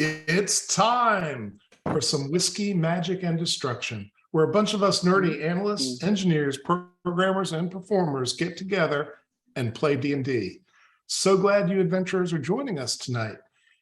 It's time for some whiskey, magic, and destruction, where a bunch of us nerdy analysts, engineers, programmers, and performers get together and play D&D. So glad you adventurers are joining us tonight.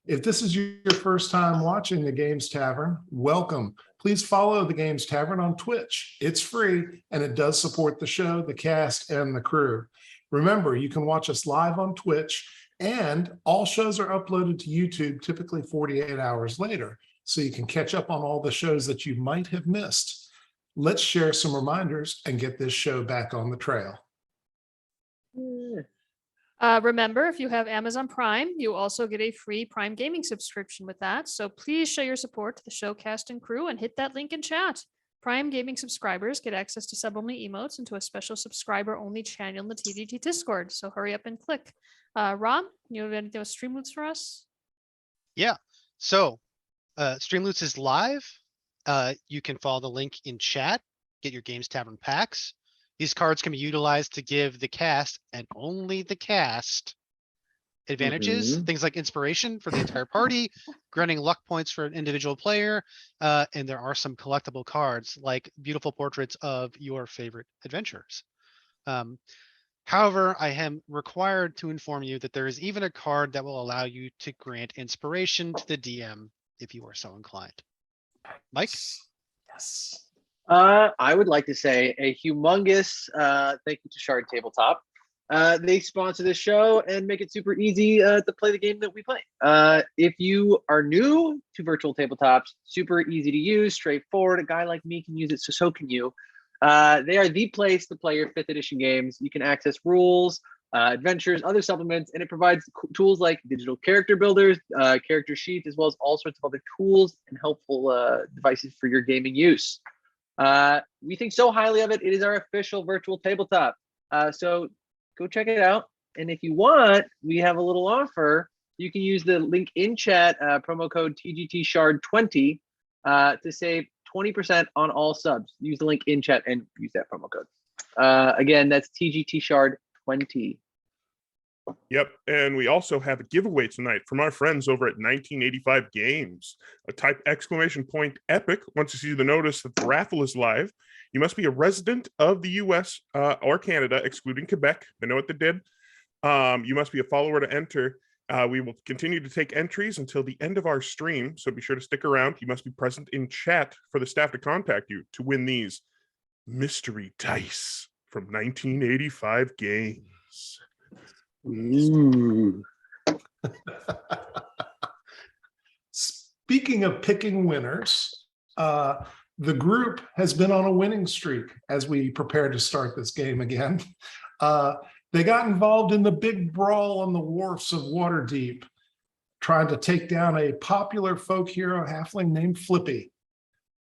If this is your first time watching the Games Tavern, welcome. Please follow the Games Tavern on Twitch. It's free, and it does support the show, the cast, and the crew. Remember, you can watch us live on Twitch, and all shows are uploaded to YouTube typically 48 hours later, so you can catch up on all the shows that you might have missed. Let's share some reminders and get this show back on the trail. Remember, if you have Amazon Prime, you also get a free Prime Gaming subscription with that. So please show your support to the show, cast, and crew and hit that link in chat. Prime Gaming subscribers get access to sub-only emotes and to a special subscriber-only channel in the TGT Discord. So hurry up and click. Rob, you have anything with Streamloots for us? Yeah. So Streamloots is live. You can follow the link in chat, get your Games Tavern packs. These cards can be utilized to give the cast, and only the cast, advantages, things like inspiration for the entire party, granting luck points for an individual player, and there are some collectible cards like beautiful portraits of your favorite adventurers. However, I am required to inform you that there is even a card that will allow you to grant inspiration to the DM if you are so inclined. Mike? Yes. I would like to say a humongous thank you to Shard Tabletop. They sponsor this show and make it super easy to play the game that we play. If you are new to virtual tabletops, super easy to use, straightforward. A guy like me can use it, so can you. They are the place to play your 5th edition games. You can access rules, adventures, other supplements, and it provides tools like digital character builders, character sheets, as well as all sorts of other tools and helpful devices for your gaming use. We think so highly of it. It is our official virtual tabletop. So go check it out. And if you want, we have a little offer. You can use the link in chat, promo code TGTShard20 to save 20% on all subs. Use the link in chat and use that promo code. Again, that's TGTShard20. Yep, and we also have a giveaway tonight from our friends over at 1985 Games. Type !epic once you see the notice that the raffle is live. You must be a resident of the US or Canada, excluding Quebec. They know what they did. You must be a follower to enter. We will continue to take entries until the end of our stream, so be sure to stick around. You must be present in chat for the staff to contact you to win these mystery dice from 1985 Games. Ooh. Speaking of picking winners, the group has been on a winning streak as we prepare to start this game again. They got involved in the big brawl on the wharfs of Waterdeep, trying to take down a popular folk hero halfling named Flippy,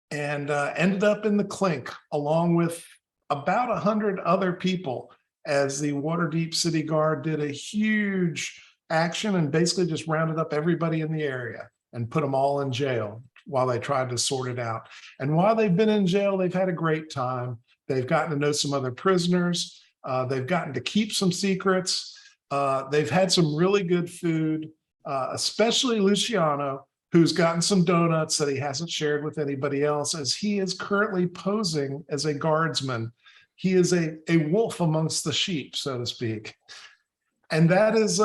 and ended up in the clink along with about 100 other people, as the Waterdeep City Guard did a huge action and basically just rounded up everybody in the area and put them all in jail while they tried to sort it out. And while they've been in jail, they've had a great time. They've gotten to know some other prisoners. They've gotten to keep some secrets. They've had some really good food, especially Luciano, who's gotten some donuts that he hasn't shared with anybody else, as he is currently posing as a guardsman. He is a wolf amongst the sheep, so to speak. And that is,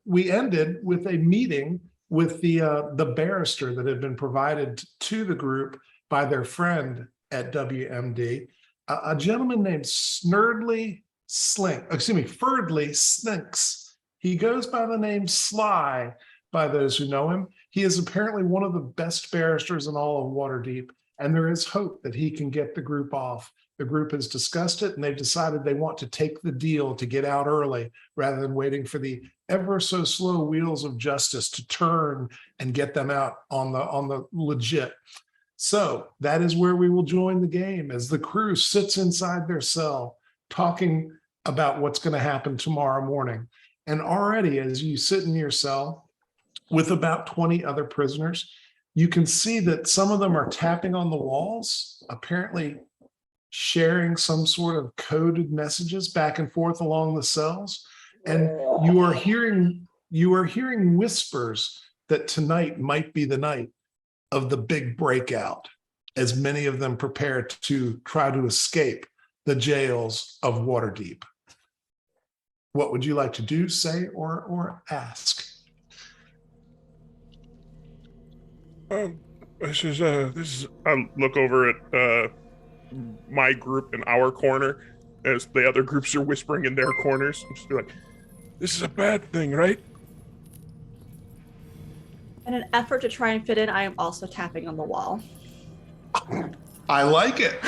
we ended with a meeting with the barrister that had been provided to the group by their friend at WMD, a gentleman named Ferdley Slinks. He goes by the name Sly by those who know him. He is apparently one of the best barristers in all of Waterdeep, and there is hope that he can get the group off. The group has discussed it, and they've decided they want to take the deal to get out early rather than waiting for the ever so slow wheels of justice to turn and get them out on the legit. So that is where we will join the game as the crew sits inside their cell talking about what's going to happen tomorrow morning. And already, as you sit in your cell with about 20 other prisoners, you can see that some of them are tapping on the walls, apparently sharing some sort of coded messages back and forth along the cells. And you are hearing whispers that tonight might be the night of the big breakout, as many of them prepare to try to escape the jails of Waterdeep. What would you like to do, say, or ask? This is. I look over at my group in our corner as the other groups are whispering in their corners. And just be like, "This is a bad thing, right?" In an effort to try and fit in, I am also tapping on the wall. I like it.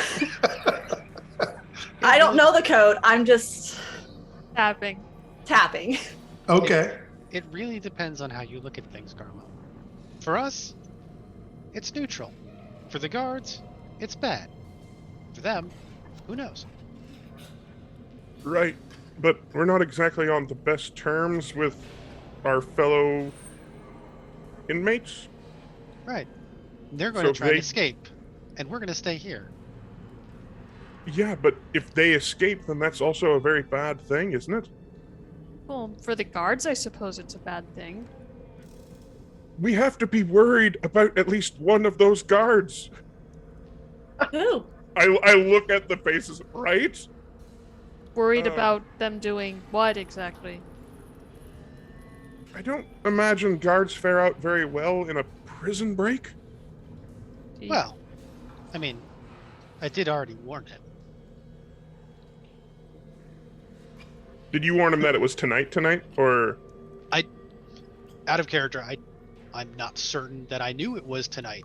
I don't know the code. I'm just Tapping. tapping. Okay. It really depends on how you look at things, Karma. For us, it's neutral. For the guards, it's bad. For them, who knows? Right, but we're not exactly on the best terms with our fellow inmates. Right. They're going So to try and they- escape, and we're going to stay here. Yeah, but if they escape, then that's also a very bad thing, isn't it? Well, for the guards, I suppose it's a bad thing. We have to be worried about at least one of those guards. Who? I look at the faces, right? Worried Uh. about them doing what exactly? I don't imagine guards fare out very well in a prison break. Do you- Well, I mean, I did already warn him. Did you warn him that it was tonight, or? Out of character, I'm not certain that I knew it was tonight.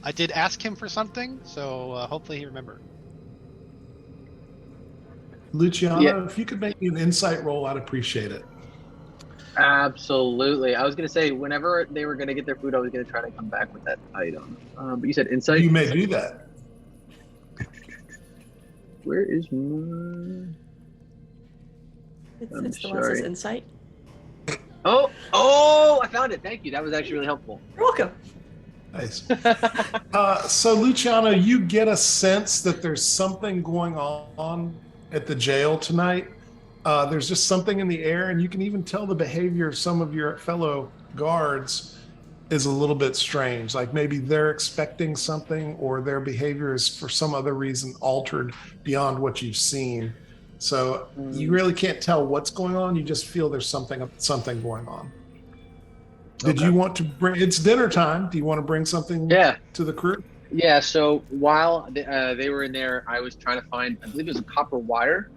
I did ask him for something, so hopefully he remembered. Luciano, Yeah. if you could make me an insight roll, I'd appreciate it. Absolutely. I was gonna say whenever they were gonna get their food, I was gonna try to come back with that item. But you said insight. You may do that. Where is my? It's, I'm it's the one that says sorry. insight. Oh! I found it. Thank you. That was actually really helpful. You're welcome. Nice. So, Luciano, you get a sense that there's something going on at the jail tonight. There's just something in the air, and you can even tell the behavior of some of your fellow guards is a little bit strange. Like maybe they're expecting something, or their behavior is for some other reason altered beyond what you've seen. So you really can't tell what's going on. You just feel there's something going on. Did Okay. you want to bring? It's dinner time. Do you want to bring something Yeah. to the crew? Yeah. So while they were in there, I was trying to find. I believe it was a copper wire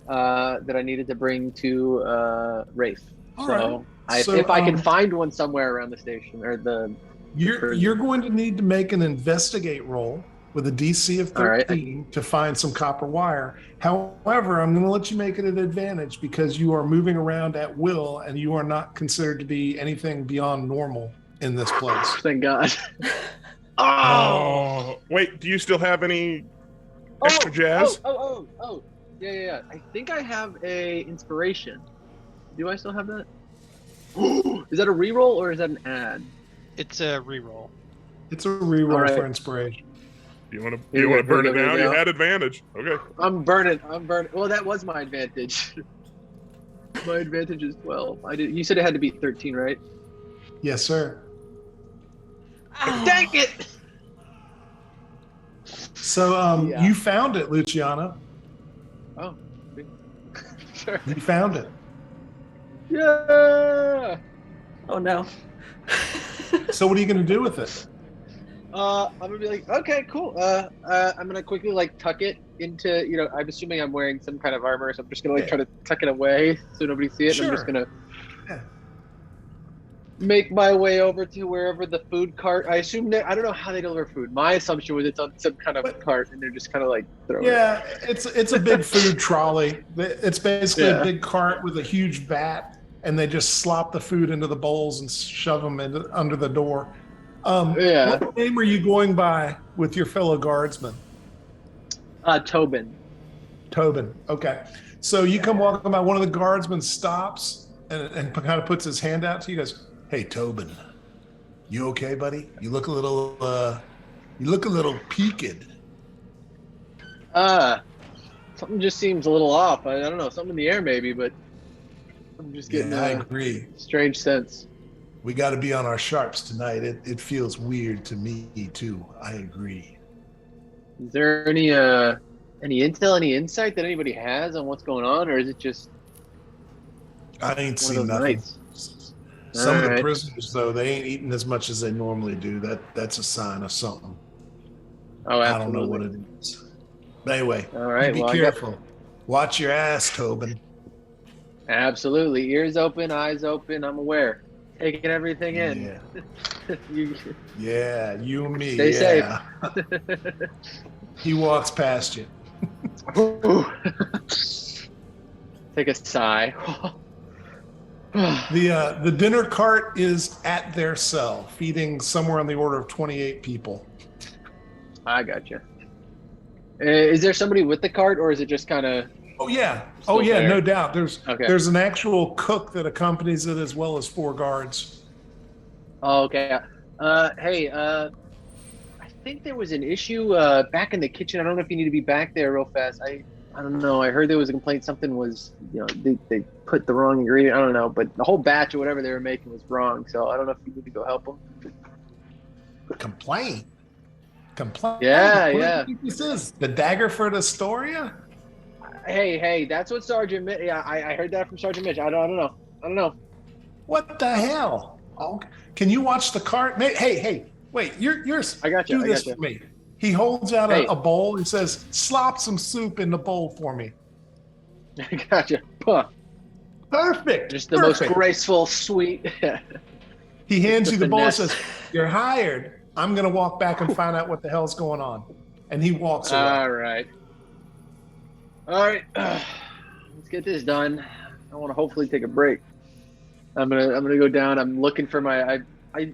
that I needed to bring to Rafe. All So, right. So, if I can find one somewhere around the station or the. You're going to need to make an investigate roll with a DC of All right. 13 to find some copper wire. However, I'm going to let you make it an advantage because you are moving around at will and you are not considered to be anything beyond normal in this place. Thank God. Oh, wait. Do you still have any extra jazz? Oh. Yeah. I think I have a inspiration. Do I still have that? Is that a reroll or is that an ad? It's a reroll. It's a reroll All right. for inspiration. You want to Here we go, burn here it we go, down? here we You go. had advantage. Okay. I'm burning. Well, that was my advantage. My advantage is 12. You said it had to be 13, right? Yes, sir. Dang it! So Yeah. you found it, Luciano. Oh. Sure. You found it. Yeah. Oh no. So what are you going to do with it? I'm gonna be like, okay, cool. I'm gonna quickly like tuck it into, I'm assuming I'm wearing some kind of armor, so I'm just gonna Yeah. try to tuck it away so nobody see it. And I'm just Sure. gonna Yeah. make my way over to wherever the food cart. I assume I don't know how they deliver food. My assumption was it's on some kind of But- cart, and they're just kind of like throwing it. Yeah, it's a big food trolley. It's basically Yeah. a big cart with a huge vat, and they just slop the food into the bowls and shove them under the door. Yeah. What name are you going by with your fellow guardsman? Tobin. Tobin. Okay. So you come walking by, one of the guardsmen stops and kind of puts his hand out to you. He goes, "Hey, Tobin, you okay, buddy? You look a little peaked." Something just seems a little off. I don't know, something in the air maybe, but I'm just getting Yeah, I a agree. strange sense. We got to be on our sharps tonight. It feels weird to me too. I agree. Is there any intel, any insight that anybody has on what's going on, or is it just I ain't one of seen those nothing. nights? Some of the Alright. prisoners, though, they ain't eating as much as they normally do. That's a sign of something. Oh, I don't know what absolutely. it is. But anyway, All right, you be well, I got- careful. Watch your ass, Tobin. Absolutely. Ears open, eyes open. I'm aware. Taking everything in. Yeah, You yeah, you and me. Stay safe. Yeah. He walks past you. Take a sigh. The dinner cart is at their cell, feeding somewhere on the order of 28 people. I got you. Is there somebody with the cart, or is it just kind of? Oh yeah, Still there. no doubt. There's Okay. an actual cook that accompanies it, as well as 4 guards. Oh, okay. Hey, I think there was an issue back in the kitchen. I don't know if you need to be back there real fast. I don't know. I heard there was a complaint. Something was, they put the wrong ingredient. I don't know, but the whole batch or whatever they were making was wrong. So I don't know if you need to go help them. Complain. Yeah, What yeah. do you think this is? The Daggerford Astoria? Hey, that's what Sergeant Mitch. Yeah, I heard that from Sergeant Mitch. I don't know. What the hell? Oh, can you watch the cart? Hey, wait, you're I got you. do I this got you. for me. He holds out Hey. a bowl and says, slop some soup in the bowl for me. I got you. Puh. Perfect. Just the most perfect. graceful, sweet. He hands you the bowl and finesse. says, you're hired. I'm going to walk back and find out what the hell's going on. And he walks away. All right. Let's get this done. I want to hopefully take a break. I'm gonna go down. I'm looking for my. I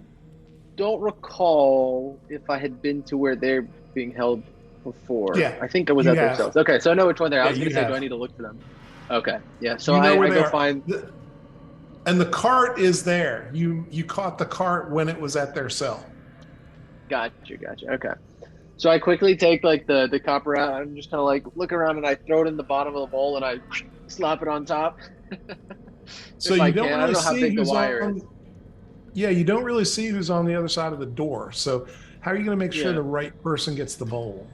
don't recall if I had been to where they're being held before. Yeah, I think I was you at their have. cells. Okay, so I know which one they're. I Yeah, was gonna you say, have. do I need to look for them? Okay, yeah. So You know I where they go are. find. And the cart is there. You caught the cart when it was at their cell. Gotcha. Okay. So I quickly take like the copper out. I'm just kind of like look around and I throw it in the bottom of the bowl and I slap it on top. So If you I don't can. I really don't know how see big the who's wire on. is. Yeah, you don't really see who's on the other side of the door. So how are you going to make sure Yeah. the right person gets the bowl?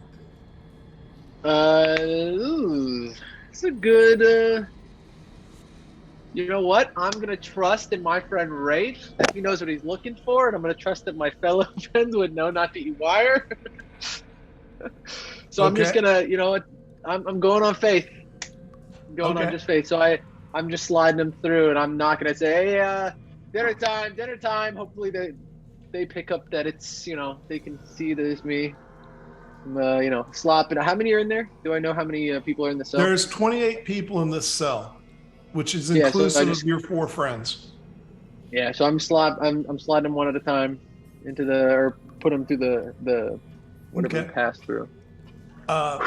It's a good. You know what? I'm gonna trust in my friend Rafe. He knows what he's looking for, and I'm gonna trust that my fellow friends would know not to eat wire. So I'm just Okay. gonna, I'm going on faith. I'm going on Okay. just faith. So I'm just sliding them through, and I'm not gonna say, hey, dinner time. Hopefully they pick up that it's, they can see that it's me. I'm, slopping. How many are in there? Do I know how many people are in the cell? There's 28 people in this cell, which is Yeah, so I inclusive just- of your 4 friends. Yeah, so I'm sliding them one at a time or put them through the whatever Okay. we pass through.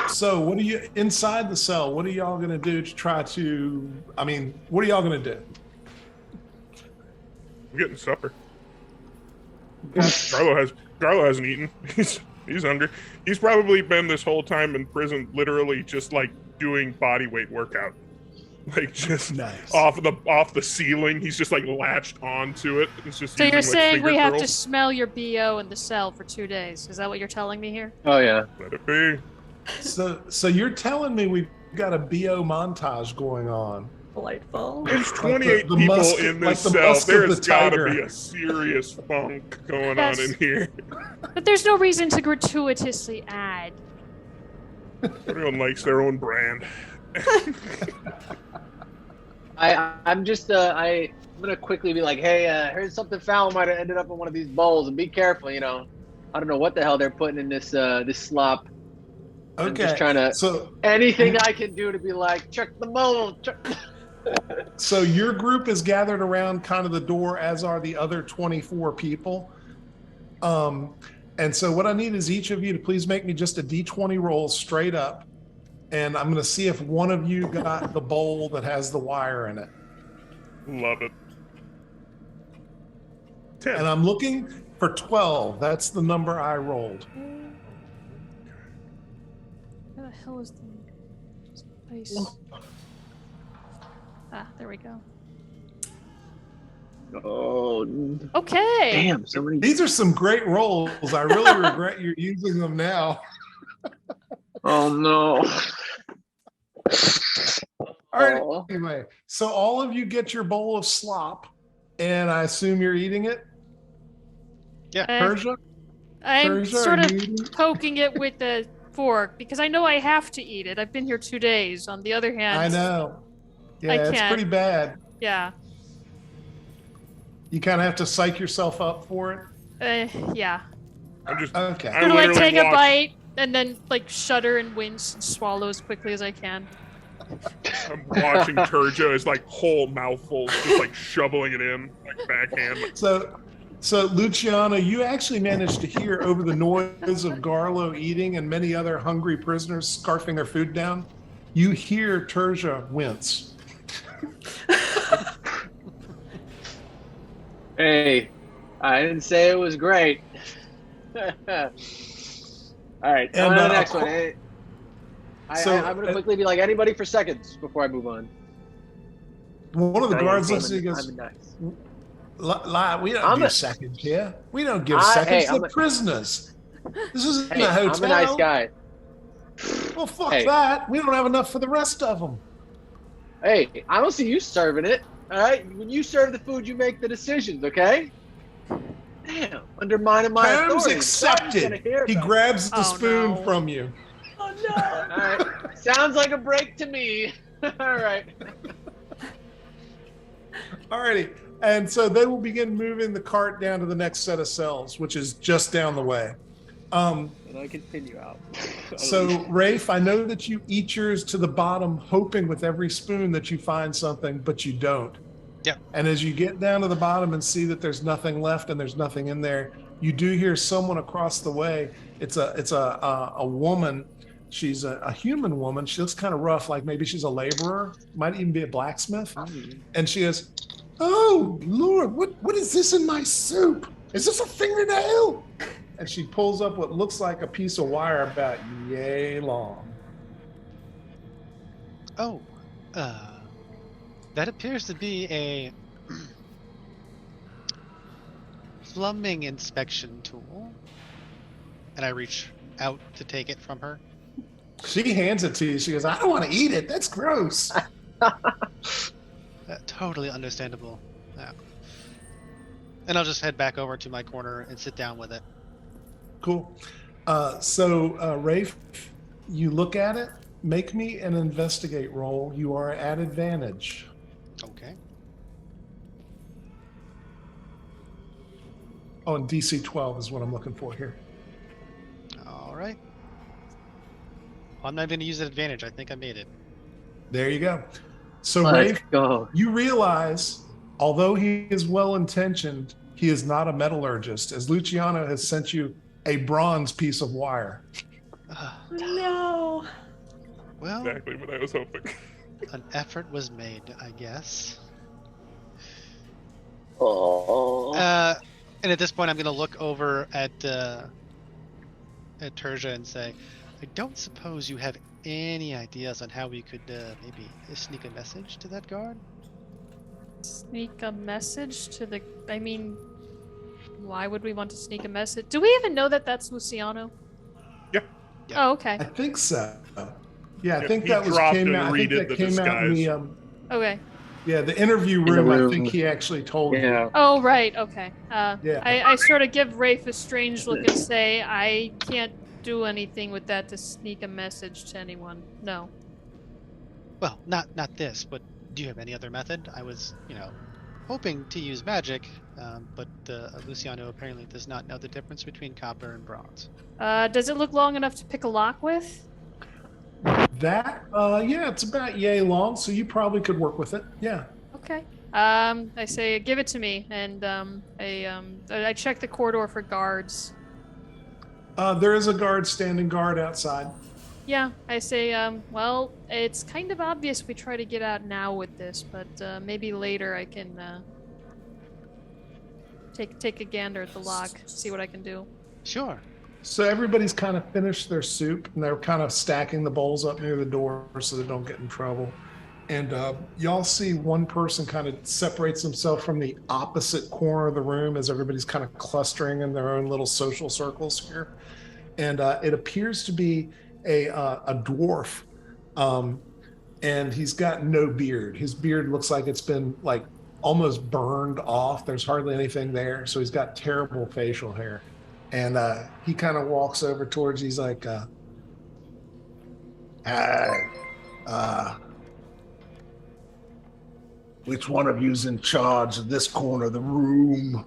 So what are you inside the cell? What are y'all going to do to try to? What are y'all going to do? I'm getting supper. Carlo hasn't eaten. He's hungry. He's probably been this whole time in prison, literally just like doing body weight workout, like just Nice. off the ceiling. He's just like latched onto it. It's just So using, you're like, saying finger we have to curls. smell your BO in the cell for 2 days. Is that what you're telling me here? Oh yeah. Let it be. So you're telling me we've got a BO montage going on? Delightful. There's 28 the people musk- in like this the cell. musk of There's the got to tiger. be a serious funk going on That's- in here. But there's no reason to gratuitously add. Everyone likes their own brand. I'm gonna quickly be like, hey, here's something foul might have ended up in one of these bowls, and be careful. I don't know what the hell they're putting in this slop. I'm Okay. just trying to So anything I can do to be like, check the mold. So your group is gathered around kind of the door, as are the other 24 people. And so what I need is each of you to please make me just a D20 roll straight up. And I'm going to see if one of you got the bowl that has the wire in it. Love it. 10. And I'm looking for 12. That's the number I rolled. Where the hell is the space? Ah, there we go. Oh, Okay. damn! So many. These are some great rolls. I really regret you're using them now. Oh no. All right. Oh. Anyway, so all of you get your bowl of slop, and I assume you're eating it. Persia, I'm Persia, sort are of you eating? poking it with the fork because I know I have to eat it. I've been here 2 days. On the other hand, I know. Yeah, I it's can't. pretty bad. Yeah. You kind of have to psych yourself up for it. Yeah. I'm just. Okay. I Sort of like literally take a watched- bite and then like shudder and wince and swallow as quickly as I can. I'm watching Turja as like whole mouthfuls, just like shoveling it in, like backhand. So Luciano, you actually managed to hear over the noise of Garlo eating and many other hungry prisoners scarfing their food down. You hear Terja wince. Hey, I didn't say it was great. All right, And, on to the uh, next of one. cour- I'm gonna quickly be like anybody for seconds before I move on. One of the guards I'm listens. He goes, nice. We don't I'm give a- seconds here. We don't give Hey, seconds I'm to a- prisoners. This isn't Hey, a hotel. I'm a nice guy. Well, fuck Hey. that. We don't have enough for the rest of them. Hey, I don't see you serving it. All right, when you serve the food, you make the decisions. Okay. Damn, undermining my Terms authority. accepted. He grabs the Oh, spoon no. from you. Oh no. All right, sounds like a break to me. All right. Alrighty. And so they will begin moving the cart down to the next set of cells, which is just down the way. And I continue out. So, Rafe, I know that you eat yours to the bottom, hoping with every spoon that you find something, but you don't. Yeah. And as you get down to the bottom and see that there's nothing left and there's nothing in there, you do hear someone across the way. It's a woman. She's a human woman. She looks kind of rough, like maybe she's a laborer, might even be a blacksmith. And she goes, "Oh Lord, what is this in my soup? Is this a fingernail?" And she pulls up what looks like a piece of wire about yay long. Oh, that appears to be a plumbing inspection tool. And I reach out to take it from her. She hands it to you. She goes, "I don't want to eat it. That's gross." Totally understandable. Yeah. And I'll just head back over to my corner and sit down with it. Cool. So Rafe, you look at it. Make me an investigate roll. You are at advantage. Okay. Oh, and DC 12 is what I'm looking for here. All right. Well, I'm not going to use an advantage. I think I made it. There you go. So Let's Rafe, go. you realize, although he is well-intentioned, he is not a metallurgist, as Luciano has sent you a bronze piece of wire. No. Well, Exactly what I was hoping. an effort was made, I guess. Oh. And at this point, I'm going to look over at Terja and say, I don't suppose you have any ideas on how we could maybe sneak a message to that guard? Sneak a message to the. I mean, why would we want to sneak a message? Do we even know that that's Luciano? Yeah. Yeah. Oh, okay. I think so. Yeah, I Yeah, think he that was dropped came and out. I think redid that the came out in the disguise. Okay. yeah, the interview the room. I room. think he actually told you. Yeah. Oh, right. Okay. Yeah. I sort of give Rafe a strange look and say, I can't do anything with that to sneak a message to anyone. No. Well, not this, but do you have any other method? I was, hoping to use magic, but Luciano apparently does not know the difference between copper and bronze. Does it look long enough to pick a lock with? That, yeah, it's about yay long, so you probably could work with it. Yeah. Okay. I say, give it to me, and I check the corridor for guards. There is a guard standing guard outside. Yeah, I say, well, it's kind of obvious we try to get out now with this, but maybe later I can take a gander at the lock, see what I can do. Sure. So everybody's kind of finished their soup, and they're kind of stacking the bowls up near the door so they don't get in trouble. And y'all see one person kind of separates himself from the opposite corner of the room as everybody's kind of clustering in their own little social circles here. And it appears to be a dwarf. And he's got no beard. His beard looks like it's been like almost burned off. There's hardly anything there. So he's got terrible facial hair. And he kind of walks over towards, he's like, hi, which one of you's in charge of this corner of the room?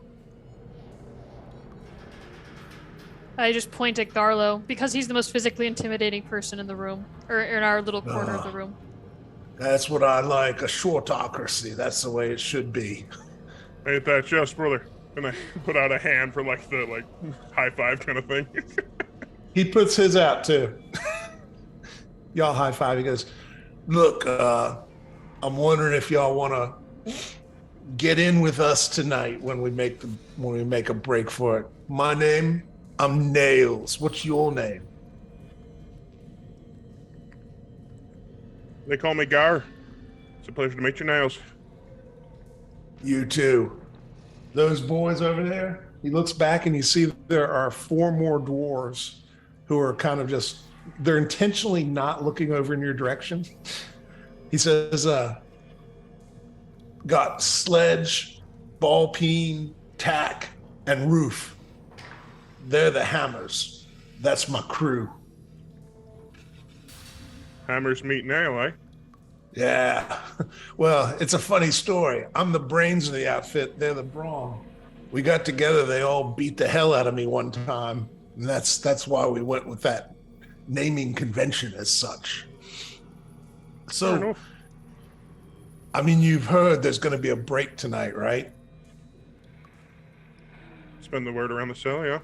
I just point at Garlo because he's the most physically intimidating person in the room, or in our little corner of the room. That's what I like, a shortocracy. That's the way it should be. Ain't that just, brother? And I put out a hand for like the high five kind of thing. He puts his out too. Y'all high five. He goes, look, I'm wondering if y'all want to get in with us tonight when we make a break for it. My name, I'm Nails. What's your name? They call me Gar. It's a pleasure to meet you, Nails. You too. Those boys over there, he looks back and you see there are 4 more dwarves who are kind of just, they're intentionally not looking over in your direction. He says, got sledge, ball peen, tack, and roof. They're the hammers. That's my crew. Hammers meet nail, eh? Yeah. Well, it's a funny story. I'm the brains of the outfit. They're the brawn. We got together. They all beat the hell out of me one time. And that's why we went with that naming convention as such. So, I mean, you've heard there's going to be a break tonight, right? Spend the word around the cell, yeah?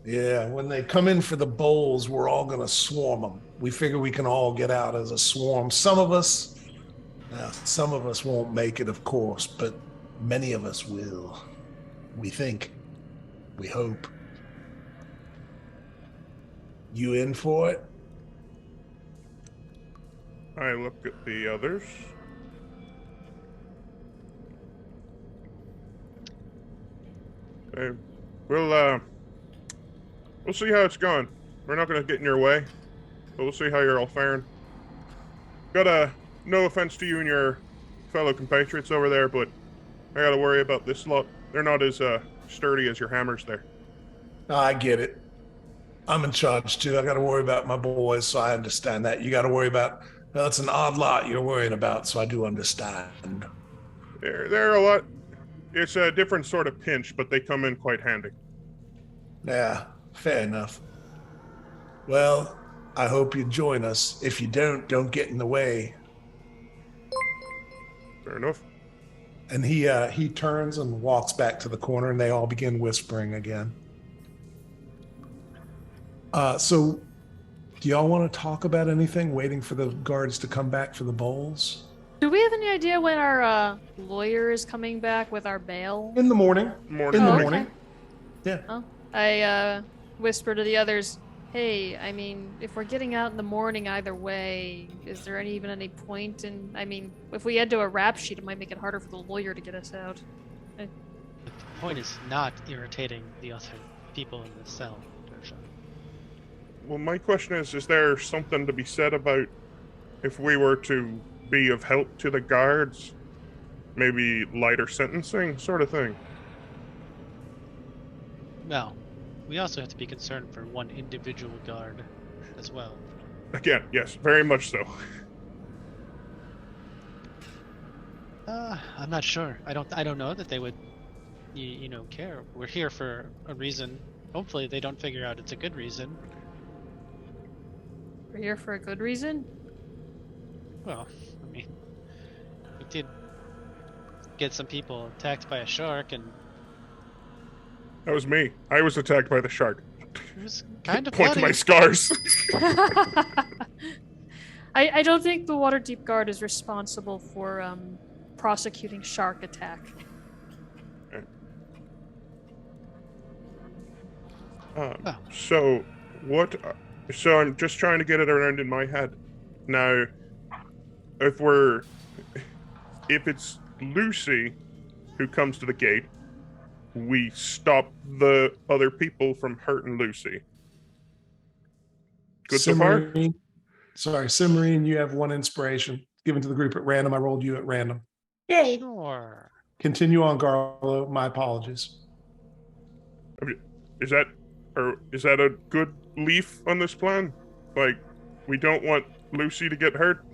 Yeah, when they come in for the bowls, we're all going to swarm them. We figure we can all get out as a swarm. Some of us won't make it, of course, but many of us will. We think. We hope. You in for it? I look at the others. Okay. We'll see how it's going. We're not going to get in your way, but we'll see how you're all faring. No offense to you and your fellow compatriots over there, but I gotta worry about this lot. They're not as sturdy as your hammers there. I get it. I'm in charge too. I got to worry about my boys, so I understand that. You got to worry about, well, it's an odd lot you're worrying about, so I do understand. They're a lot. It's a different sort of pinch, but they come in quite handy. Yeah, fair enough. Well, I hope you join us. If you don't get in the way. Fair enough. And he turns and walks back to the corner, and they all begin whispering again. So, do y'all want to talk about anything, waiting for the guards to come back for the bowls? Do we have any idea when our lawyer is coming back with our bail? In the morning. Morning. In the Oh, okay. morning. Yeah. Oh, I whisper to the others, hey, I mean, if we're getting out in the morning either way, is there even any point in, I mean, if we head to a rap sheet, it might make it harder for the lawyer to get us out. The point is not irritating the other people in the cell. Well, my question is there something to be said about if we were to be of help to the guards? Maybe lighter sentencing sort of thing? Well, we also have to be concerned for one individual guard as well. Again, yes, very much so. I'm not sure. I don't know that they would, care. We're here for a reason. Hopefully they don't figure out it's a good reason. We're here for a good reason? Well, I mean, we did get some people attacked by a shark, and That was me. I was attacked by the shark. it was kind of Point to bloody. my scars. I don't think the Waterdeep Guard is responsible for prosecuting shark attack. So I'm just trying to get it around in my head. Now, if it's Lucy who comes to the gate, we stop the other people from hurting Lucy. Good so far? Cimarine, you have one inspiration given to the group at random. I rolled you at random. Yay. Sure. Continue on, Garlo. My apologies. Is that a good leaf on this plan? Like, we don't want Lucy to get hurt?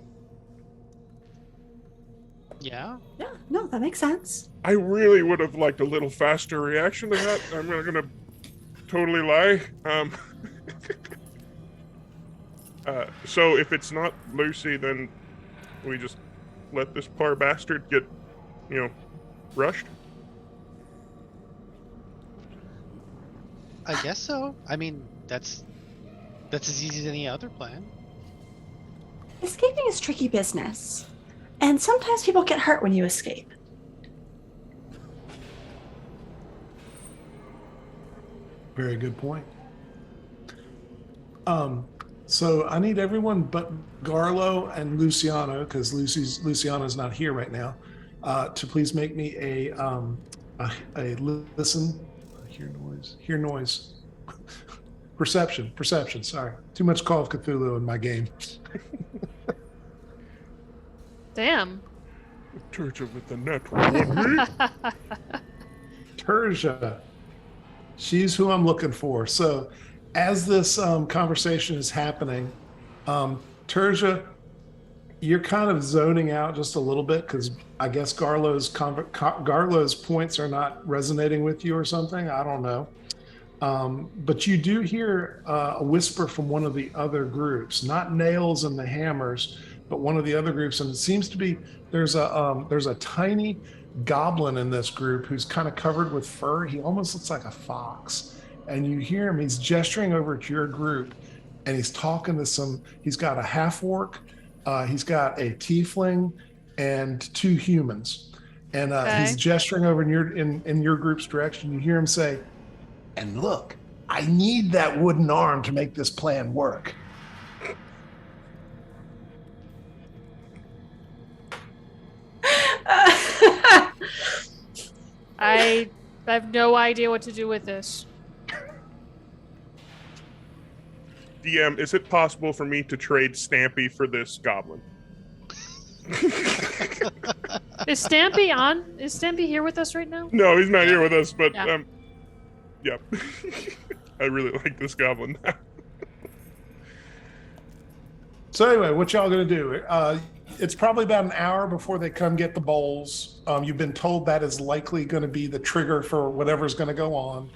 Yeah. Yeah, no, that makes sense. I really would have liked a little faster reaction to that. I'm not gonna totally lie. So if it's not Lucy, then we just let this poor bastard get, rushed? I guess so. I mean, that's as easy as any other plan. Escaping is tricky business. And sometimes people get hurt when you escape. Very good point. So I need everyone but Garlo and Luciano, because Luciano's not here right now, to please make me a listen, hear noise, perception. Sorry, too much Call of Cthulhu in my game. Damn. Terja with the net 1. Terja, she's who I'm looking for. So as this conversation is happening, Terja, you're kind of zoning out just a little bit because I guess Garlo's points are not resonating with you or something. I don't know. But you do hear a whisper from one of the other groups, not Nails and the Hammers, but one of the other groups. And it seems to be there's a tiny goblin in this group who's kind of covered with fur. He almost looks like a fox. And you hear him, he's gesturing over to your group and he's talking to he's got a half orc, he's got a tiefling and 2 humans. And he's gesturing over in your group's direction. You hear him say, "And look, I need that wooden arm to make this plan work." I have no idea what to do with this. DM, is it possible for me to trade Stampy for this goblin? Is Stampy on? Is Stampy here with us right now? No, he's not here with us, but Yeah. I really like this goblin now. So anyway, what y'all gonna do? It's probably about an hour before they come get the bowls. You've been told that is likely going to be the trigger for whatever's going to go on.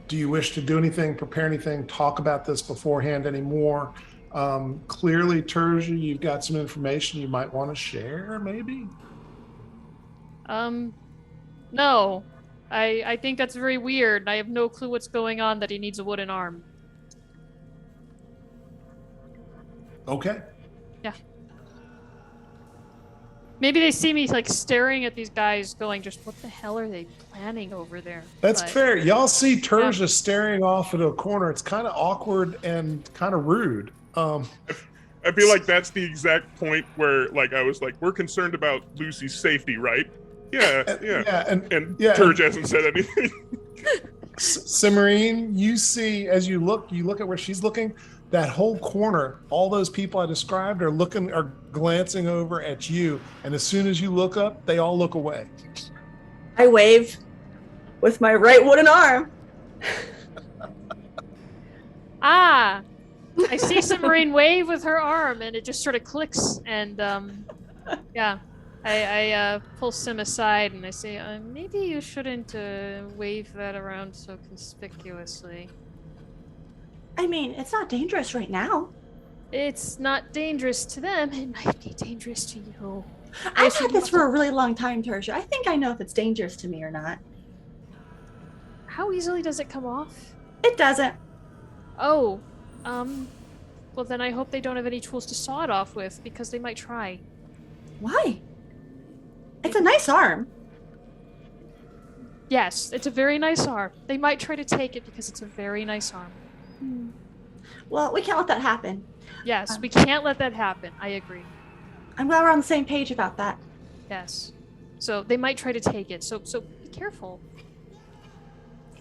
Do you wish to do anything, prepare anything, talk about this beforehand anymore? Clearly, Terja, you've got some information you might want to share, maybe? No. I think that's very weird, and I have no clue what's going on that he needs a wooden arm. Okay. Yeah. Maybe they see me like staring at these guys going, just what the hell are they planning over there? That's fair. Y'all see Terja staring off at a corner. It's kind of awkward and kind of rude. I feel like that's the exact point where, like, I was like, we're concerned about Lucy's safety, right? Yeah. And Terja hasn't said anything. Cimarine, you see, as you look at where she's looking, that whole corner, all those people I described are glancing over at you. And as soon as you look up, they all look away. I wave with my right wooden arm. I see Cimarine wave with her arm, and it just sort of clicks. And I pull Sim aside and I say, maybe you shouldn't wave that around so conspicuously. I mean, it's not dangerous right now. It's not dangerous to them. It might be dangerous to you. I've had this for a really long time, Terja. I think I know if it's dangerous to me or not. How easily does it come off? It doesn't. Oh, well then I hope they don't have any tools to saw it off with, because they might try. Why? It's a nice arm. Yes, it's a very nice arm. They might try to take it because it's a very nice arm. Well, we can't let that happen. Yes, we can't let that happen. I agree. I'm glad we're on the same page about that. Yes. So they might try to take it. So be careful.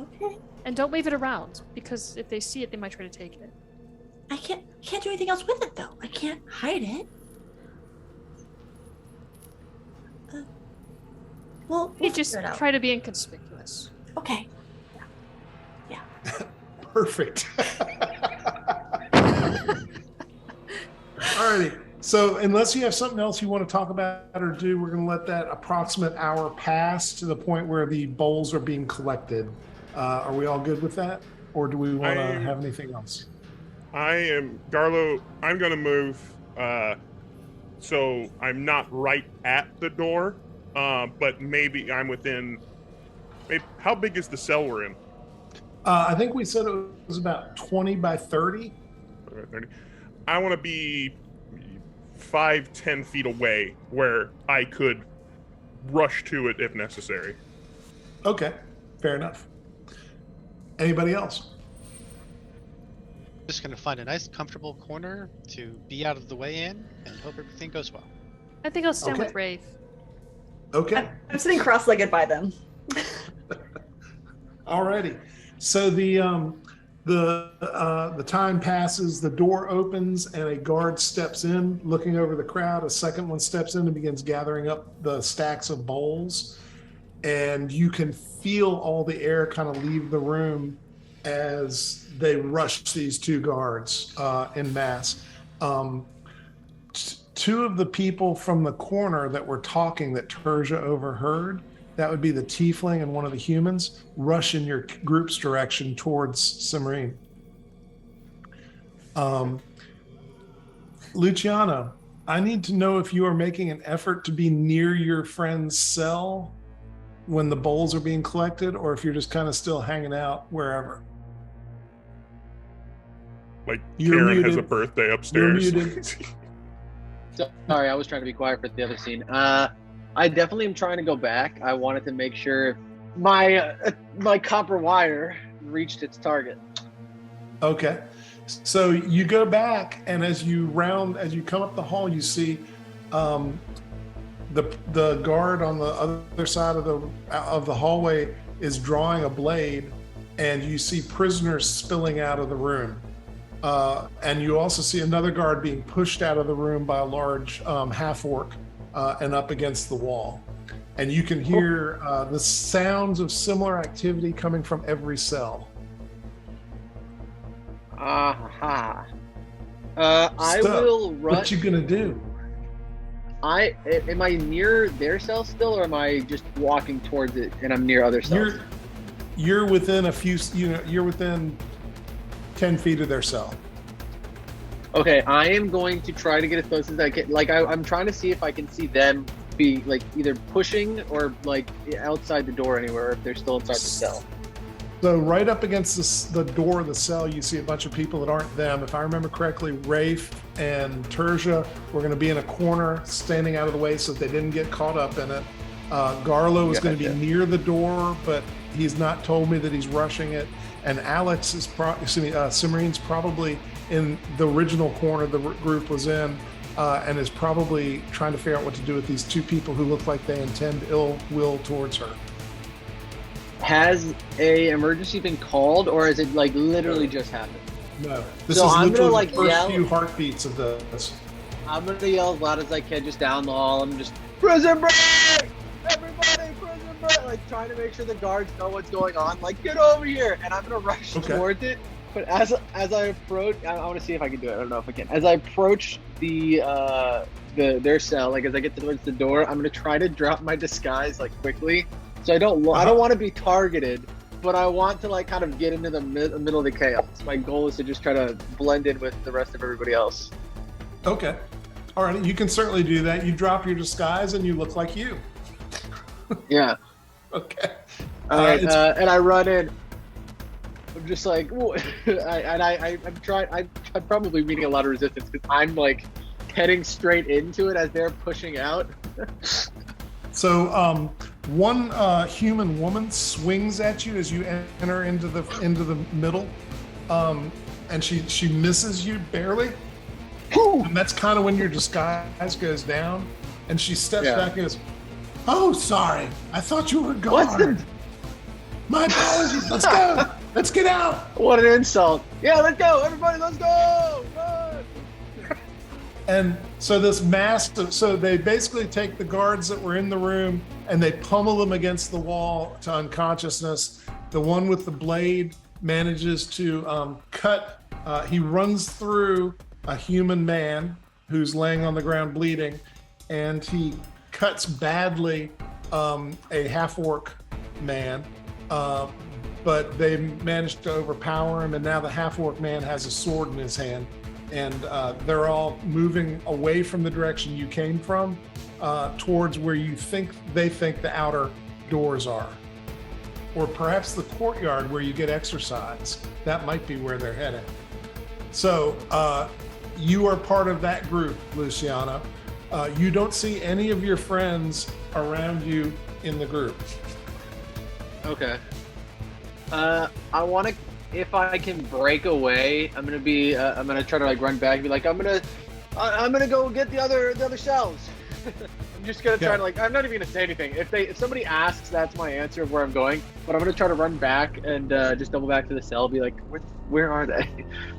Okay. And don't wave it around, because if they see it, they might try to take it. I can't do anything else with it though. I can't hide it. Well, You we'll just figure it out. try to be inconspicuous. Okay. Perfect. Alrighty. So unless you have something else you want to talk about or do, we're going to let that approximate hour pass to the point where the bowls are being collected. Are we all good with that? Or do we want to have anything else? Garlo, I'm going to move so I'm not right at the door, but maybe I'm within. How big is the cell we're in? I think we said it was about 20 by 30. I want to be 5-10 feet away where I could rush to it if necessary. Okay, fair enough. Anybody else? Just gonna find a nice, comfortable corner to be out of the way in, and hope everything goes well. I think I'll stand Okay. with Rafe. Okay. I'm sitting cross-legged by them. Alrighty. So the time passes, the door opens, and a guard steps in, looking over the crowd. A second one steps in and begins gathering up the stacks of bowls. And you can feel all the air kind of leave the room as they rush these two guards en masse. Two of the people from the corner that were talking that Terja overheard, that would be the tiefling and one of the humans, rush in your group's direction towards Cimarine. Luciano, I need to know if you are making an effort to be near your friend's cell when the bowls are being collected, or if you're just kind of still hanging out wherever. Like You're Karen has a muted. birthday You're upstairs. muted. Sorry, I was trying to be quiet for the other scene. I definitely am trying to go back. I wanted to make sure my copper wire reached its target. Okay. So you go back, and as you come up the hall, you see the guard on the other side of the hallway is drawing a blade, and you see prisoners spilling out of the room. And you also see another guard being pushed out of the room by a large half-orc and up against the wall. And you can hear the sounds of similar activity coming from every cell. Aha. I will run. What you gonna do? Am I near their cell still, or am I just walking towards it and I'm near other cells? You're within you're within 10 feet of their cell. Okay, I am going to try to get as close as I can. Like, I'm trying to see if I can see them be like either pushing or like outside the door anywhere, if they're still inside the cell. So right up against the door of the cell, you see a bunch of people that aren't them. If I remember correctly, Rafe and Terja were going to be in a corner, standing out of the way so that they didn't get caught up in it. Garlo is going to be near the door, but he's not told me that he's rushing it. And Alex is Cimarine's probably in the original corner the group was in, and is probably trying to figure out what to do with these two people who look like they intend ill will towards her. Has a emergency been called, or is it like literally just happened? No, this So is I'm gonna, literally like, the first yell- few heartbeats of this. I'm gonna yell as loud as I can just down the hall. I'm just, prison break! Everybody, prison break! Like, trying to make sure the guards know what's going on. Like, get over here! And I'm gonna rush Okay. towards it. But as I approach, I want to see if I can do it. I don't know if I can. As I approach their cell, like as I get towards the door, I'm gonna try to drop my disguise like quickly. So I don't want to be targeted, but I want to like kind of get into the middle of the chaos. My goal is to just try to blend in with the rest of everybody else. Okay. All right. You can certainly do that. You drop your disguise and you look like you. Yeah. Okay. All right. it's- And I run in. I'm just like, I'm trying. I'm probably meeting a lot of resistance because I'm like heading straight into it as they're pushing out. So one human woman swings at you as you enter into the middle. and she misses you barely. And that's kind of when your disguise goes down. And she steps back and goes, "Oh, sorry. I thought you were gone. My apologies. Let's go. Let's get out." What an insult. Yeah, let's go. Everybody, let's go. Run. And so this so they basically take the guards that were in the room and they pummel them against the wall to unconsciousness. The one with the blade manages to cut. He runs through a human man who's laying on the ground bleeding, and he cuts badly a half-orc man, but they managed to overpower him, and now the half-orc man has a sword in his hand, and they're all moving away from the direction you came from towards where they think the outer doors are, or perhaps the courtyard where you get exercise. That might be where they're heading. So you are part of that group, Luciana. You don't see any of your friends around you in the group. Okay. I want to, if I can break away, I'm gonna try to like run back and be like, I'm gonna go get the other cells. I'm just gonna try to like, I'm not even gonna say anything. If somebody asks, that's my answer of where I'm going. But I'm gonna try to run back and just double back to the cell, be like, where are they?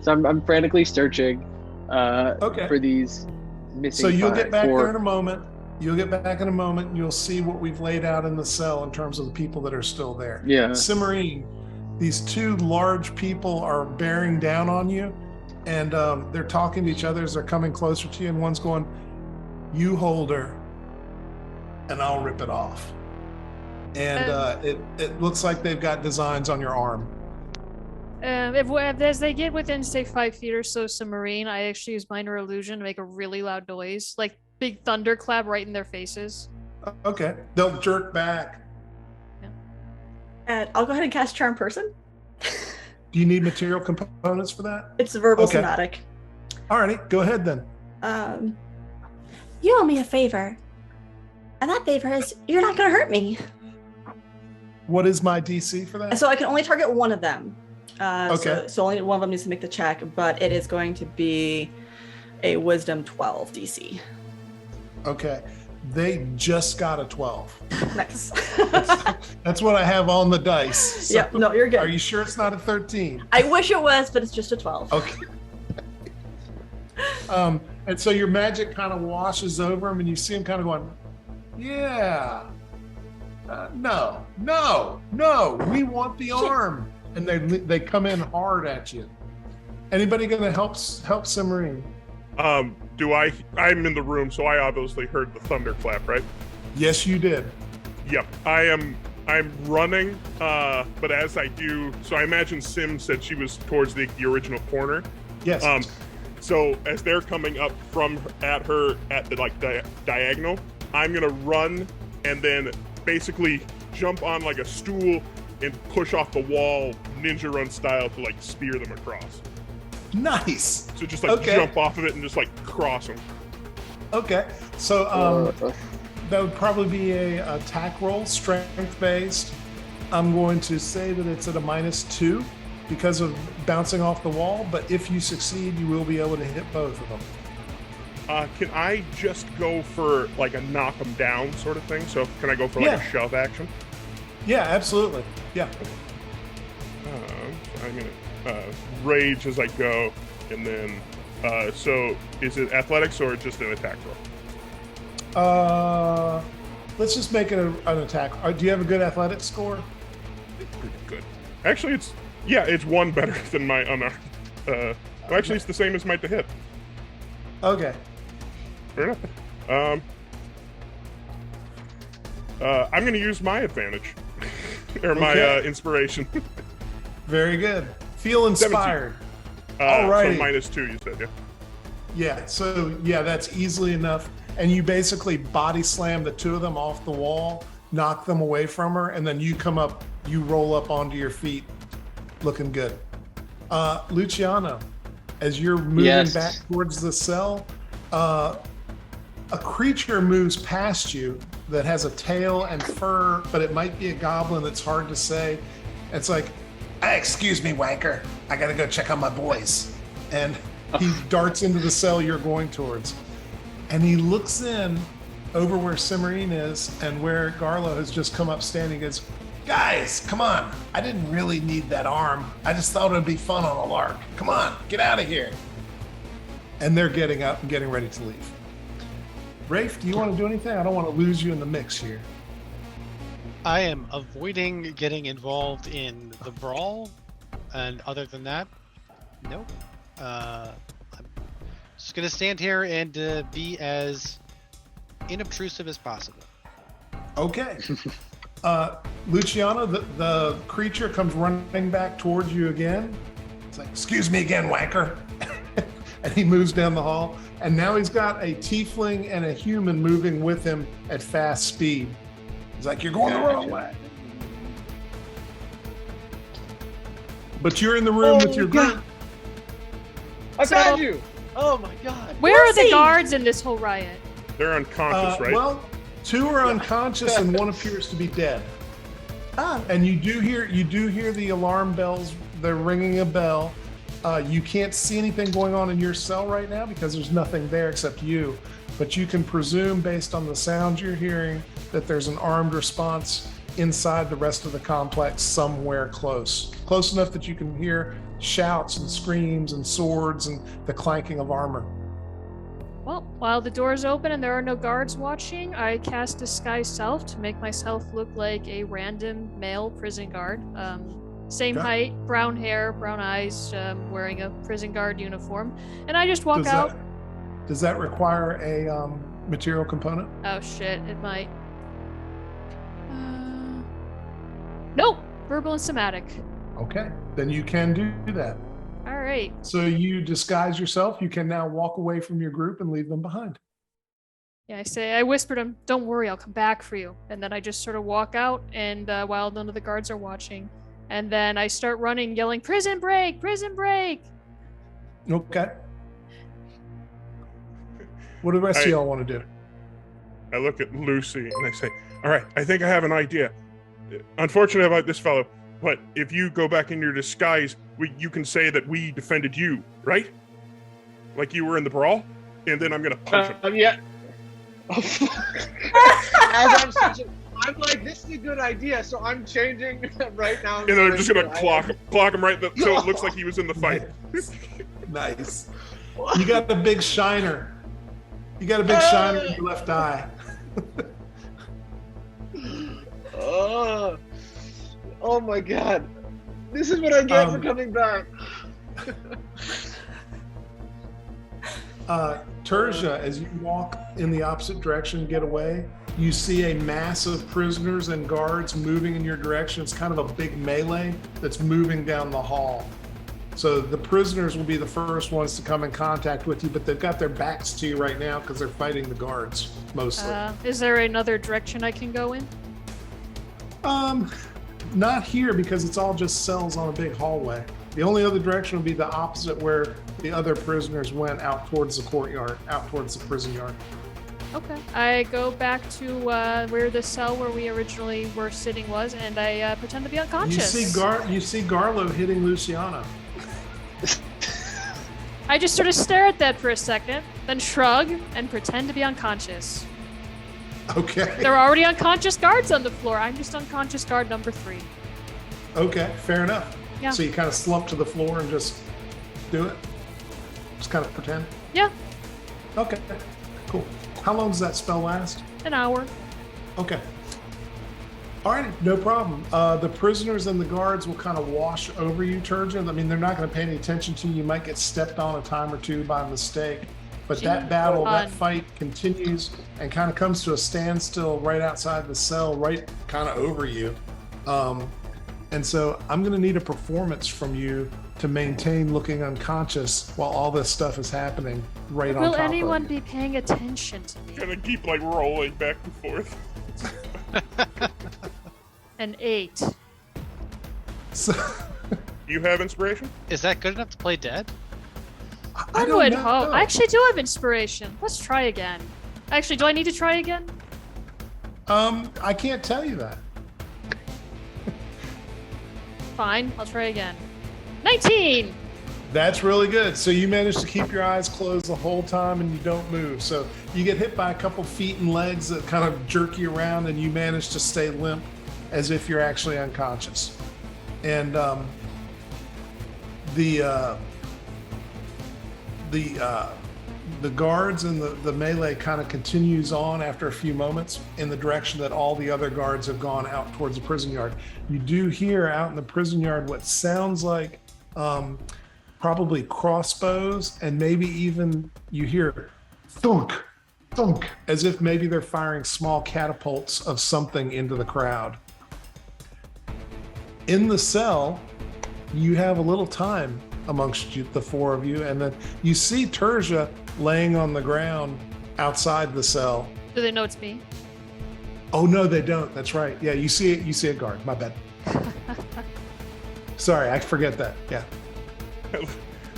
So I'm frantically searching for these missing. So you'll get back there in a moment. You'll get back in a moment and you'll see what we've laid out in the cell in terms of the people that are still there. Yeah. Cimarine, these two large people are bearing down on you, and they're talking to each other as they're coming closer to you, and one's going, "You hold her and I'll rip it off." And it looks like they've got designs on your arm. As they get within, say, 5 feet or so, Submarine, I actually use minor illusion to make a really loud noise, like big thunderclap right in their faces. Okay, they'll jerk back. And I'll go ahead and cast Charm Person. Do you need material components for that? It's verbal somatic. Alrighty, go ahead then. You owe me a favor. And that favor is you're not going to hurt me. What is my DC for that? So I can only target one of them. Okay. So only one of them needs to make the check, but it is going to be a Wisdom 12 DC. Okay. They just got a 12. Nice. That's what I have on the dice. So Yep, no, you're good. Are you sure it's not a 13? I wish it was, but it's just a 12. Okay. And so your magic kind of washes over him and you see him kind of going, yeah, no, we want the arm. And they come in hard at you. Anybody gonna help Cimarine? I'm in the room, so I obviously heard the thunderclap, right? Yes, you did. Yep. I'm running, but as I do, so I imagine Sim said she was towards the original corner. Yes. So as they're coming up at her at the diagonal, I'm gonna run and then basically jump on like a stool and push off the wall, ninja run style, to like spear them across. Nice. So just like jump off of it and just like cross them. Okay. So that would probably be a attack roll, strength based. I'm going to say that it's at a -2 because of bouncing off the wall, but if you succeed, you will be able to hit both of them. Can I just go for like a knock them down sort of thing? So can I go for like a shove action? Yeah, absolutely. Yeah. I'm gonna rage as I go, and then so is it athletics or just an attack roll? Let's just make it an attack. Do you have a good athletics score? It's pretty good. Actually, it's one better than my unarmed. Well, actually, it's the same as my to hit. Okay. Fair enough. I'm going to use my advantage or my inspiration. Very good. Feel inspired. All right. So -2, you said, yeah. Yeah. So that's easily enough. And you basically body slam the two of them off the wall, knock them away from her, and then you roll up onto your feet, looking good. Luciano, as you're moving back towards the cell, a creature moves past you that has a tail and fur, but it might be a goblin. That's hard to say. It's like, Hey, excuse me, wanker. I gotta go check on my boys. And he darts into the cell you're going towards. And he looks in over where Cimarine is and where Garlo has just come up standing. He goes, guys, come on. I didn't really need that arm. I just thought it'd be fun on a lark. Come on, get out of here. And they're getting up and getting ready to leave. Rafe, do you want to do anything? I don't want to lose you in the mix here. I am avoiding getting involved in the brawl, and other than that, nope. I'm just gonna stand here and be as inobtrusive as possible. Okay. Luciano, the creature comes running back towards you again. It's like, excuse me again, wanker. And he moves down the hall. And now he's got a tiefling and a human moving with him at fast speed. He's like, you're going the wrong way. But you're in the room with your group. I found you. Oh my god. Where are the Whoopsie. guards in this whole riot? They're unconscious, right? Well, 2 are unconscious and 1 appears to be dead. Oh, And you do hear the alarm bells. They're ringing a bell. You can't see anything going on in your cell right now because there's nothing there except you. But you can presume, based on the sound you're hearing, that there's an armed response inside the rest of the complex somewhere close enough that you can hear shouts and screams and swords and the clanking of armor. Well, while the doors open and there are no guards watching, I cast Disguise Self to make myself look like a random male prison guard. Same Okay. height, brown hair, brown eyes, wearing a prison guard uniform. And I just walk out. Does that require a material component? Oh shit, it might. Nope, verbal and somatic. Okay, then you can do that. All right. So you disguise yourself. You can now walk away from your group and leave them behind. Yeah, I whispered him, don't worry, I'll come back for you. And then I just sort of walk out, and while none of the guards are watching. And then I start running, yelling, prison break, prison break. Okay. What do the rest of y'all want to do? I look at Lucy and I say, all right, I think I have an idea. Unfortunate about this fellow, but if you go back in your disguise, you can say that we defended you, right? Like you were in the brawl? And then I'm going to punch him. Yeah. As I'm switching, I'm like, this is a good idea, so I'm changing right now. And then I'm just going to clock him right so it looks like he was in the fight. Nice. You got the big shiner. You got a big shiner in your left eye. Oh my god. This is what I get for coming back. Tertia, as you walk in the opposite direction, get away, you see a mass of prisoners and guards moving in your direction. It's kind of a big melee that's moving down the hall. So the prisoners will be the first ones to come in contact with you, but they've got their backs to you right now because they're fighting the guards mostly. Is there another direction I can go in? Not here because it's all just cells on a big hallway. The only other direction would be the opposite where the other prisoners went, out towards the courtyard, out towards the prison yard. Okay. I go back to where the cell where we originally were sitting was, and I pretend to be unconscious. You see Garlo hitting Luciano. I just sort of stare at that for a second, then shrug and pretend to be unconscious. Okay. There are already unconscious guards on the floor. I'm just unconscious guard number 3. Okay, fair enough. Yeah. So you kind of slump to the floor and just do it? Just kind of pretend? Yeah, Okay, cool. How long does that spell last? an hour. Okay. All right, no problem. The prisoners and the guards will kind of wash over you, Turgeon. I mean, they're not going to pay any attention to you. You might get stepped on a time or two by mistake. But that battle, that fight continues and kind of comes to a standstill right outside the cell, right kind of over you. And so I'm going to need a performance from you to maintain looking unconscious while all this stuff is happening right on top Will of anyone you. be paying attention to me? Gonna keep like rolling back and forth. An 8. So, You have inspiration? Is that good enough to play dead? I don't would know. hope. I actually do have inspiration. Let's try again. Actually, do I need to try again? I can't tell you that. fine. I'll try again. 19. That's really good. So you manage to keep your eyes closed the whole time and you don't move. So you get hit by a couple feet and legs that kind of jerk you around and you manage to stay limp as if you're actually unconscious. And the guards and the melee kind of continues on after a few moments in the direction that all the other guards have gone out towards the prison yard. You do hear out in the prison yard what sounds like probably crossbows, and maybe even you hear thunk, thunk, as if maybe they're firing small catapults of something into the crowd. In the cell, you have a little time amongst you, the four of you, and then you see Terja laying on the ground outside the cell. Do they know it's me? Oh no, they don't. That's right. Yeah, you see it. You see a guard. My bad. Sorry, I forget that. Yeah.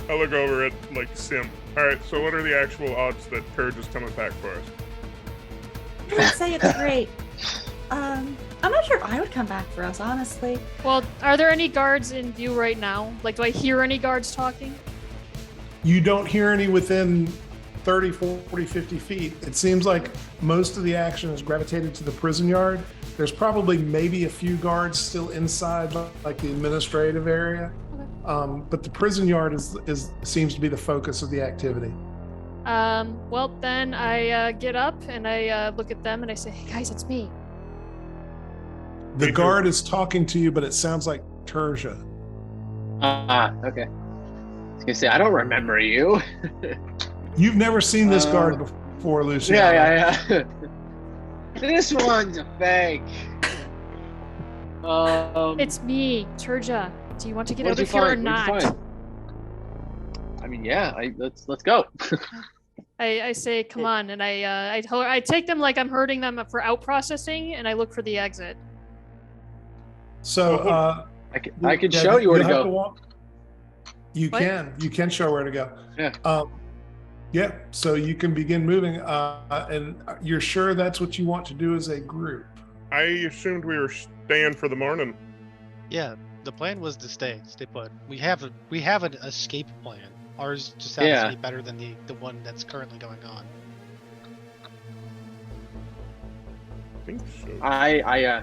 I look over at like Sim. All right, so what are the actual odds that Turge is coming back for us? I would say it's great. I'm not sure if I would come back for us, honestly. Well, are there any guards in view right now? Like, do I hear any guards talking? You don't hear any within 30, 40, 50 feet. It seems like most of the action is gravitated to the prison yard. There's probably maybe a few guards still inside, like the administrative area. But the prison yard seems to be the focus of the activity. Well, then I get up and I look at them and I say, hey guys, it's me. The guard is talking to you, but it sounds like Terja. Okay. I was gonna say, I don't remember you. You've never seen this guard before, Lucy. Yeah. This one's a fake. It's me, Terja. Do you want to get out What'd of you here or find? What'd you not? find? I mean, yeah. Let's go. I say, come on, and I take them like I'm hurting them for out processing, and I look for the exit. So I can show you where to have go. walk. You What? can show where to go. Yeah. Yeah. So you can begin moving. And you're sure that's what you want to do as a group? I assumed we were staying for the morning. Yeah, the plan was to stay put. We have an escape plan. Ours just happens to be better than the one that's currently going on. I think so. I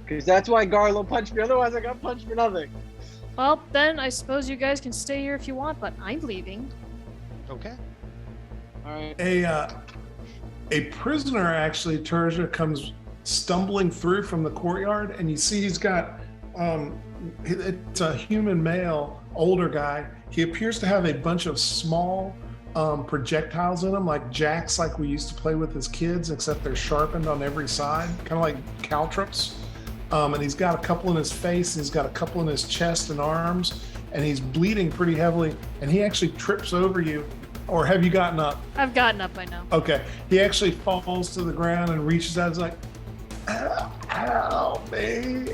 because that's why Garlo punched me. Otherwise, I got punched for nothing. Well, then I suppose you guys can stay here if you want, but I'm leaving. Okay. All right. A prisoner, actually, Terja, comes stumbling through from the courtyard, and you see he's got it's a human male, older guy. He appears to have a bunch of small projectiles in him, like jacks, like we used to play with as kids, except they're sharpened on every side, kind of like caltrops. And he's got a couple in his face, and he's got a couple in his chest and arms, and he's bleeding pretty heavily. And he actually trips over you. Or have you gotten up? I've gotten up by now. Okay. He actually falls to the ground and reaches out. He's like, help me.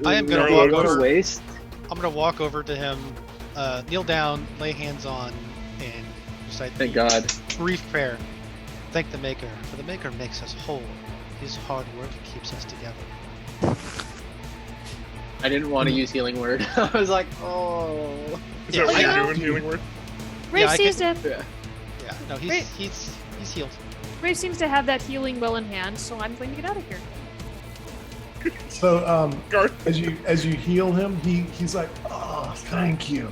I am gonna Garlo, walk over. Waste. I'm gonna walk over to him, kneel down, lay hands on, and recite Thank the God. brief prayer. Thank the Maker, for the Maker makes us whole. His hard work keeps us together. I didn't want to use healing word. I was like, oh. Is Yeah, that what I you're know. doing, healing word? Rafe I seems can- to Yeah. Yeah, no, Wait. he's healed. Rafe seems to have that healing well in hand, so I'm going to get out of here. So Guard. as you heal him, he's like, oh, thank you.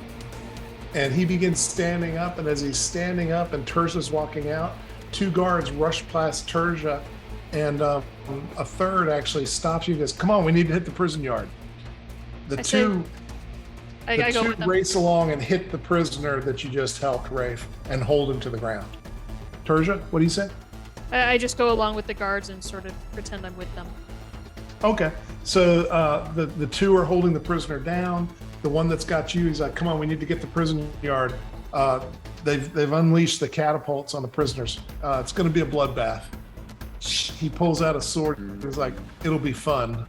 And he begins standing up, and as he's standing up and Terja's walking out, two guards rush past Terja, and a third actually stops you and goes, come on, we need to hit the prison yard. The I say- two I the go two with them. race along and hit the prisoner that you just helped, Rafe, and hold him to the ground. Terja, what do you say? I just go along with the guards and sort of pretend I'm with them. Okay. So the two are holding the prisoner down. The one that's got you, he's like, come on, we need to get the prison yard. They've unleashed the catapults on the prisoners. It's going to be a bloodbath. He pulls out a sword. He's like, it'll be fun.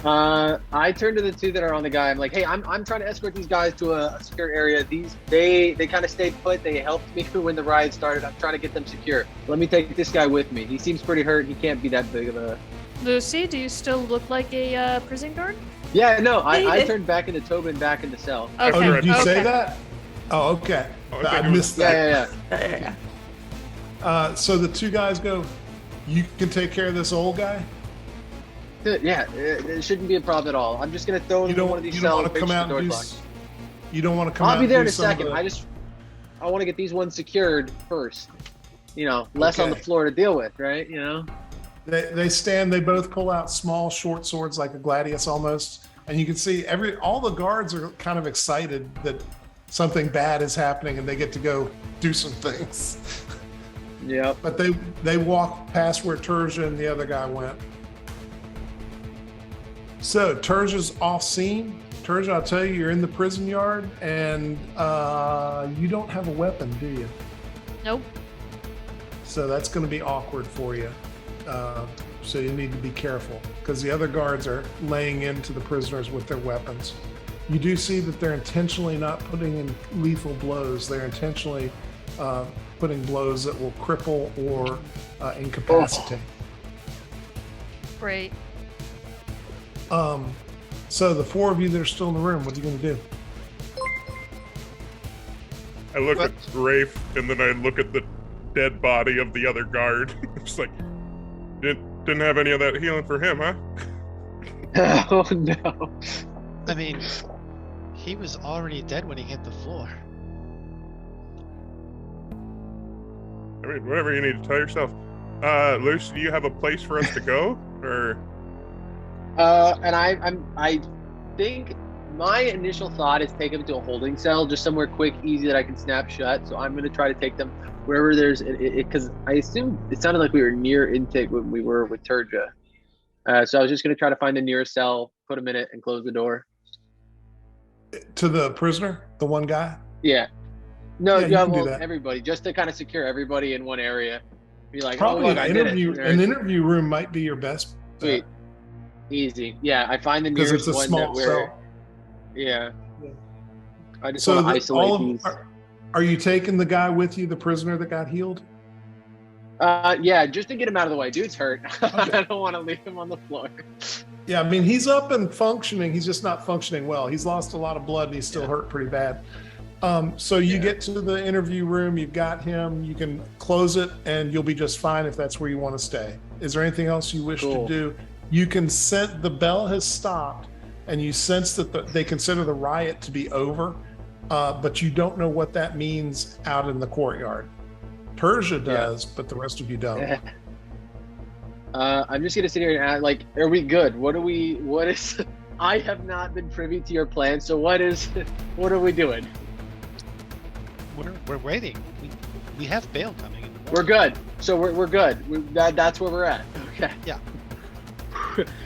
I turn to the two that are on the guy. I'm like, hey, I'm trying to escort these guys to a secure area. They kind of stayed put. They helped me when the riot started. I'm trying to get them secure. Let me take this guy with me. He seems pretty hurt. He can't be that big of a. Lucy, do you still look like a prison guard? Yeah, no, Hey, I they- turned back into Tobin, back in the cell. Okay. Oh, did you say okay. that? Oh, okay. Oh, I I thought you missed that. Yeah. So the two guys go, you can take care of this old guy? Yeah, it shouldn't be a problem at all. I'm just gonna throw him You in one don't, of these you don't cells. want to make come sure out the and do, door's locked. you don't want to come out I'll be and there in do a some of second. the- I want to get these ones secured first. You know, less on the Okay. floor to deal with, right? You know. They both pull out small short swords like a gladius almost. And you can see all the guards are kind of excited that something bad is happening and they get to go do some things. Yep. But they walk past where Terja and the other guy went. So Terja's off scene. Terja, I'll tell you, you're in the prison yard and you don't have a weapon, do you? Nope. So that's going to be awkward for you. So you need to be careful because the other guards are laying into the prisoners with their weapons. You do see that they're intentionally not putting in lethal blows. They're intentionally putting blows that will cripple or incapacitate. Great. So the four of you that are still in the room, what are you going to do? I look at Rafe, and then I look at the dead body of the other guard. It's like, didn't have any of that healing for him, huh? Oh no. I mean, he was already dead when he hit the floor. I mean, whatever you need to tell yourself. Lucy, do you have a place for us to go, or? And I think my initial thought is take them to a holding cell, just somewhere quick, easy that I can snap shut. So I'm gonna try to take them wherever there's because I assume it sounded like we were near intake when we were with Terja. So I was just gonna try to find the nearest cell, put them in it, and close the door. To the prisoner, the one guy? Yeah. No, Yeah, you can do well, that. everybody, just to kind of secure everybody in one area. Be like, Probably oh look, I an did interview. it. An interview room might be your best Sweet. Easy. Yeah, I find the because nearest it's a one small that we're. cell. Yeah. Yeah. I just So want to the- isolate all of, these. are you taking the guy with you, the prisoner that got healed? Yeah, just to get him out of the way. Dude's hurt. Okay. I don't want to leave him on the floor. Yeah, I mean, he's up and functioning. He's just not functioning well. He's lost a lot of blood and he's still hurt pretty bad. So you get to the interview room, you've got him, you can close it and you'll be just fine if that's where you want to stay. Is there anything else you wish Cool. to do? You can sense the bell has stopped and you sense that they consider the riot to be over, but you don't know what that means out in the courtyard. Terja does, but the rest of you don't. I'm just gonna sit here and ask, like, are we good? What is? I have not been privy to your plan, so what are we doing? We're waiting. We have bail coming. We're good. So we're good. That's where we're at. Okay. Yeah.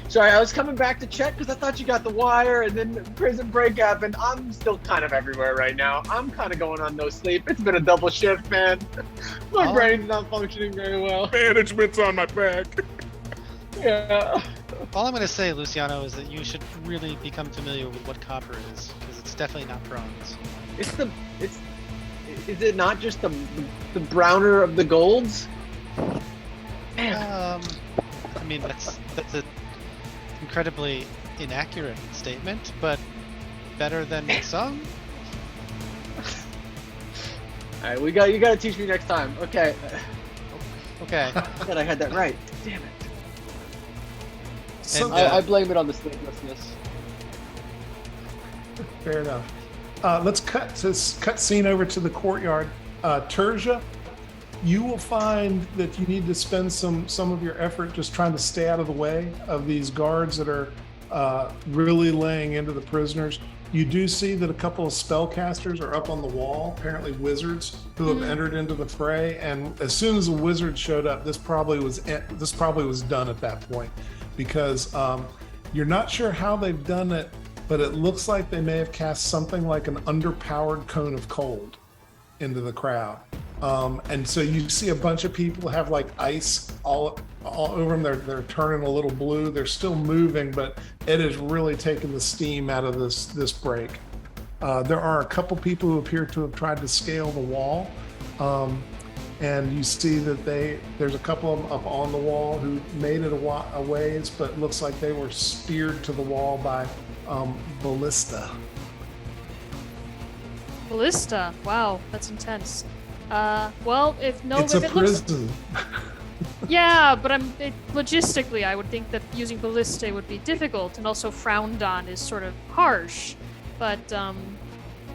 Sorry, I was coming back to check because I thought you got the wire, and then prison break happened. I'm still kind of everywhere right now. I'm kind of going on no sleep. It's been a double shift, man. My Oh. brain's not functioning very well. Management's on my back. Yeah. All I'm going to say, Luciano, is that you should really become familiar with what copper is, because it's definitely not bronze. Is it not just the browner of the golds? Man. I mean, that's an incredibly inaccurate statement, but better than some. All right, you got to teach me next time. Okay. Okay. Thought I had that right. Damn it. So- And, I blame it on the sleeplessness. Fair enough. Let's cut scene over to the courtyard. Terja, you will find that you need to spend some of your effort just trying to stay out of the way of these guards that are really laying into the prisoners. You do see that a couple of spellcasters are up on the wall, apparently wizards who have entered into the fray. And as soon as the wizard showed up, this probably was done at that point, because you're not sure how they've done it, but it looks like they may have cast something like an underpowered cone of cold into the crowd. And so you see a bunch of people have like ice all over them. They're turning a little blue. They're still moving, but it is really taking the steam out of this break. There are a couple people who appear to have tried to scale the wall. And you see that there's a couple of them up on the wall who made it a ways, but looks like they were speared to the wall by ballista. Ballista. Wow, that's intense. Well, It's if a it looks, prison. yeah, but logistically, I would think that using ballista would be difficult and also frowned on is sort of harsh. But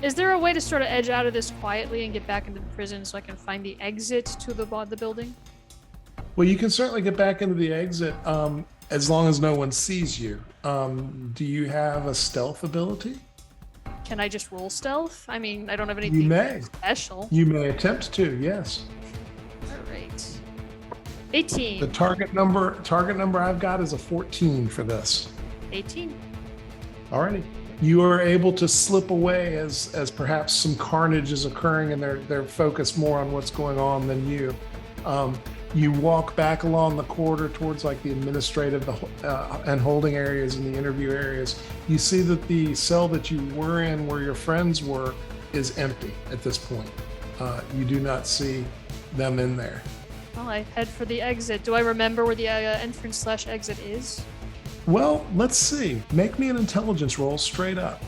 is there a way to sort of edge out of this quietly and get back into the prison so I can find the exit to the building? Well, you can certainly get back into the exit as long as no one sees you. Do you have a stealth ability? Can I just roll stealth? I mean, I don't have You anything may. special. You may attempt to, yes. All right. 18. The target number I've got is a 14 for this. 18. Alrighty. You are able to slip away as perhaps some carnage is occurring and they're focused more on what's going on than you. You walk back along the corridor towards like the administrative and holding areas and the interview areas. You see that the cell that you were in where your friends were is empty at this point. You do not see them in there. Well, I head for the exit. Do I remember where the entrance/exit is? Well, let's see. Make me an intelligence roll straight up.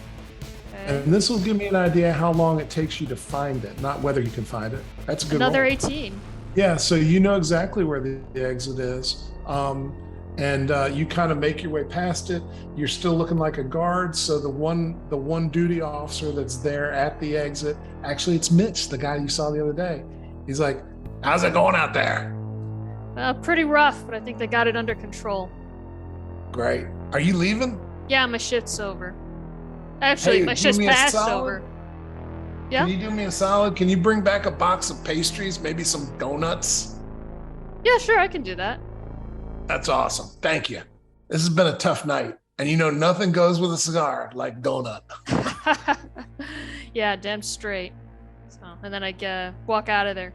Okay. And this will give me an idea how long it takes you to find it, not whether you can find it. That's a good Another roll. 18. Yeah, so you know exactly where the exit is. And you kind of make your way past it. You're still looking like a guard. So the one duty officer that's there at the exit, actually it's Mitch, the guy you saw the other day. He's like, "How's it going out there?" Pretty rough, but I think they got it under control. Great. Are you leaving? Yeah, my shift's over. Actually, Hey, my do shift's me a passed solid. over. Yeah? Can you do me a solid? Can you bring back a box of pastries, maybe some donuts? Yeah, sure, I can do that. That's awesome. Thank you. This has been a tough night. And you know, nothing goes with a cigar like donut. Yeah, damn straight. So, and then I walk out of there.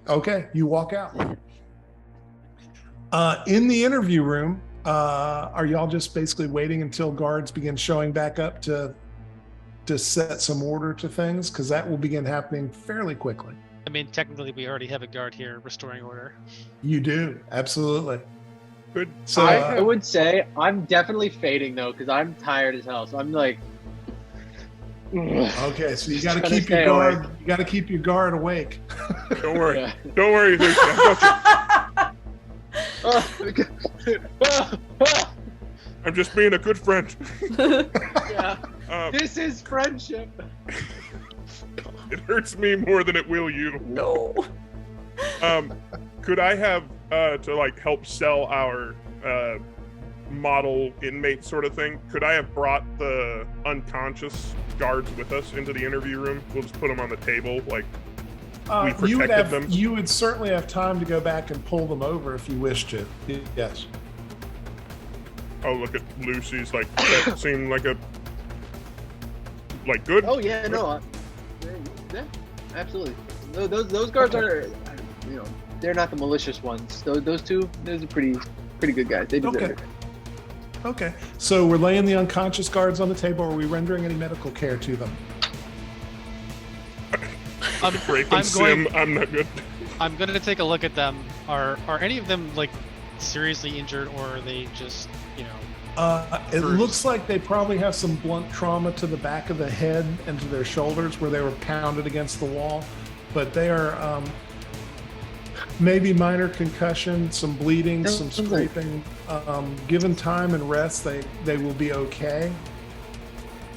Okay, you walk out. In the interview room, are y'all just basically waiting until guards begin showing back up to set some order to things? Because that will begin happening fairly quickly. I mean, technically, we already have a guard here restoring order. You do, absolutely. Good. So I would say I'm definitely fading though, because I'm tired as hell. So I'm like, okay, so you got to Just keep gotta your stay guard. You got to keep your guard awake. Don't worry. Yeah. Don't worry, Lucy. I got you. I'm just being a good friend. yeah. Um, This is friendship. it hurts me more than it will you. No. Could I have to like help sell our model inmate sort of thing? Could I have brought the unconscious guards with us into the interview room? We'll just put them on the table, like we you would protected have. them. You would certainly have time to go back and pull them over if you wish to. Yes. Oh, look at Lucy's. Like that seemed like a good. Oh yeah, no. Yeah, absolutely. Those guards are, they're not the malicious ones. Those two, those are pretty good guys. They deserve Okay. it. Okay. So we're laying the unconscious guards on the table. Are we rendering any medical care to them? Break and sim. I'm not good. I'm gonna take a look at them. Are any of them like seriously injured, or are they just It Bruised. looks like they probably have some blunt trauma to the back of the head and to their shoulders where they were pounded against the wall, but they are maybe minor concussion, some bleeding, some Sounds like- scraping. Given time and rest, they will be okay.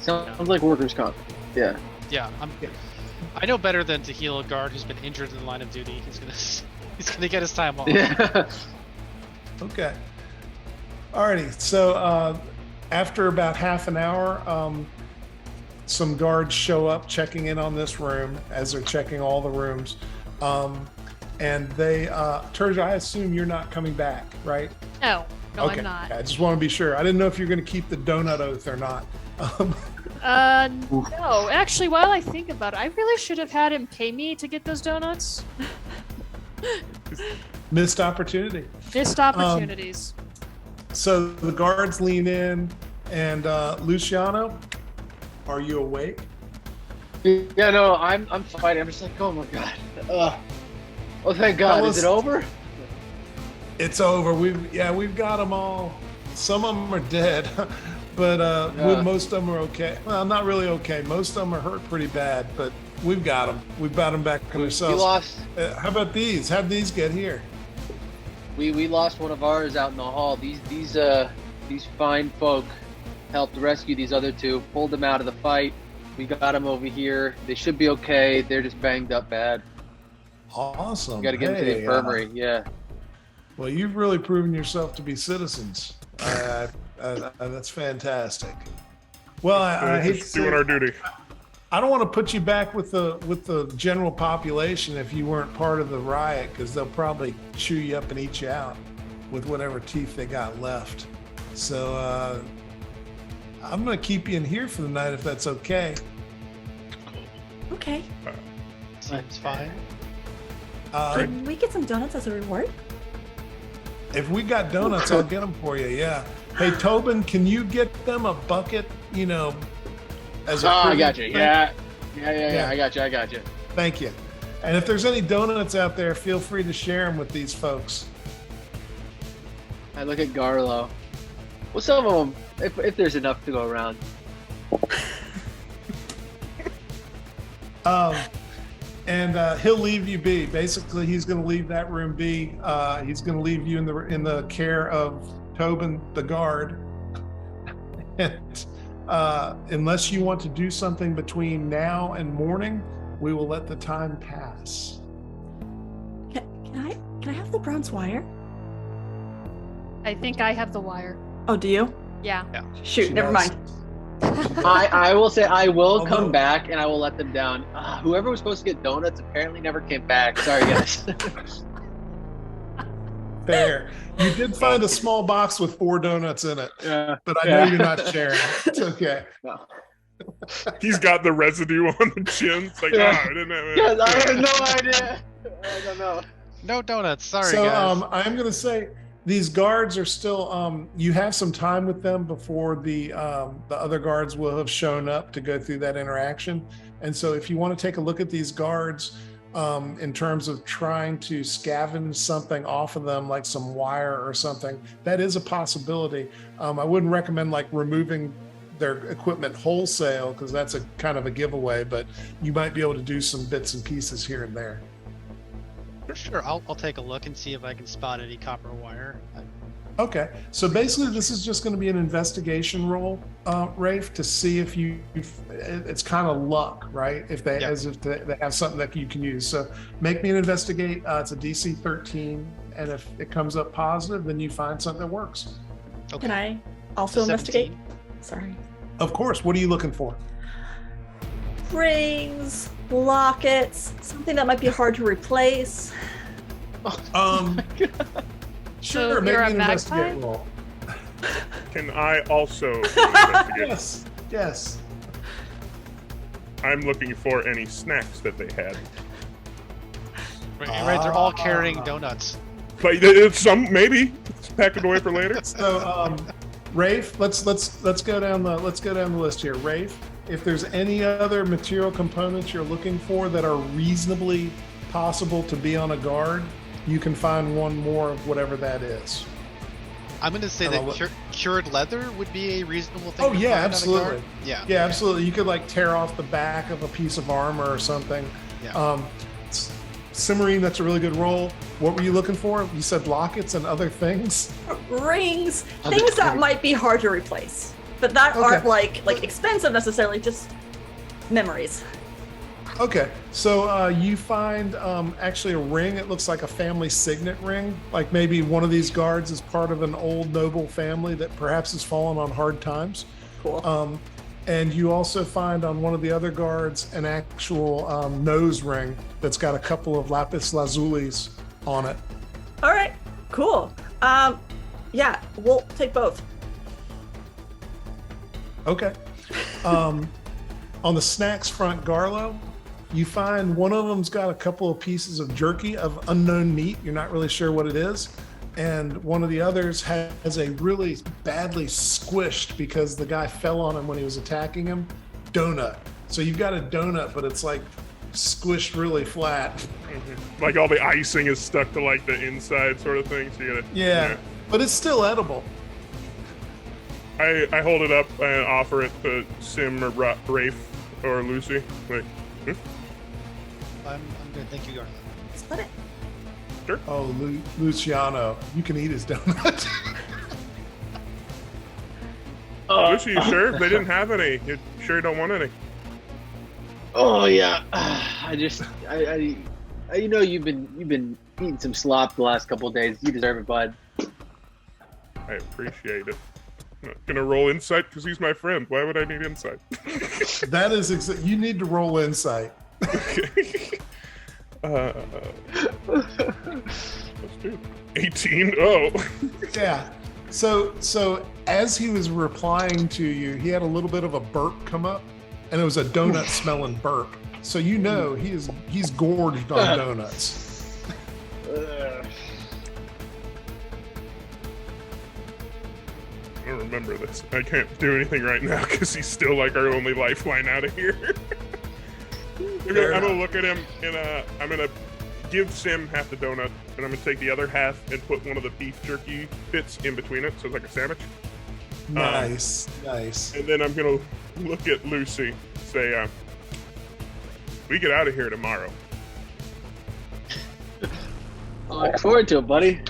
Sounds like workers' comp. Yeah. Yeah, I know better than to heal a guard who's been injured in the line of duty. He's gonna get his time off. Yeah. Okay. Alrighty. So after about half an hour, some guards show up checking in on this room as they're checking all the rooms. And they, Terja, I assume you're not coming back, right? No, Okay. I'm not. I just want to be sure. I didn't know if you're going to keep the donut oath or not. No. Actually, while I think about it, I really should have had him pay me to get those donuts. Missed opportunity. Missed opportunities. So the guards lean in, and Luciano, are you awake? Yeah, no, I'm fighting. I'm just like, oh my god. Oh, thank God. Is it over? It's over. We've got them all. Some of them are dead, but most of them are okay. Well, not really okay. Most of them are hurt pretty bad, but we've got them. We've got them back to We ourselves. lost. How about these? How'd these get here? We lost one of ours out in the hall. These fine folk helped rescue these other two, pulled them out of the fight. We got them over here. They should be okay. They're just banged up bad. Awesome. We got to get them to the infirmary. Yeah. Well, you've really proven yourself to be citizens. That's fantastic. Well, I hate to Just doing our duty. I don't want to put you back with the general population if you weren't part of the riot, because they'll probably chew you up and eat you out with whatever teeth they got left. So I'm going to keep you in here for the night if that's okay. Okay. Seems fine. Can we get some donuts as a reward? If we got donuts, I'll get them for you. Yeah. Hey, Tobin, can you get them a bucket? As a I preview got you. thing? Yeah. Yeah. I got you. Thank you. And if there's any donuts out there, feel free to share them with these folks. I look at Garlo. Well, some of them, if there's enough to go around. And he'll leave you be. Basically, he's going to leave that room be. He's going to leave you in the care of Tobin, the guard. And unless you want to do something between now and morning, we will let the time pass. Can I have the bronze wire? I think I have the wire. Oh, do you? Yeah. Shoot, She never does. mind. I will say I will Although- come back and I will let them down. Whoever was supposed to get donuts apparently never came back. Sorry, guys. Fair. You did find a small box with 4 donuts in it, Yeah. but I know you're not sharing. It's okay. No. He's got the residue on the chin. It's like, Yeah. I didn't have it. Yes, I have no idea. I don't know. No donuts. Sorry, So guys. I'm going to say these guards are still. You have some time with them before the other guards will have shown up to go through that interaction. And so if you want to take a look at these guards in terms of trying to scavenge something off of them, like some wire or something, that is a possibility. I wouldn't recommend like removing their equipment wholesale, because that's a kind of a giveaway, but you might be able to do some bits and pieces here and there. Sure, I'll take a look and see if I can spot any copper wire. Okay, so basically this is just going to be an investigation roll, Rafe, to see if it's kind of luck, right? If they, Yeah. as if they have something that you can use. So make me an investigate. It's a DC 13, and if it comes up positive, then you find something that works. Okay. Can I also 17. investigate? Sorry. Of course. What are you looking for? Rings, lockets, something that might be hard to replace. Sure, So make you're me a an magpie? investigate roll. Can I also investigate? Yes. I'm looking for any snacks that they had. Right, they're all carrying donuts. But it's some maybe it's packed away for later. So, Rafe, let's go down the list here. Rafe, if there's any other material components you're looking for that are reasonably possible to be on a guard, you can find one more of whatever that is. I'm going to say And I'll that cured leather would be a reasonable thing. Oh, to yeah, find on a absolutely. guard. Yeah. Yeah, absolutely. You could like tear off the back of a piece of armor or something. Yeah. Cimarine, that's a really good roll. What were you looking for? You said lockets and other things. Rings, Other things that things. might be hard to replace, but that Okay. aren't like expensive necessarily, just memories. Okay, so you find actually a ring. It looks like a family signet ring. Like maybe one of these guards is part of an old noble family that perhaps has fallen on hard times. Cool. And you also find on one of the other guards an actual nose ring that's got a couple of lapis lazulis on it. All right, cool. Yeah, we'll take both. Okay. On the snacks front, Garlo, you find one of them's got a couple of pieces of jerky of unknown meat. You're not really sure what it is. And one of the others has a really badly squished, because the guy fell on him when he was attacking him, donut. So you've got a donut, but it's like squished really flat. Like all the icing is stuck to like the inside sort of thing. So you gotta, Yeah, but it's still edible. I hold it up and offer it to Sim or Rafe or Lucy. Like, I'm good. Thank you, Garland. Split it. Oh, Luciano, you can eat his donut. Lucy, you sure? They didn't have any. You sure you don't want any? Oh yeah, I you know you've been eating some slop the last couple of days. You deserve it, bud. I appreciate it. I'm not gonna roll insight because he's my friend. Why would I need insight? That is you need to roll insight. Okay. Let's do it. 18. Oh. Yeah. So as he was replying to you, he had a little bit of a burp come up, and it was a donut smelling burp. So you know he's gorged on donuts. I don't remember this. I can't do anything right now because he's still like our only lifeline out of here. I'm gonna look at him and I'm gonna give Sim half the donut, and I'm gonna take the other half and put one of the beef jerky bits in between it, so it's like a sandwich. Nice. And then I'm gonna look at Lucy, say, we get out of here tomorrow. I look forward to it, buddy.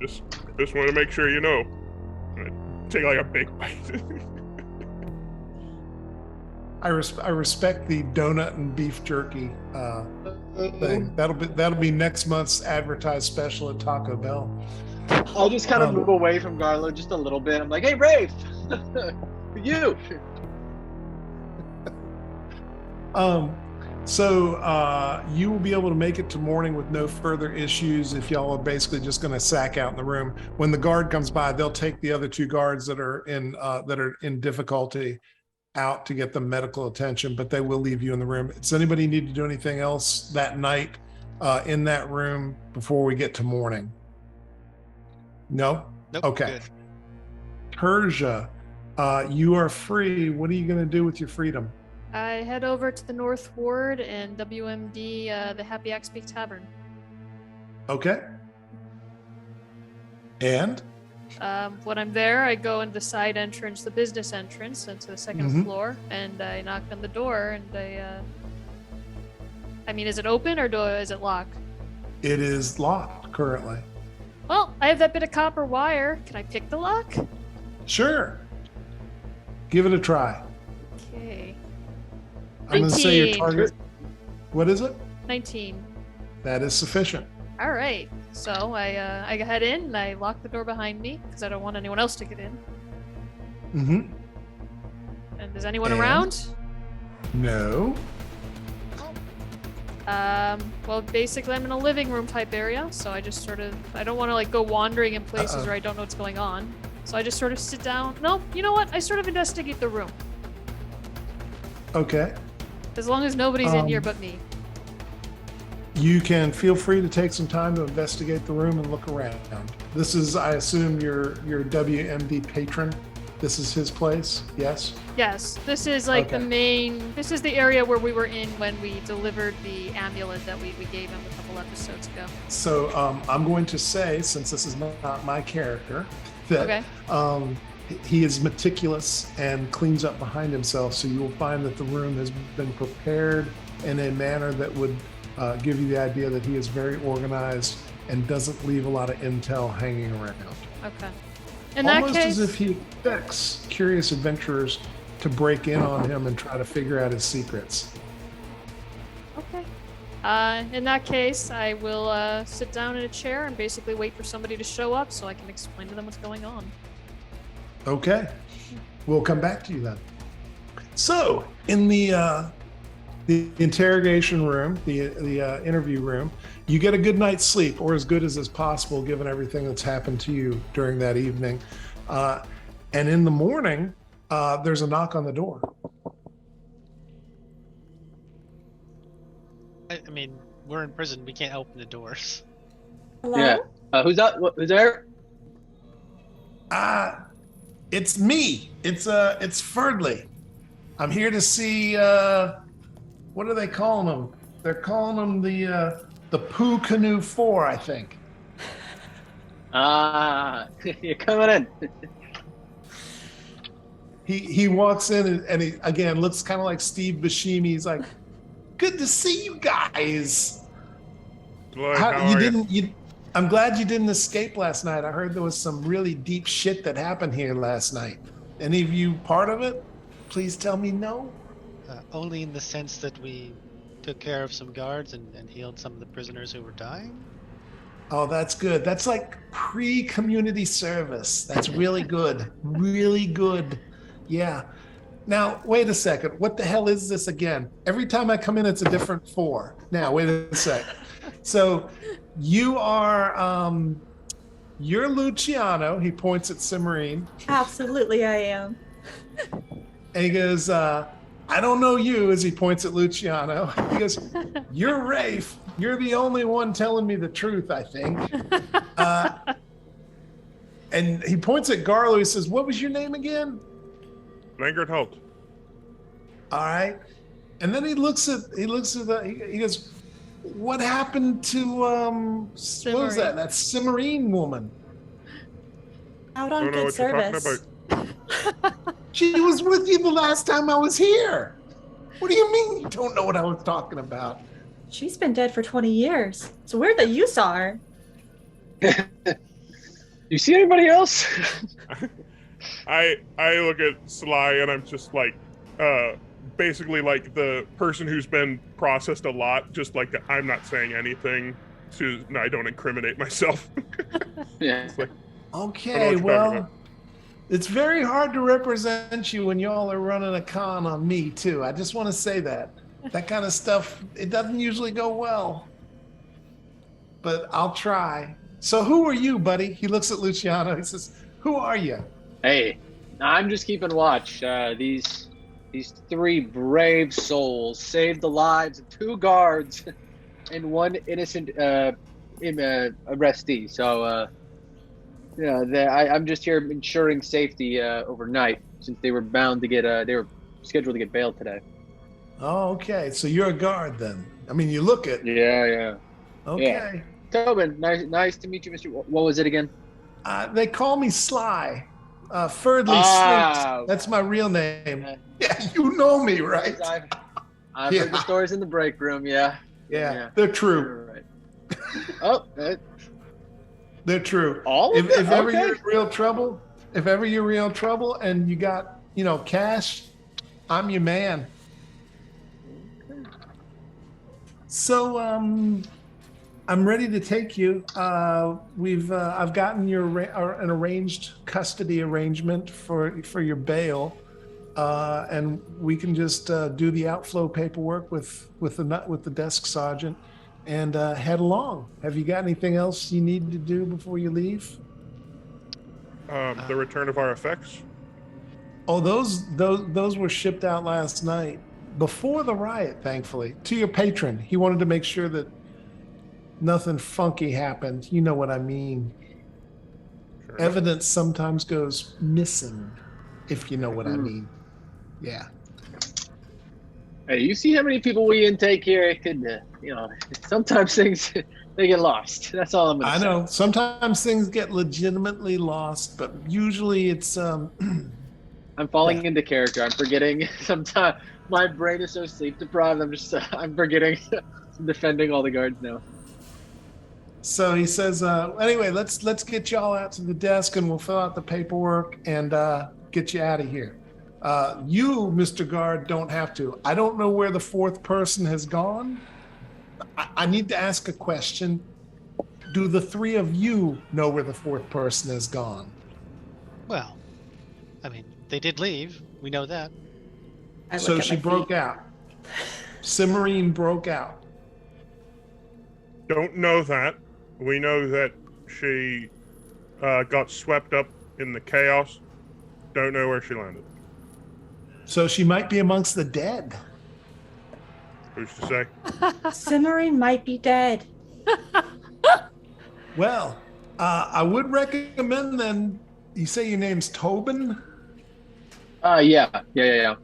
Just want to make sure you know. I take like a big bite. I respect the donut and beef jerky thing. That'll be next month's advertised special at Taco Bell. I'll just kind of move away from Garlo just a little bit. I'm like, hey, Rafe, you. So you will be able to make it to morning with no further issues if y'all are basically just going to sack out in the room. When the guard comes by, they'll take the other two guards that are in difficulty out to get them medical attention, but they will leave you in the room. Does anybody need to do anything else that night in that room before we get to morning? No? Nope. Okay. Good. Persia, you are free. What are you going to do with your freedom? I head over to the North Ward and WMD, the Happy Axpeak Tavern. Okay. And? When I'm there, I go into the side entrance, the business entrance, into the 2nd floor, and I knock on the door, and I mean, is it open or is it locked? It is locked currently. Well, I have that bit of copper wire. Can I pick the lock? Sure. Give it a try. Okay. I'm going to say your 19. target. What is it? 19. That is sufficient. All right. So I head in and I lock the door behind me because I don't want anyone else to get in. Mm-hmm. And is anyone And? around? No. Well, basically I'm in a living room type area, so I just sort of, I don't want to like go wandering in places where I don't know what's going on. So I just sort of sit down. No, you know what? I sort of investigate the room. Okay. As long as nobody's in here but me. You can feel free to take some time to investigate the room and look around. This is, I assume, your WMD patron. This is his place, yes? Yes, this is like the Okay. main, this is the area where we were in when we delivered the amulet that we gave him a couple episodes ago. So I'm going to say, since this is not my character, that he is meticulous and cleans up behind himself. So you will find that the room has been prepared in a manner that would give you the idea that he is very organized and doesn't leave a lot of intel hanging around. Okay. In that Almost case, as if he expects curious adventurers to break in on him and try to figure out his secrets. okay. In that case, I will sit down in a chair and basically wait for somebody to show up so I can explain to them what's going on. Okay, we'll come back to you then. So, in the interrogation room, the interview room, you get a good night's sleep, or as good as is possible given everything that's happened to you during that evening. And in the morning, there's a knock on the door. I mean, we're in prison. We can't open the doors. Hello? Yeah. Who's that? Who's there? It's me. It's Ferdley. I'm here to see what are they calling them? They're calling them the Poo Canoe 4, I think. You're coming in. He walks in and he again looks kind of like Steve Buscemi. He's like, "Good to see you guys." Lloyd, how are you? I'm glad you didn't escape last night. I heard there was some really deep shit that happened here last night. Any of you part of it? Please tell me no. Only in the sense that we took care of some guards and healed some of the prisoners who were dying. Oh, that's good. That's like pre-community service. That's really good. Really good. Yeah. Now, wait a second. What the hell is this again? Every time I come in, it's a different 4. Now, wait a sec. So you are, you're Luciano. He points at Cimarine. Absolutely, I am. And he goes, I don't know you, as he points at Luciano. He goes, you're Rafe. You're the only one telling me the truth, I think. And he points at Garlo. He says, what was your name again? Langard Holt. All right. And then he looks at he goes, what happened to what was that? That Cimarine woman. Out I on don't know good what you're talking service. about. She was with you the last time I was here. What do you mean you don't know what I was talking about? She's been dead for 20 years. It's weird that you saw her. You see anybody else? I look at Sly and I'm just like, basically like the person who's been processed a lot, just like I'm not saying anything so I don't incriminate myself. Yeah. It's like, Okay, what you're talking well, about. it's very hard to represent you when y'all are running a con on me, too. I just want to say that. That kind of stuff, it doesn't usually go well. But I'll try. So who are you, buddy? He looks at Luciano. He says, who are you? Hey, I'm just keeping watch. These 3 brave souls saved the lives of 2 guards and 1 innocent arrestee. So, I'm just here ensuring safety overnight, since they were bound to get they were scheduled to get bail today. Oh, okay. So you're a guard then. I mean, you look it. Yeah. Okay. Tobin, nice to meet you, Mr. What was it again? They call me Sly. Ferdley Ah, Sleeps. That's my real name. okay. Yeah, you know me, right? I've Yeah. heard the stories in the break room. Yeah. Yeah, they're true. Right. Oh, They're true. all of If them? ever Okay. you're in real trouble, and you got, cash, I'm your man. So, I'm ready to take you. I've gotten an arranged custody arrangement for your bail, and we can just do the outflow paperwork with the desk sergeant, and head along. Have you got anything else you need to do before you leave? The return of our effects. Oh, those were shipped out last night before the riot, thankfully, to your patron. He wanted to make sure that nothing funky happened. You know what I mean. Sure. Evidence sometimes goes missing, if you know what I mean. Yeah. Hey, you see how many people we intake here? It could, sometimes things they get lost. That's all I'm gonna I say. know. Sometimes things get legitimately lost, but usually it's I'm falling into character. I'm forgetting. Sometimes my brain is so sleep deprived. I'm forgetting. I'm defending all the guards now. So he says, anyway, let's get y'all out to the desk and we'll fill out the paperwork and get you out of here. You, Mr. Guard, don't have to. I don't know where the 4th person has gone. I need to ask a question. Do the 3 of you know where the 4th person has gone? Well, I mean, they did leave. We know that. I look So at she my broke feet. out. Cimarine broke out. Don't know that. We know that she got swept up in the chaos. Don't know where she landed. So she might be amongst the dead. Who's to say? Cimmering might be dead. Well, I would recommend then, you say your name's Tobin? Yeah.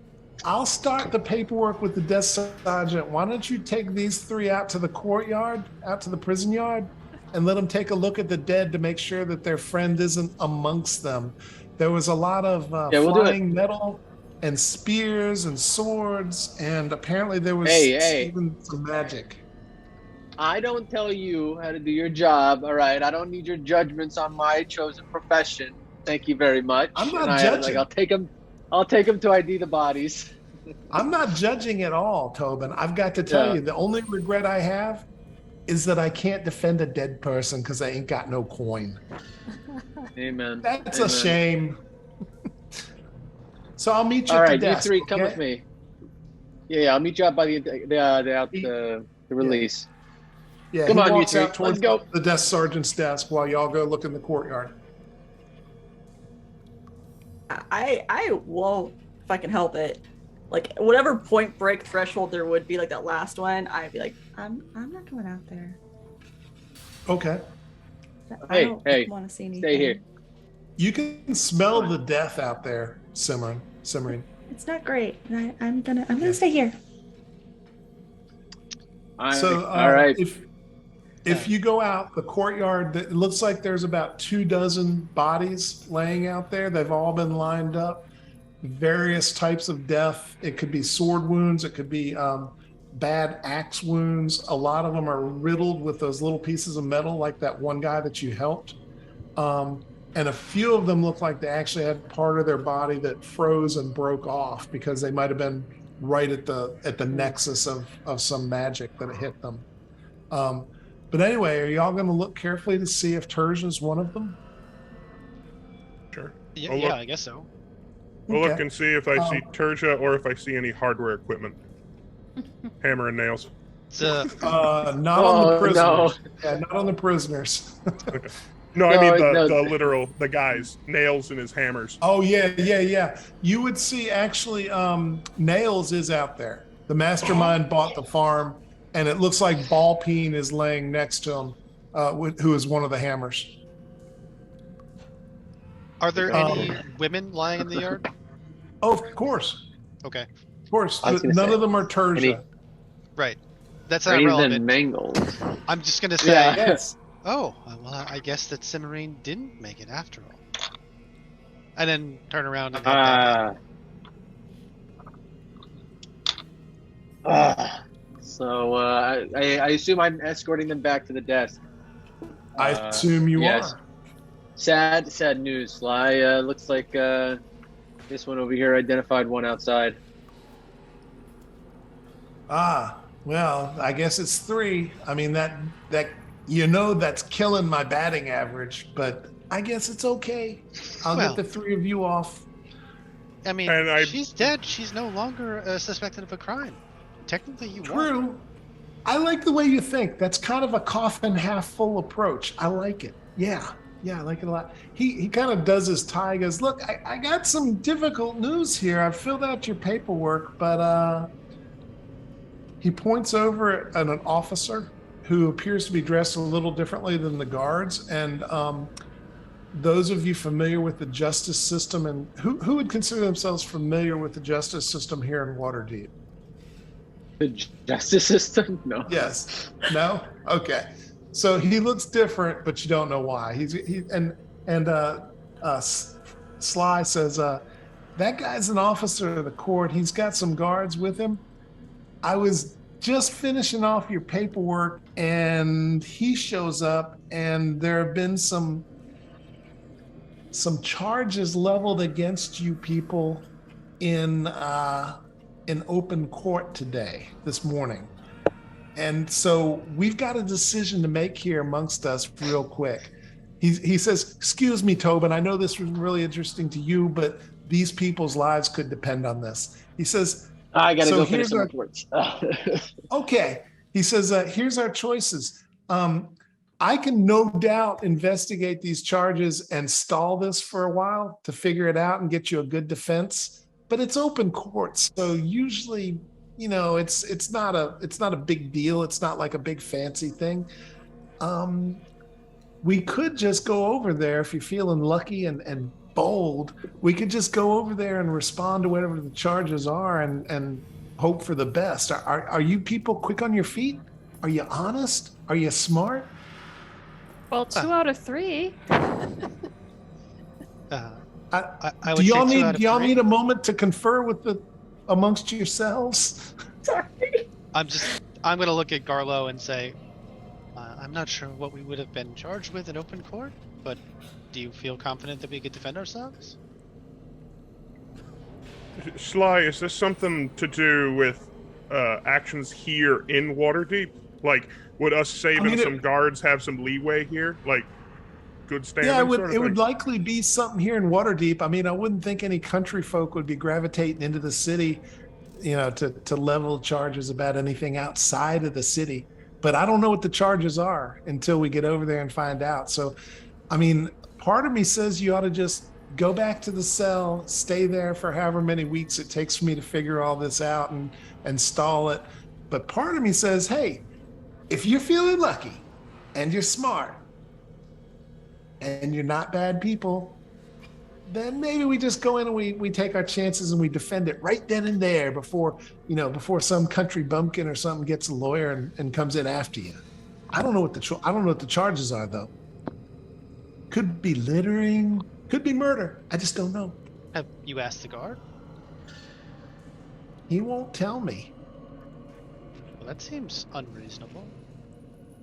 I'll start the paperwork with the desk sergeant. Why don't you take these three out to the courtyard, out to the prison yard, and let them take a look at the dead to make sure that their friend isn't amongst them. There was a lot of We'll do it. flying metal and spears and swords, and apparently there was Hey. even some magic. I don't tell you how to do your job. All right. I don't need your judgments on my chosen profession. Thank you very much. I'm not And judging. I'll take them to ID the bodies. I'm not judging at all, Tobin. I've got to tell Yeah. you, the only regret I have is that I can't defend a dead person because I ain't got no coin. Amen. That's Amen. a shame. So I'll meet you All at right, the you desk. three, come okay? with me. Yeah, I'll meet you out by the release. Yeah, Come he on, you walks three. out towards Let's go. the desk sergeant's desk while y'all go look in the courtyard. I won't if I can help it. Like whatever point break threshold there would be, like that last one, I'd be like, I'm not going out there. Okay. I don't Hey, want to see anything. Stay here. You can smell the death out there simmering. It's not great. I'm gonna stay here. So all right. if you go out the courtyard, it looks like there's about 24 bodies laying out there. They've all been lined up, various types of death. It could be sword wounds, it could be bad axe wounds. A lot of them are riddled with those little pieces of metal, like that one guy that you helped. And a few of them look like they actually had part of their body that froze and broke off because they might have been right at the nexus of some magic that hit them. But anyway, are y'all going to look carefully to see if Terj is one of them? Sure. Yeah, I'll yeah, look. I guess so. We'll look Okay. and see if I see Terja or if I see any hardware equipment. Hammer and nails. It's Not on the Oh, prisoners. no. Yeah, not on the prisoners. No, I mean No, the literal, the guys, nails and his hammers. Oh yeah. You would see actually Nails is out there. The mastermind bought the farm, and it looks like Ballpeen is laying next to him, who is one of the hammers. Are there Um, any women lying in the yard? Oh, of course. Okay, Of course. I was gonna None say, of them are Terja. right. That's Or not even relevant. mangled. I'm just gonna say, Yeah. Yes. oh, well, I guess that Cimarine didn't make it after all. And then turn around and head back in. So I assume I'm escorting them back to the desk. I assume you yes. are. Sad news, Sly. Looks like this one over here identified one outside. Well, I guess it's 3. I mean that that's killing my batting average, but I guess it's okay. I'll Well. get the 3 of you off. I mean, And she's dead. She's no longer suspected of a crime. Technically, you won. True. I like the way you think. That's kind of a coffin half full approach. I like it. Yeah, I like it a lot. He kind of does his tie. He goes, look, I got some difficult news here. I've filled out your paperwork, but he points over at an officer who appears to be dressed a little differently than the guards. And those of you familiar with the justice system, and who would consider themselves familiar with the justice system here in Waterdeep? The justice system? No. Yes. No? Okay. So he looks different, but you don't know why. Sly says, that guy's an officer of the court. He's got some guards with him. I was just finishing off your paperwork and he shows up, and there have been some charges leveled against you people in open court this morning. And so we've got a decision to make here amongst us real quick. He says, excuse me, Tobin, I know this was really interesting to you, but these people's lives could depend on this. He says, I gotta So go finish here's some our- reports. okay. He says, here's our choices. I can no doubt investigate these charges and stall this for a while to figure it out and get you a good defense, but it's open court. So usually, it's not a big deal. It's not like a big fancy thing. We could just go over there if you're feeling lucky and bold. We could just go over there and respond to whatever the charges are and hope for the best. Are you people quick on your feet? Are you honest? Are you smart? Well, 2 out of 3. I Do y'all need a moment to confer amongst yourselves? Sorry. I'm gonna look at Garlo and say, I'm not sure what we would have been charged with in open court, but do you feel confident that we could defend ourselves? Sly, is this something to do with actions here in Waterdeep? Like, would us saving some guards have some leeway here? Like, good standing? Yeah, sort of it would thing? likely be something here in Waterdeep. I mean, I wouldn't think any country folk would be gravitating into the city, to level charges about anything outside of the city. But I don't know what the charges are until we get over there and find out. So, I mean, part of me says you ought to just go back to the cell, stay there for however many weeks it takes for me to figure all this out and stall it. But part of me says, hey, if you're feeling lucky and you're smart and you're not bad people, then maybe we just go in and we take our chances and we defend it right then and there before some country bumpkin or something gets a lawyer and comes in after you. I don't know what the charges are though. Could be littering, could be murder. I just don't know. Have you asked the guard? He won't tell me. Well, that seems unreasonable.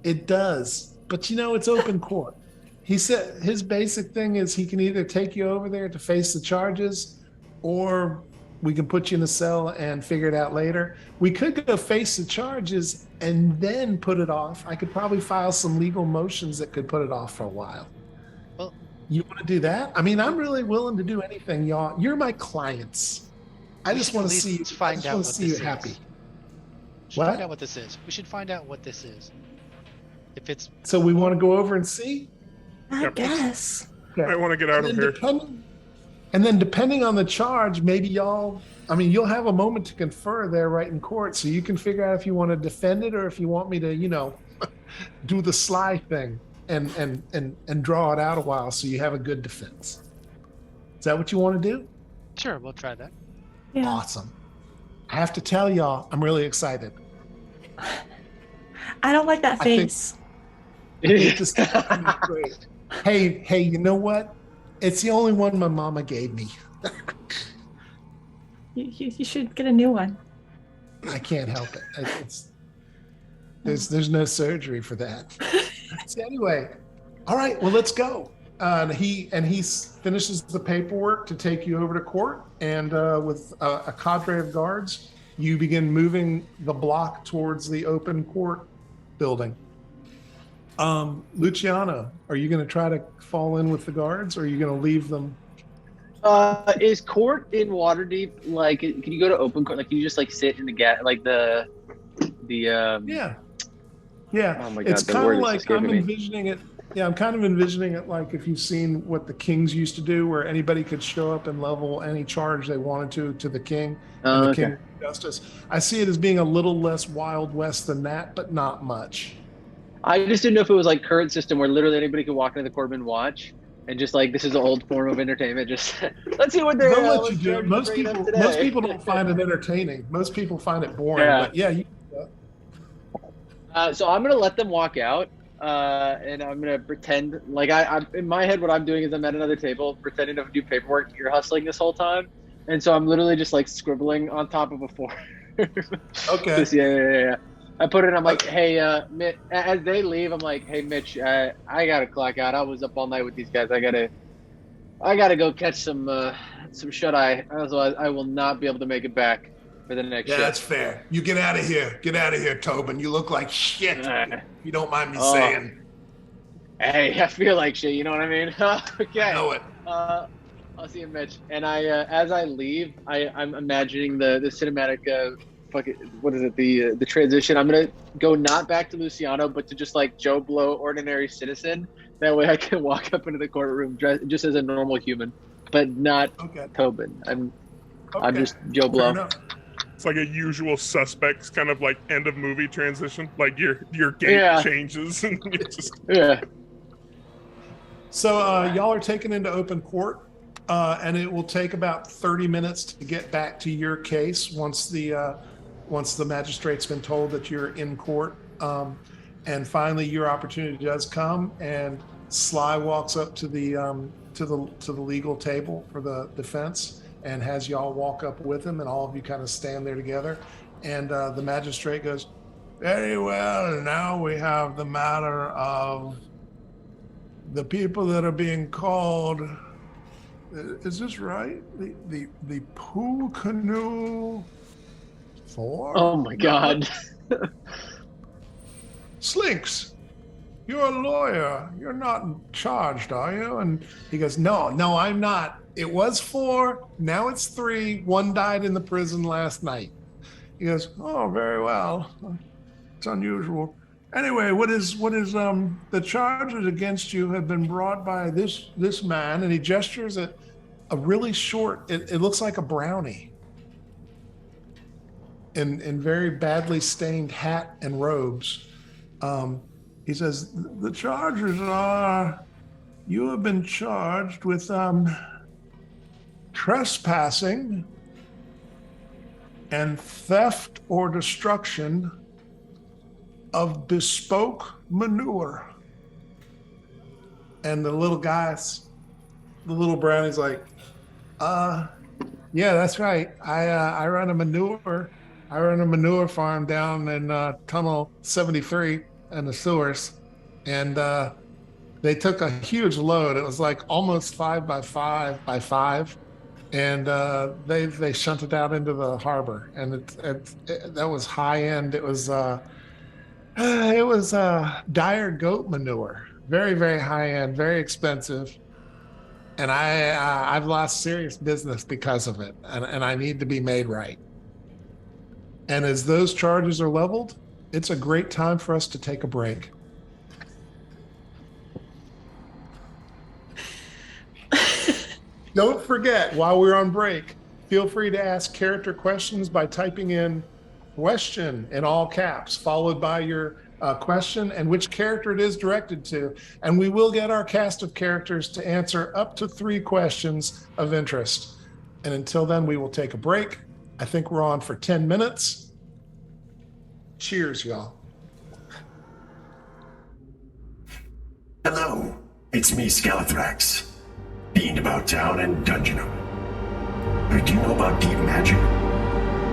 It does, but it's open court. He said his basic thing is he can either take you over there to face the charges, or we can put you in a cell and figure it out later. We could go face the charges and then put it off. I could probably file some legal motions that could put it off for a while. Well, you want to do that? I mean, I'm really willing to do anything, y'all. You're my clients. I just want to see you. I just want to see you happy. We should find out what this is. We should find out what this is. If it's so, we want to go over and see. I guess. Okay. I want to get out of here. And then depending on the charge, maybe you'll have a moment to confer there right in court. So you can figure out if you want to defend it or if you want me to, do the Sly thing and draw it out a while so you have a good defense. Is that what you want to do? Sure, we'll try that. Yeah. Awesome. I have to tell y'all, I'm really excited. I don't like that face. I think this is great. Hey, you know what? It's the only one my mama gave me. You should get a new one. I can't help it. There's no surgery for that. So anyway, all right, well, let's go. He finishes the paperwork to take you over to court, and with a cadre of guards, you begin moving the block towards the open court building. Luciano, are you going to try to fall in with the guards, or are you going to leave them? Is court in Waterdeep like? Can you go to open court? Like, can you just sit in the Yeah. Oh my God, it's the kind word of is like escaping I'm me. envisioning it. Yeah, I'm kind of envisioning it like if you've seen what the kings used to do, where anybody could show up and level any charge they wanted to the king, and the king would do justice. I see it as being a little less Wild West than that, but not much. I just didn't know if it was like current system where literally anybody could walk into the courtroom and watch, and just this is an old form of entertainment. Just let's see what they're. They'll let you do it. Most people don't find it entertaining. Most people find it boring. Yeah. But yeah, you. So I'm gonna let them walk out, and I'm gonna pretend like I'm in my head. What I'm doing is I'm at another table, pretending to do paperwork. You're hustling this whole time, and so I'm literally just scribbling on top of a form. Okay. Yeah. I put it. I'm like, hey, Mitch. As they leave, I'm like, hey, Mitch. I gotta clock out. I was up all night with these guys. I gotta go catch some shut eye. Otherwise, I will not be able to make it back for the next shift. That's fair. You get out of here. Get out of here, Tobin. You look like shit. If you don't mind me saying. Hey, I feel like shit. You know what I mean? Okay. I know it. I'll see you, Mitch. And as I leave, I'm imagining the cinematic. What is it? The transition. I'm gonna go not back to Luciano, but to just Joe Blow, ordinary citizen. That way, I can walk up into the courtroom just as a normal human, but not Tobin. I'm just Joe Blow. It's like a usual suspects kind of like end of movie transition. Like your gate Yeah. changes and you just Yeah. So y'all are taken into open court, and it will take about 30 minutes to get back to your case once the magistrate's been told that you're in court. And finally, your opportunity does come, and Sly walks up to the legal table for the defense and has y'all walk up with him, and all of you kind of stand there together. And the magistrate goes, "Very well. Now we have the matter of the people that are being called. Is this right? The Pooh Canoe 4? Oh my God. Slinks, you're a lawyer. You're not charged, are you?" And he goes, No, I'm not. It was 4. Now it's 3. One died in the prison last night. He goes, "Oh, very well. It's unusual. Anyway, what is the charges against you have been brought by this man," and he gestures at a really short, it looks like a brownie in very badly stained hat and robes. He says, "The charges are, you have been charged with trespassing and theft or destruction of bespoke manure." And the little brownie's like, "Yeah, that's right. I run a manure farm down in Tunnel 73 in the sewers, and they took a huge load. It was like almost 5 by 5 by 5, and they shunted out into the harbor, and that was high end. It was dire goat manure, very, very high end, very expensive. And I've lost serious business because of it, and I need to be made right. And as those charges are leveled, it's a great time for us to take a break." Don't forget, while we're on break, feel free to ask character questions by typing in question in all caps, followed by your question and which character it is directed to. And we will get our cast of characters to answer up to 3 questions of interest. And until then, we will take a break. I think we're on for 10 minutes. Cheers, y'all. Hello, it's me, Scalathrax. Fiend about town and dungeon owner. Do you know about deep magic?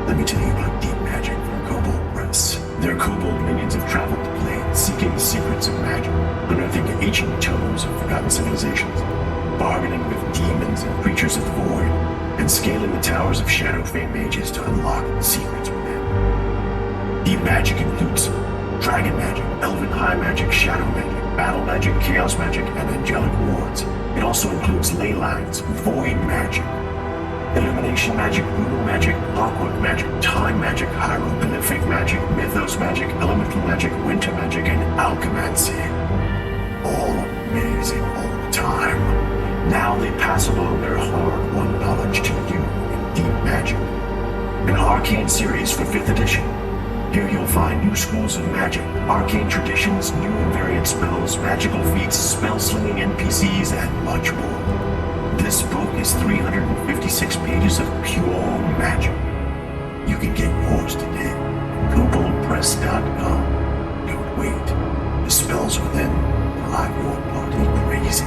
Let me tell you about deep magic from Kobold Press. Their kobold minions have traveled the plains, seeking the secrets of magic, unearthing ancient tomes of forgotten civilizations, bargaining with demons and creatures of the void, and scaling the towers of Shadowfang mages to unlock the secrets within. Deep magic includes dragon magic, elven high magic, shadow magic, battle magic, chaos magic, and angelic wards. It also includes ley lines, void magic, illumination magic, voodoo magic, clockwork magic, time magic, hieroglyphic magic, mythos magic, elemental magic, winter magic, and alchemancy. All amazing all the time. Now they pass along their hard-won knowledge to you in deep magic. An arcane series for 5th edition. Here you'll find new schools of magic, arcane traditions, new and variant spells, magical feats, spell-slinging NPCs, and much more. This book is 356 pages of pure magic. You can get yours today. KoboldPress.com. Don't wait. The spells within drive your party crazy.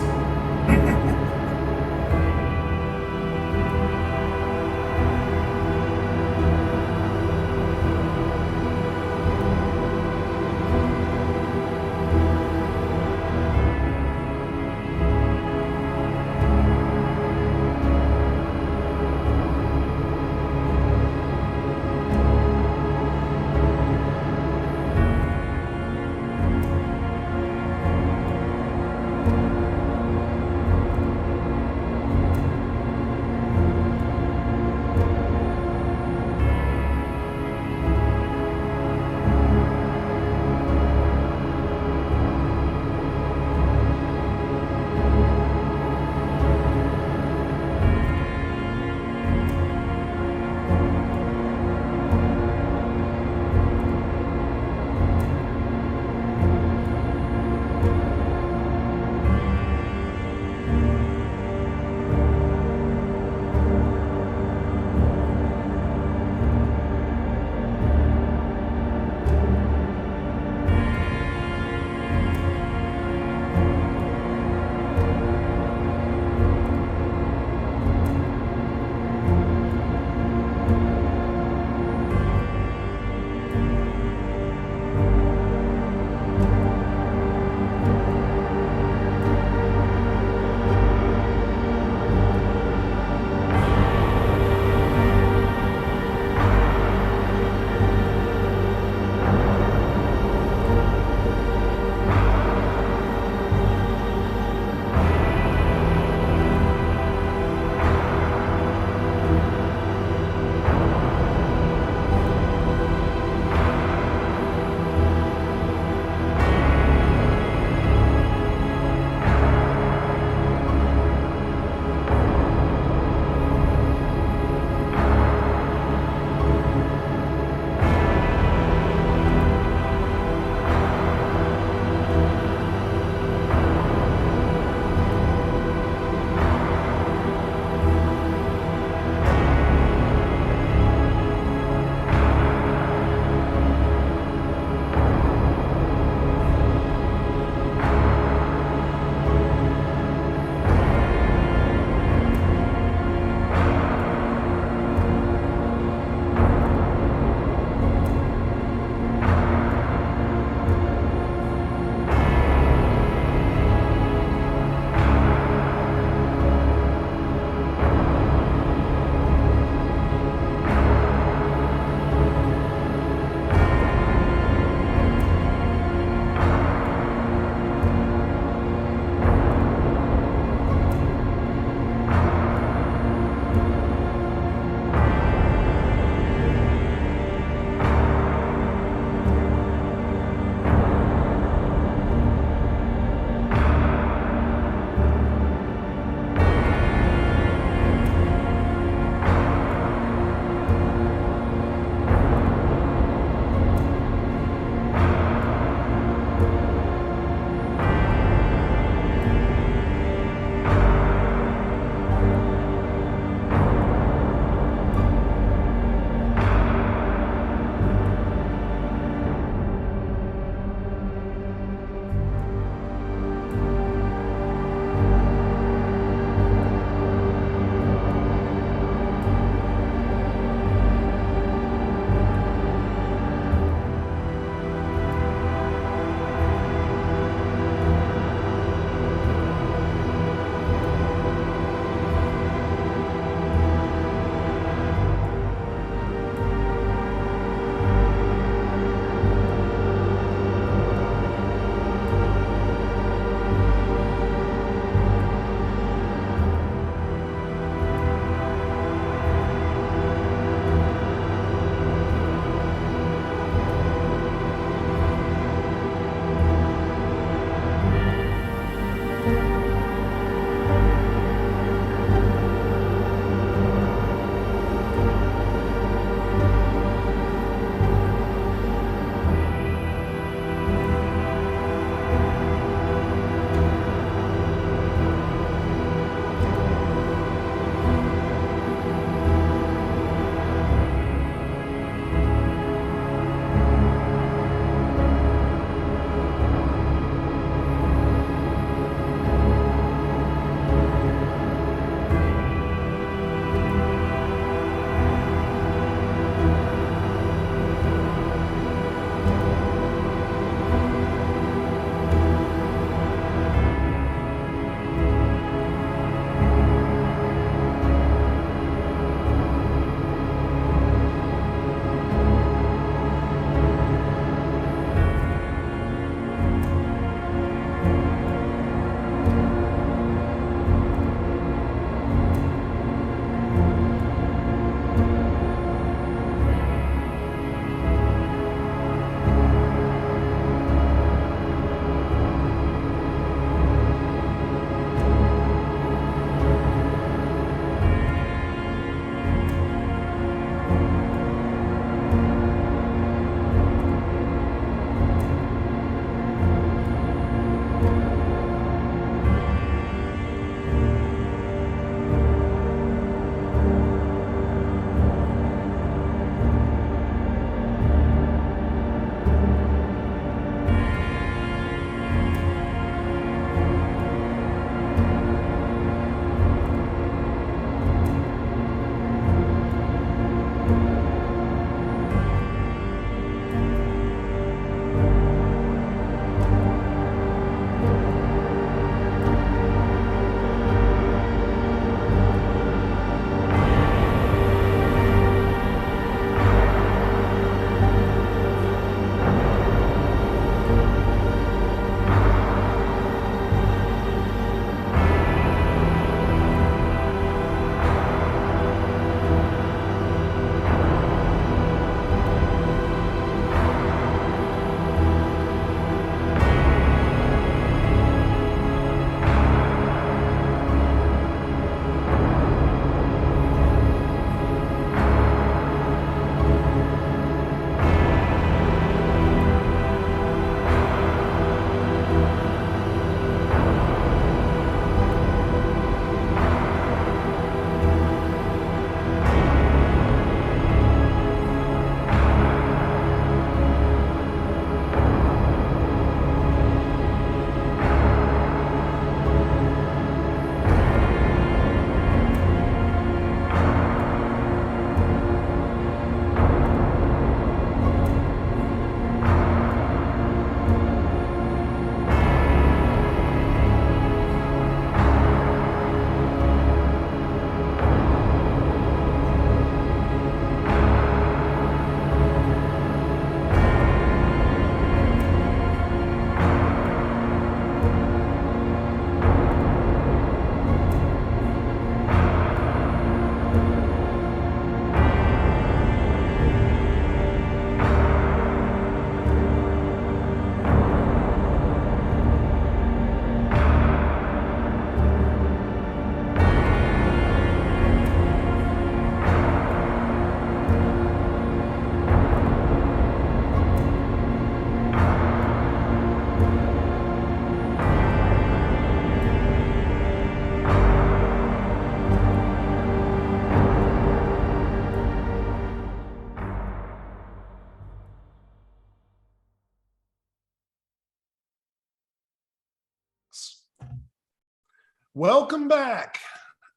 Welcome back.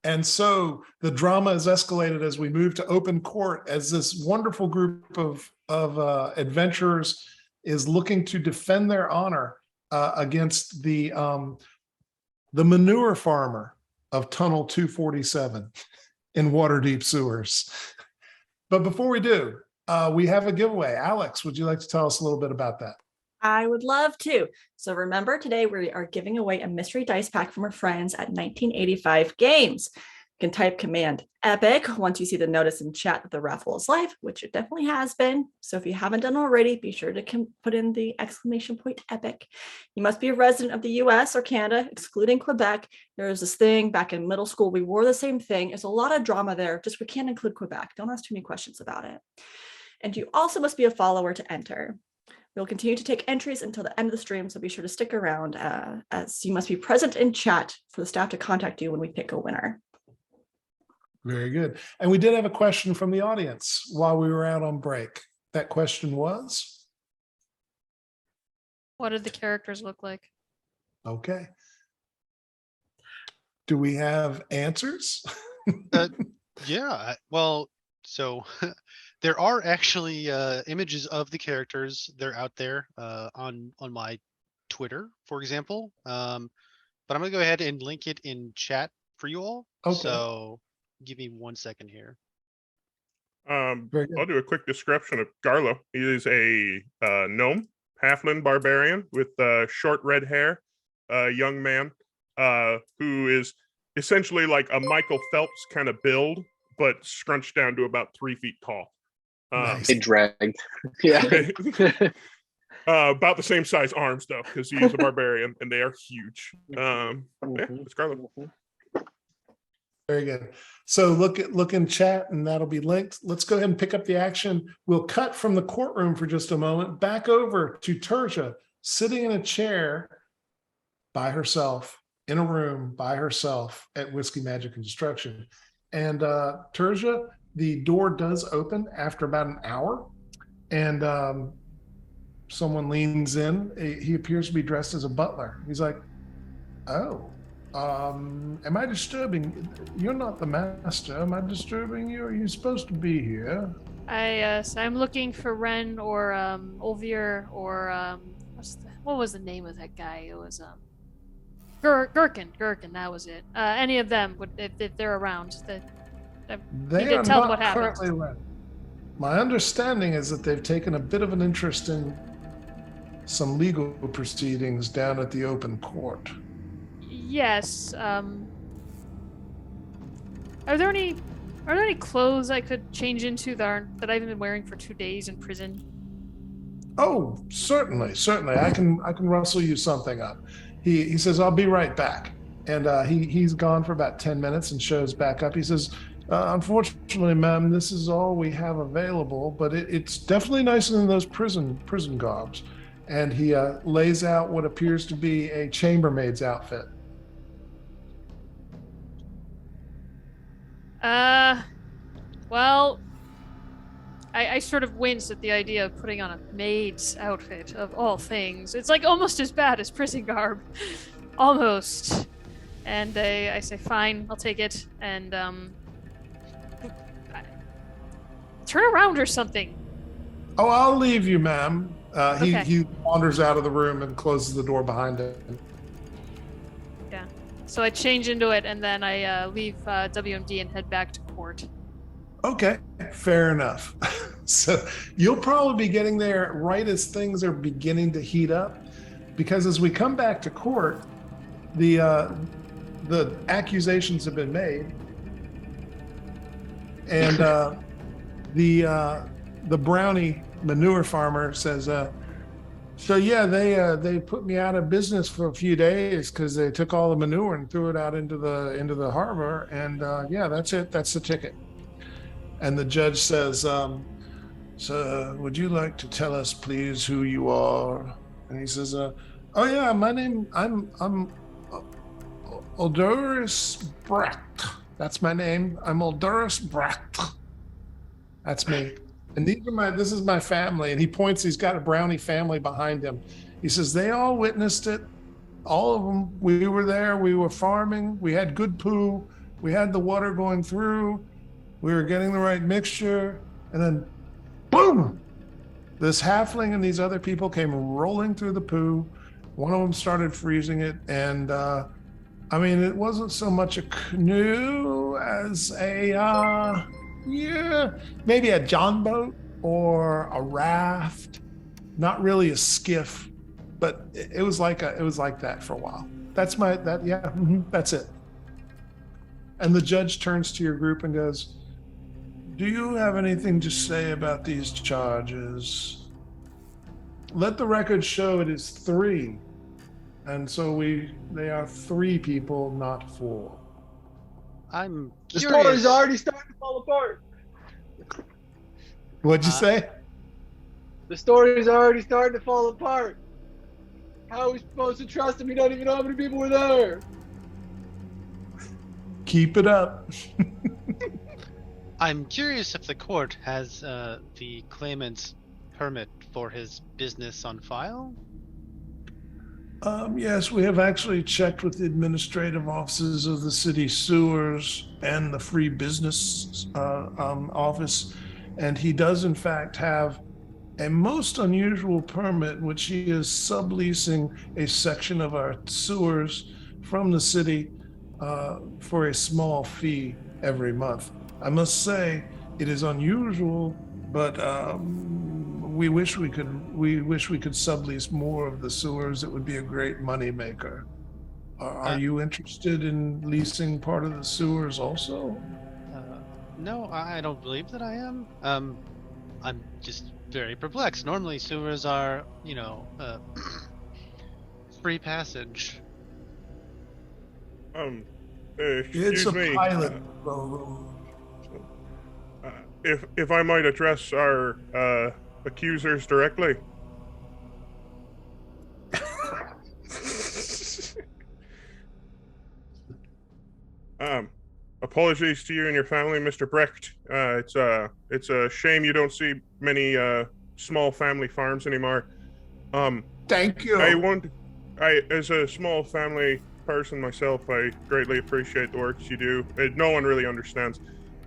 And so the drama is escalated as we move to open court, as this wonderful group of adventurers is looking to defend their honor against the manure farmer of Tunnel 247 in Waterdeep sewers. But before we do, we have a giveaway. Alex, would you like to tell us a little bit about that? I would love to. So remember, today we are giving away a mystery dice pack from our friends at 1985 Games. You can type command EPIC once you see the notice in chat that the raffle is live, which it definitely has been. So if you haven't done already, be sure to put in the exclamation point EPIC. You must be a resident of the US or Canada, excluding Quebec. There was this thing back in middle school. We wore the same thing. There's a lot of drama there. Just we can't include Quebec. Don't ask too many questions about it. And you also must be a follower to enter. We'll continue to take entries until the end of the stream, so be sure to stick around as you must be present in chat for the staff to contact you when we pick a winner. Very good. And we did have a question from the audience while we were out on break. That question was? What did the characters look like? Okay. Do we have answers? Yeah, well, so there are actually images of the characters. They're out there on my Twitter, for example. But I'm gonna go ahead and link it in chat for you all. Okay. So give me 1 second here. Very good. I'll do a quick description of Garlo. He is a gnome, halfling barbarian with short red hair, a young man who is essentially like a Michael Phelps kind of build, but scrunched down to about 3 feet tall. Nice. It dragged. Yeah. About the same size arms though, because he's a barbarian and they are huge. Yeah, it's Garlo. Very good. So look in chat and that'll be linked. Let's go ahead and pick up the action. We'll cut from the courtroom for just a moment, back over to Terja, sitting in a chair by herself, in a room by herself at Whiskey, Magic, and Destruction. And Terja, the door does open after about an hour, and someone leans in. He appears to be dressed as a butler. He's like, "Oh, am I disturbing? You're not the master. Am I disturbing you? Are you supposed to be here?" I'm looking for Ren or Olvier or what was the name of that guy? It was Gherkin, that was it. Any of them would, if they're around. They are tell them not what happened. currently ready. My understanding is that they've taken a bit of an interest in some legal proceedings down at the open court. Yes. Are there any clothes I could change into that I haven't been wearing for 2 days in prison? Oh, certainly. I can rustle you something up. He says, "I'll be right back." And he's gone for about 10 minutes and shows back up. He says, "Unfortunately, ma'am, this is all we have available, but it's definitely nicer than those prison garbs." And he lays out what appears to be a chambermaid's outfit. Well, I sort of wince at the idea of putting on a maid's outfit of all things. It's like almost as bad as prison garb. Almost. And I say, "Fine, I'll take it." And turn around or something. "Oh, I'll leave you, ma'am." Okay. He wanders out of the room and closes the door behind him. Yeah. So I change into it and then I leave WMD and head back to court. Okay, fair enough. So you'll probably be getting there right as things are beginning to heat up, because as we come back to court, the accusations have been made, and the brownie manure farmer says, "So yeah, they put me out of business for a few days because they took all the manure and threw it out into the harbor, and yeah, that's it. That's the ticket." And the judge says, "So would you like to tell us, please, who you are?" And he says, "Oh yeah, I'm Ulduris Brecht. That's my name. I'm Ulduris Brecht. That's me. And this is my family." And he points, he's got a brownie family behind him. He says, "They all witnessed it. all of them. We were there. We were farming. We had good poo. We had the water going through. We were getting the right mixture. And then, boom! This halfling and these other people came rolling through the poo. One of them started freezing it. And, I mean, it wasn't so much a canoe as maybe a john boat or a raft. Not really a skiff, but it was like that for a while. That's that's it. And the judge turns to your group and goes, "Do you have anything to say about these charges? Let the record show it is 3. And so they are 3 people, not 4. I'm The curious. story's already starting to fall apart. What'd you say? The story's already starting to fall apart. How are we supposed to trust him? We don't even know how many people were there. Keep it up." I'm curious if the court has the claimant's permit for his business on file. Yes, we have actually checked with the administrative offices of the city sewers and the free business office, and he does in fact have a most unusual permit in which he is subleasing a section of our sewers from the city for a small fee every month. I must say it is unusual, but we wish we could sublease more of the sewers. It would be a great money maker. Are you interested in leasing part of the sewers also? No, I don't believe that I am. I'm just very perplexed. Normally sewers are, free passage. Excuse It's a me. pilot. If I might address our accusers directly. Apologies to you and your family, Mr. Brecht. It's a shame you don't see many small family farms anymore. Thank you. As a small family person myself, I greatly appreciate the work you do. No one really understands.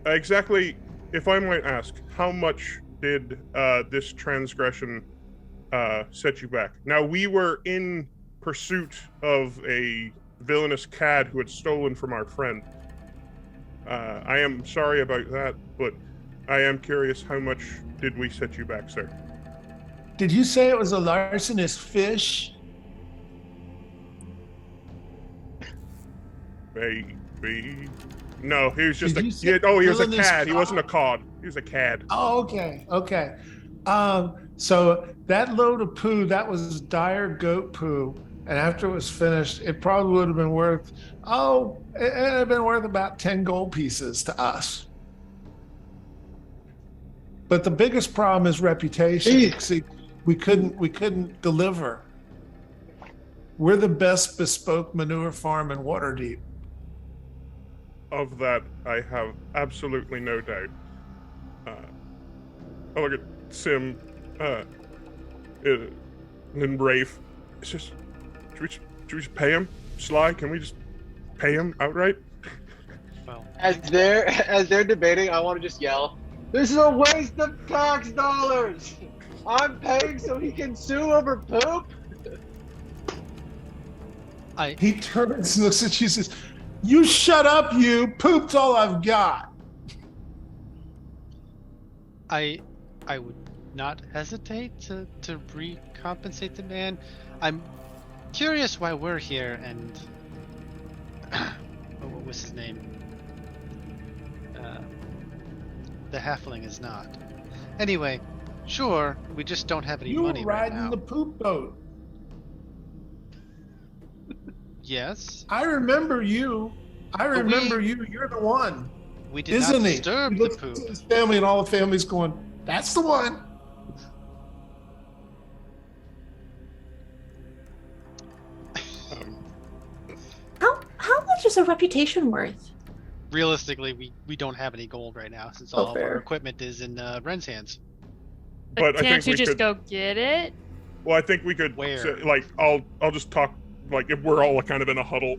Exactly, if I might ask, how much did this transgression set you back? Now, we were in pursuit of a villainous cad who had stolen from our friend. I am sorry about that, but I am curious, how much did we set you back, sir? Did you say it was a larcenous fish? Maybe. No, he was just Did he you say was a villainous cad. He wasn't a cod? cod. He was a cad. Oh, okay. So that load of poo, that was dire goat poo. And after it was finished, it probably would have been worth, it had been worth about 10 gold pieces to us. But the biggest problem is reputation. See, we couldn't deliver. We're the best bespoke manure farm in Waterdeep. Of that, I have absolutely no doubt. I look at Sim, and Rafe. It's just, should we just pay him? Sly, can we just pay him outright? Well, As they're debating, I want to just yell, "This is a waste of tax dollars! I'm paying so he can sue over poop?" He turns and looks at you and says, "You shut up, you. Poop's all I've got." I would not hesitate to recompensate the man. I'm curious why we're here, and what was his name? The halfling is not. Anyway, sure, we just don't have any You were money right riding now. the poop boat. Yes, I remember you. You're the one. we did Isn't not he? disturb He the looks poop. at his family, and all the family's going, "That's the one." How much is a reputation worth? Realistically, we don't have any gold right now since all of fair. our equipment is in Ren's hands. But I can't think you we just could- go get it? Well, I think we could Where? say, I'll just talk like if we're all kind of in a huddle,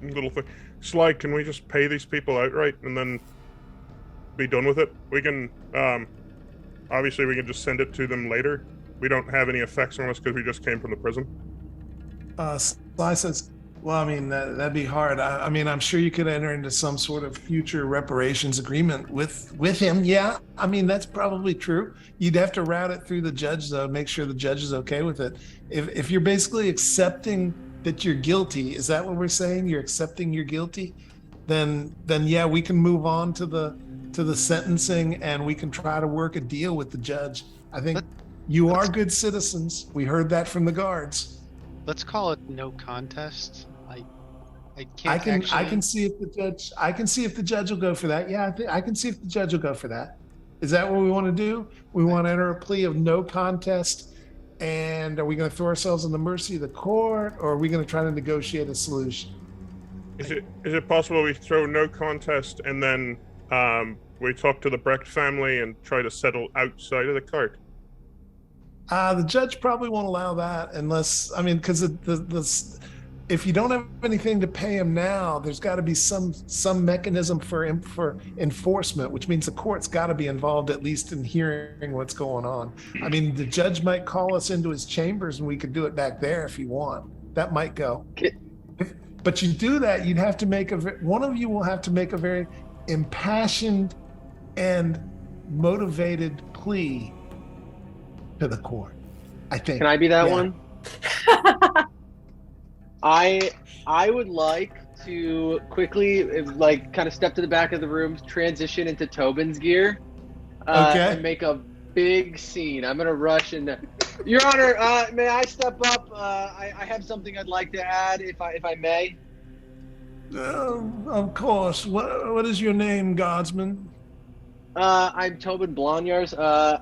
little thing. Sly, can we just pay these people outright and then be done with it? We can, obviously we can just send it to them later. We don't have any effects on us because we just came from the prison. Sly says, well, I mean, that'd be hard. I mean, I'm sure you could enter into some sort of future reparations agreement with him. Yeah, I mean, that's probably true. You'd have to route it through the judge, though, make sure the judge is okay with it. If you're basically accepting that you're guilty, is that what we're saying? You're accepting you're guilty? Then yeah, we can move on to the sentencing, and we can try to work a deal with the judge. I think you are good citizens. We heard that from the guards. Let's call it no contest. I can see if the judge will go for that. Yeah, I can see if the judge will go for that. Is that what we want to do? We want to enter a plea of no contest, and are we going to throw ourselves on the mercy of the court, or are we going to try to negotiate a solution? Is it possible we throw no contest and then we talk to the Brecht family and try to settle outside of the court? The judge probably won't allow that unless, I mean, because if you don't have anything to pay him now, there's got to be some mechanism for enforcement, which means the court's got to be involved at least in hearing what's going on. I mean, the judge might call us into his chambers and we could do it back there if you want. That might go. But you do that, you'd have to make one of you will have to make a very impassioned and motivated plea to the court, I think. Can I be that one? I would like to quickly, like, kind of step to the back of the room, transition into Tobin's gear, and make a big scene. I'm gonna rush in. Your Honor, may I step up? I have something I'd like to add, if I may. Of course. What is your name, guardsman? I'm Tobin Blonyars.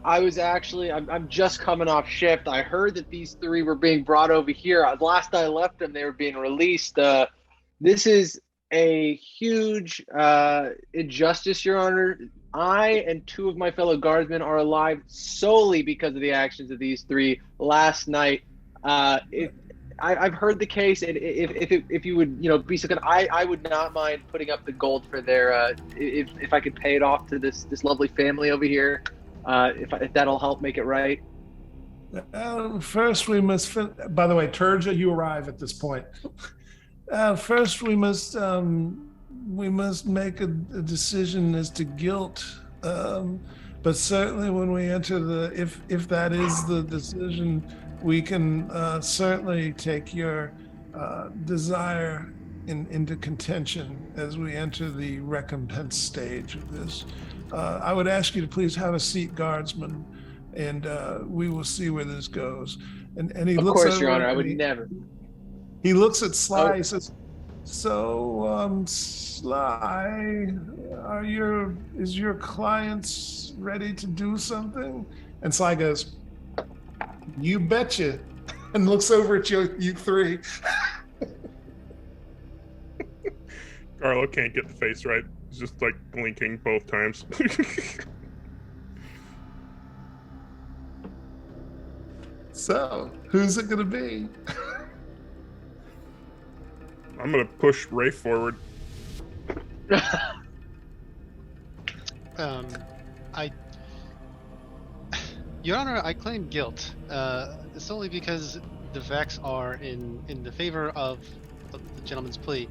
I'm just coming off shift. I heard that these three were being brought over here. Last I left them, they were being released. This is a huge injustice, Your Honor. I and two of my fellow guardsmen are alive solely because of the actions of these three last night. I've heard the case, and if you would, be so good, I would not mind putting up the gold for their if I could pay it off to this lovely family over here, if that'll help make it right. First, we must. By the way, Turja, you arrive at this point. First, we must make a decision as to guilt. But certainly, when we enter if that is the decision, we can certainly take your desire into contention as we enter the recompense stage of this. I would ask you to please have a seat, guardsman, and we will see where this goes. And he looks. Of course, Your Honor, I would never. He looks at Sly. He says, "So, Sly, is your client ready to do something?" And Sly goes, "You betcha," and looks over at you three. Carlo can't get the face right. He's just like blinking both times. So, who's it gonna be? I'm gonna push Ray forward. Your Honor, I claim guilt, solely because the facts are in the favor of the gentleman's plea.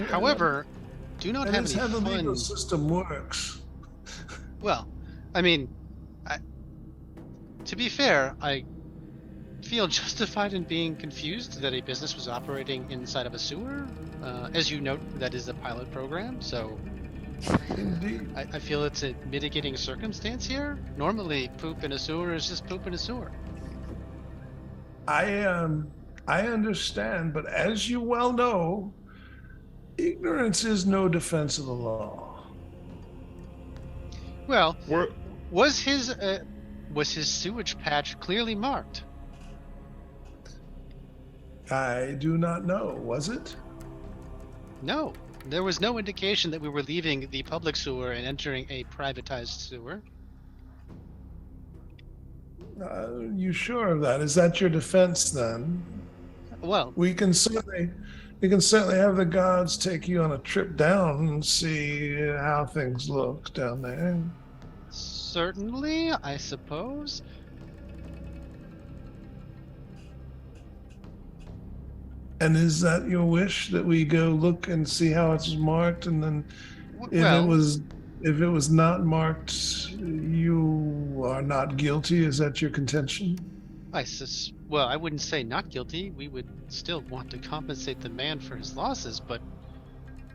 However, do not have any how the fun. legal system works. Well, I mean, to be fair, I feel justified in being confused that a business was operating inside of a sewer. As you note, that is a pilot program, so Indeed. I feel it's a mitigating circumstance here. Normally, poop in a sewer is just poop in a sewer. I understand, but as you well know, ignorance is no defense of the law. Well, was his sewage patch clearly marked? I do not know. Was it? No. There was no indication that we were leaving the public sewer and entering a privatized sewer. You sure of that? Is that your defense then? Well, We can certainly have the gods take you on a trip down and see how things look down there. certainly, I suppose. And is that your wish that we go look and see how it's marked, and then if Well, it was not marked, you are not guilty? Is that your contention? well, I wouldn't say not guilty. We would still want to compensate the man for his losses, but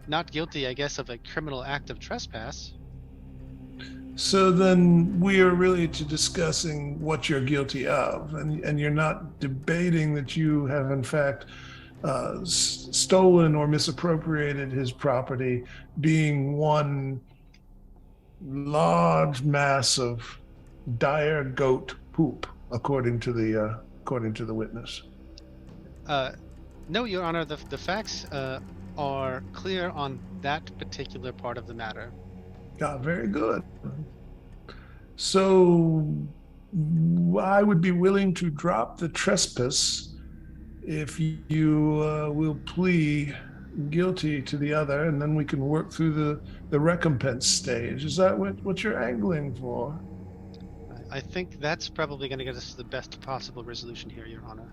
not guilty, I guess, of a criminal act of trespass. So then we are really to discussing what you're guilty of, and you're not debating that you have in fact stolen or misappropriated his property, being one large mass of dire goat poop, according to the witness. No, Your Honor, the facts are clear on that particular part of the matter. Very good. So I would be willing to drop the trespass if you will plea guilty to the other, and then we can work through the recompense stage. Is that what you're angling for? I think that's probably going to get us the best possible resolution here, Your Honor.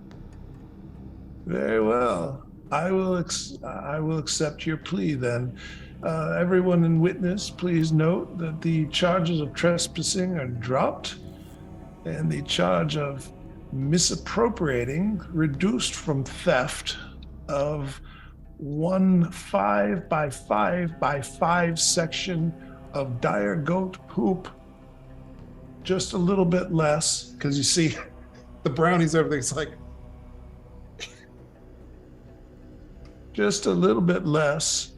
Very well. I will accept your plea then. Everyone in witness, please note that the charges of trespassing are dropped, and the charge of misappropriating reduced from theft of 1 5 by 5 by 5 section of dire goat poop. Just a little bit less, because you see the brownies, everything's like just a little bit less.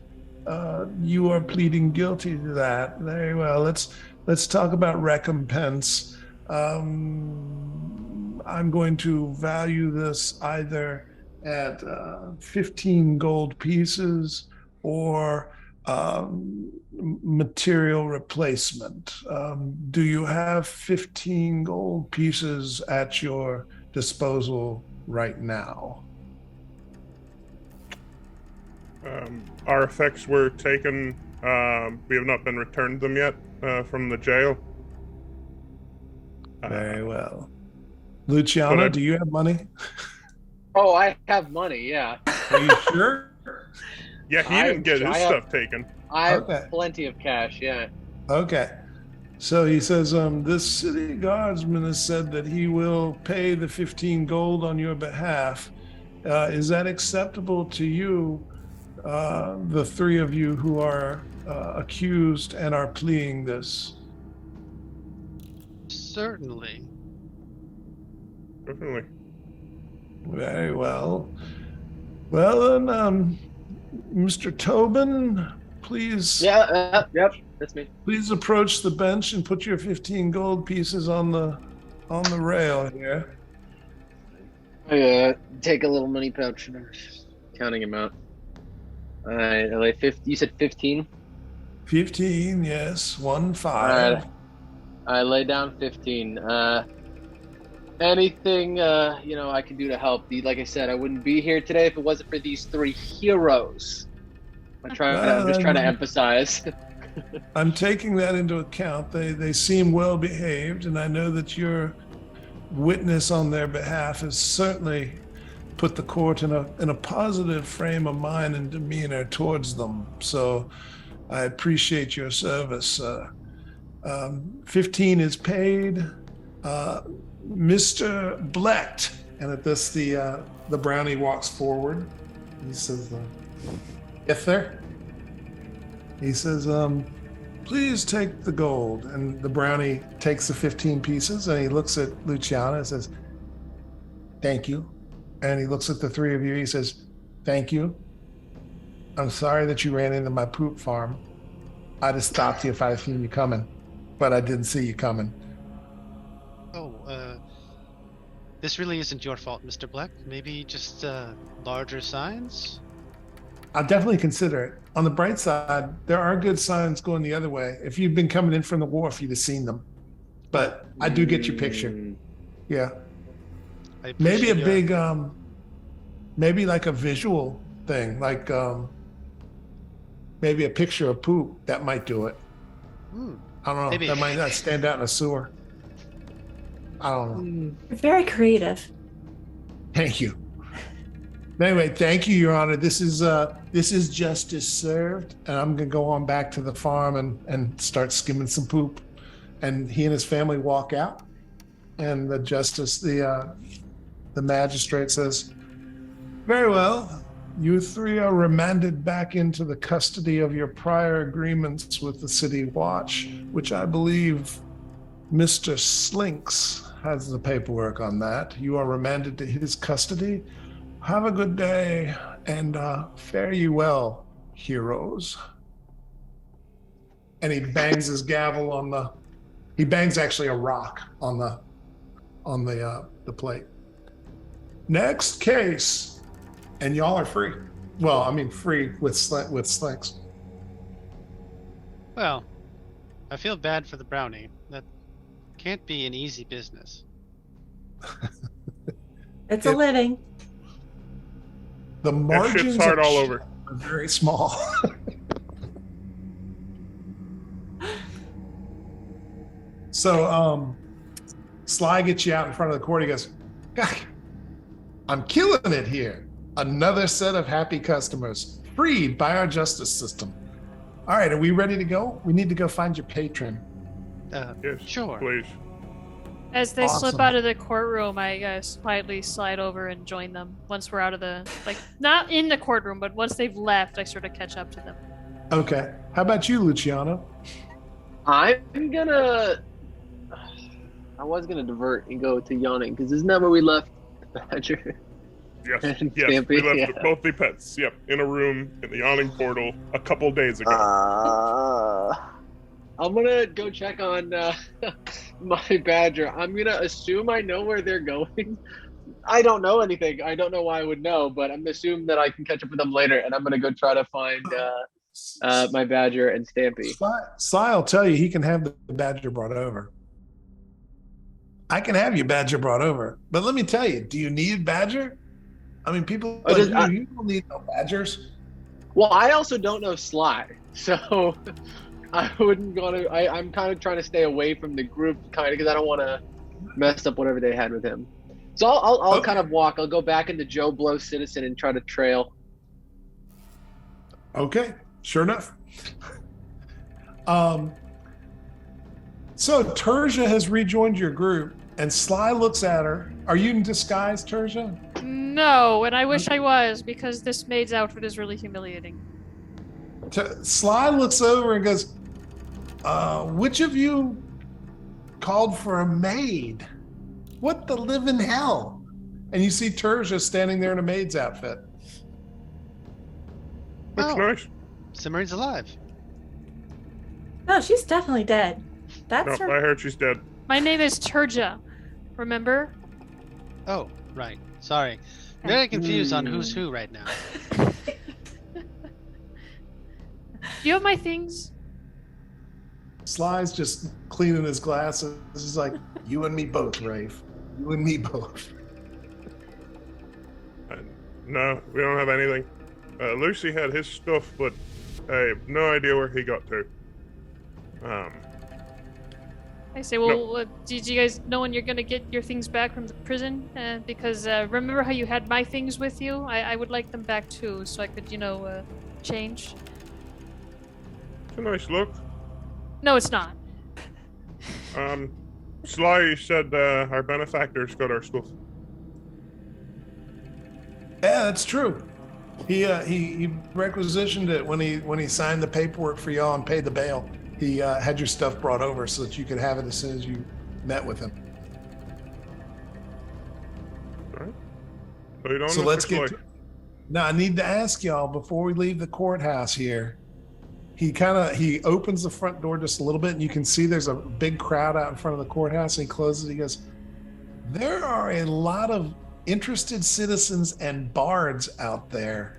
You are pleading guilty to that. Very well. Let's talk about recompense. I'm going to value this either at 15 gold pieces or material replacement. Do you have 15 gold pieces at your disposal right now? Our effects were taken. We have not been returned them yet from the jail. Very well. Luciano, do you have money? Oh, I have money. Yeah. Are you sure? Yeah, he didn't get his stuff taken. I have Okay. plenty of cash. Yeah. Okay. So he says, this city guardsman has said that he will pay the 15 gold on your behalf. Is that acceptable to you, the three of you who are accused and are pleading this? Certainly. Definitely. Very well. Well then, Mr. Tobin, please. Yeah. Yep. That's me. Please approach the bench and put your 15 gold pieces on the rail here. I take a little money pouch and I'm counting him out. All right. I lay 50. You said 15. 15, yes. 1 5. All right. I lay down 15. Anything I can do to help. Like I said, I wouldn't be here today if it wasn't for these three heroes. I'm just trying to emphasize. I'm taking that into account. They seem well behaved, and I know that your witness on their behalf has certainly put the court in a positive frame of mind and demeanor towards them. So I appreciate your service. 15 is paid. Mr. Blecht, and at this the brownie walks forward. He says, "Yes, sir." He says, "Please take the gold." And the brownie takes the 15 pieces, and he looks at Luciana and says, "Thank you." And he looks at the three of you. He says, "Thank you. I'm sorry that you ran into my poop farm. I'd have stopped you if I'd seen you coming, but I didn't see you coming." Oh, this really isn't your fault, Mr. Black. Maybe just larger signs? I'll definitely consider it. On the bright side, there are good signs going the other way. If you'd been coming in from the wharf, you'd have seen them. But I do get your picture. Yeah. I Maybe a appreciate your- big maybe like a visual thing, like maybe a picture of poop. That might do it. I don't know. Maybe. That might not stand out in a sewer. I don't know. You're very creative. Thank you. Anyway, thank you, Your Honor. This is justice served, and I'm gonna go on back to the farm and start skimming some poop. And he and his family walk out, and the magistrate says, "Very well. You three are remanded back into the custody of your prior agreements with the City Watch, which I believe Mr. Slinks has the paperwork on that. You are remanded to his custody. Have a good day, and fare you well, heroes." And he bangs his gavel on he bangs actually a rock on the plate. Next case, and y'all are free. Well, I mean free with Slinks. Well, I feel bad for the brownie. That can't be an easy business. It's a living. The That margins shit's hard of all shit over. are very small. So Sly gets you out in front of the court. He goes, "God, I'm killing it here. Another set of happy customers, freed by our justice system. All right, are we ready to go? We need to go find your patron." Yes, Sure. please. As they slip Awesome. out of the courtroom, I quietly slide over and join them. Once we're out of not in the courtroom, but once they've left, I sort of catch up to them. Okay. How about you, Luciano? I was gonna divert and go to yawning because isn't that where we left the Badger? Yes, And yes. We Stampy, left yeah. both the pets. Yep, in a room in the yawning portal a couple days ago. I'm gonna go check on my Badger. I'm gonna assume I know where they're going. I don't know anything. I don't know why I would know, but I'm gonna assume that I can catch up with them later, and I'm gonna go try to find my Badger and Stampy. Sly will tell you he can have the badger brought over. I can have your badger brought over. But let me tell you, do you need badger? I mean, people Oh, like you don't need no badgers. Well, I also don't know Sly, so I wouldn't want to. I'm kind of trying to stay away from the group, kind of, because I don't want to mess up whatever they had with him. So I'll Okay. kind of walk. I'll go back into Joe Blow Citizen and try to trail. Okay, sure enough. So Tertia has rejoined your group, and Sly looks at her. Are you in disguise, Tertia? No, and I wish I was, because this maid's outfit is really humiliating. Sly looks over and goes, "Which of you called for a maid? What the living hell?" And you see Tertia standing there in a maid's outfit. Looks Oh. nice. Simmering's alive. No, she's definitely dead. That's Nope, her. I heard she's dead. My name is Turja. Remember? Oh, right. Sorry. I'm very confused on who's who right now. Do you have my things? Sly's just cleaning his glasses. He's like, "You and me both, Rafe. You and me both." No, we don't have anything. Lucy had his stuff, but I have no idea where he got to. I say, well, did you guys know when you're gonna get your things back from the prison? Because remember how you had my things with you? I would like them back too, so I could, change. It's a nice look. No, it's not. Sly said our benefactors got our stuff. Yeah, that's true. He requisitioned it when he signed the paperwork for y'all and paid the bail. He had your stuff brought over so that you could have it as soon as you met with him. All right. So you don't So know let's for get Sly. Now I need to ask y'all before we leave the courthouse here. He opens the front door just a little bit and you can see there's a big crowd out in front of the courthouse, and he closes it. He goes, "There are a lot of interested citizens and bards out there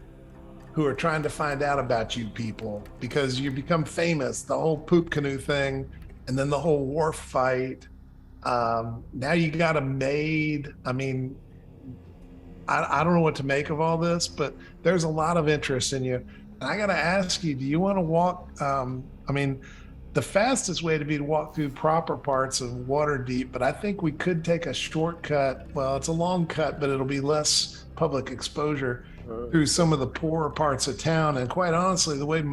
who are trying to find out about you people because you become famous, the whole poop canoe thing, and then the whole wharf fight. Now you got a maid. I mean, I don't know what to make of all this, but there's a lot of interest in you. And I got to ask you, do you want to walk? I mean, the fastest way to be to walk through proper parts of Waterdeep, but I think we could take a shortcut. Well, it's a long cut, but it'll be less public exposure through some of the poorer parts of town. And quite honestly, the way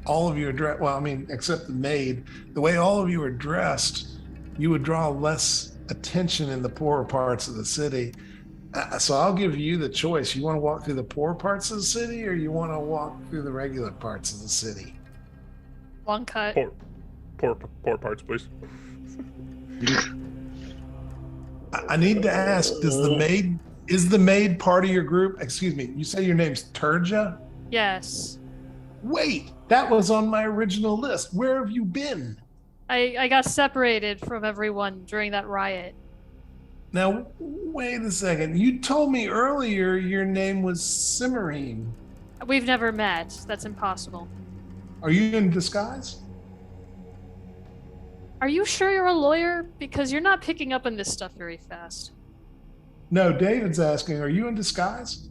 all of you are dressed, well, I mean, except the maid, the way all of you are dressed, you would draw less attention in the poorer parts of the city. So I'll give you the choice. You want to walk through the poor parts of the city, or you want to walk through the regular parts of the city? Long cut. Poor parts, please. I need to ask, is the maid part of your group? Excuse me, you say your name's Turja? Yes. Wait, that was on my original list. Where have you been? I got separated from everyone during that riot. Now, wait a second. You told me earlier your name was Cimarine. We've never met. That's impossible. Are you in disguise? Are you sure you're a lawyer? Because you're not picking up on this stuff very fast. No, David's asking, are you in disguise?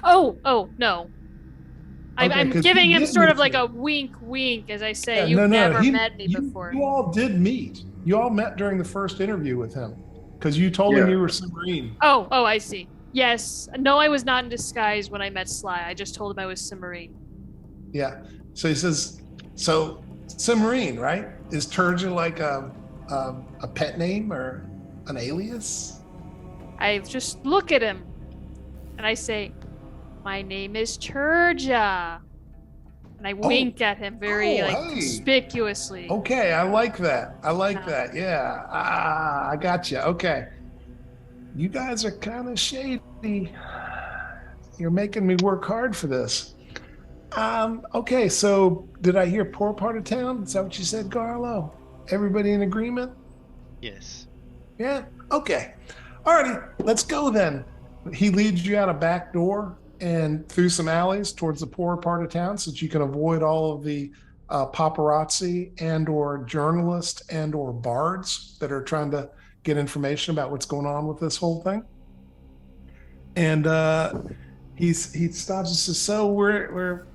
Oh, no. Okay, I'm 'cause giving he him did sort of meet like you. a wink as I say, Yeah, you've never he- met me before. You all did meet. You all met during the first interview with him because you told him Yeah. you were Cimarine. Oh, I see. Yes. No, I was not in disguise when I met Sly. I just told him I was Cimarine. Yeah. So he says, so Cimarine, right? Is Turja like a pet name or an alias? I just look at him and I say, my name is Turja. And I wink at him very hey. conspicuously. Okay, I like that. Yeah. That. Yeah. I got you. Okay. You guys are kind of shady. You're making me work hard for this. Okay, so did I hear poor part of town? Is that what you said, Garlo? Everybody in agreement? Yes. Yeah? Okay. Alrighty, let's go then. He leads you out a back door and through some alleys towards the poorer part of town so that you can avoid all of the paparazzi and or journalists and or bards that are trying to get information about what's going on with this whole thing. And he stops and says, so we're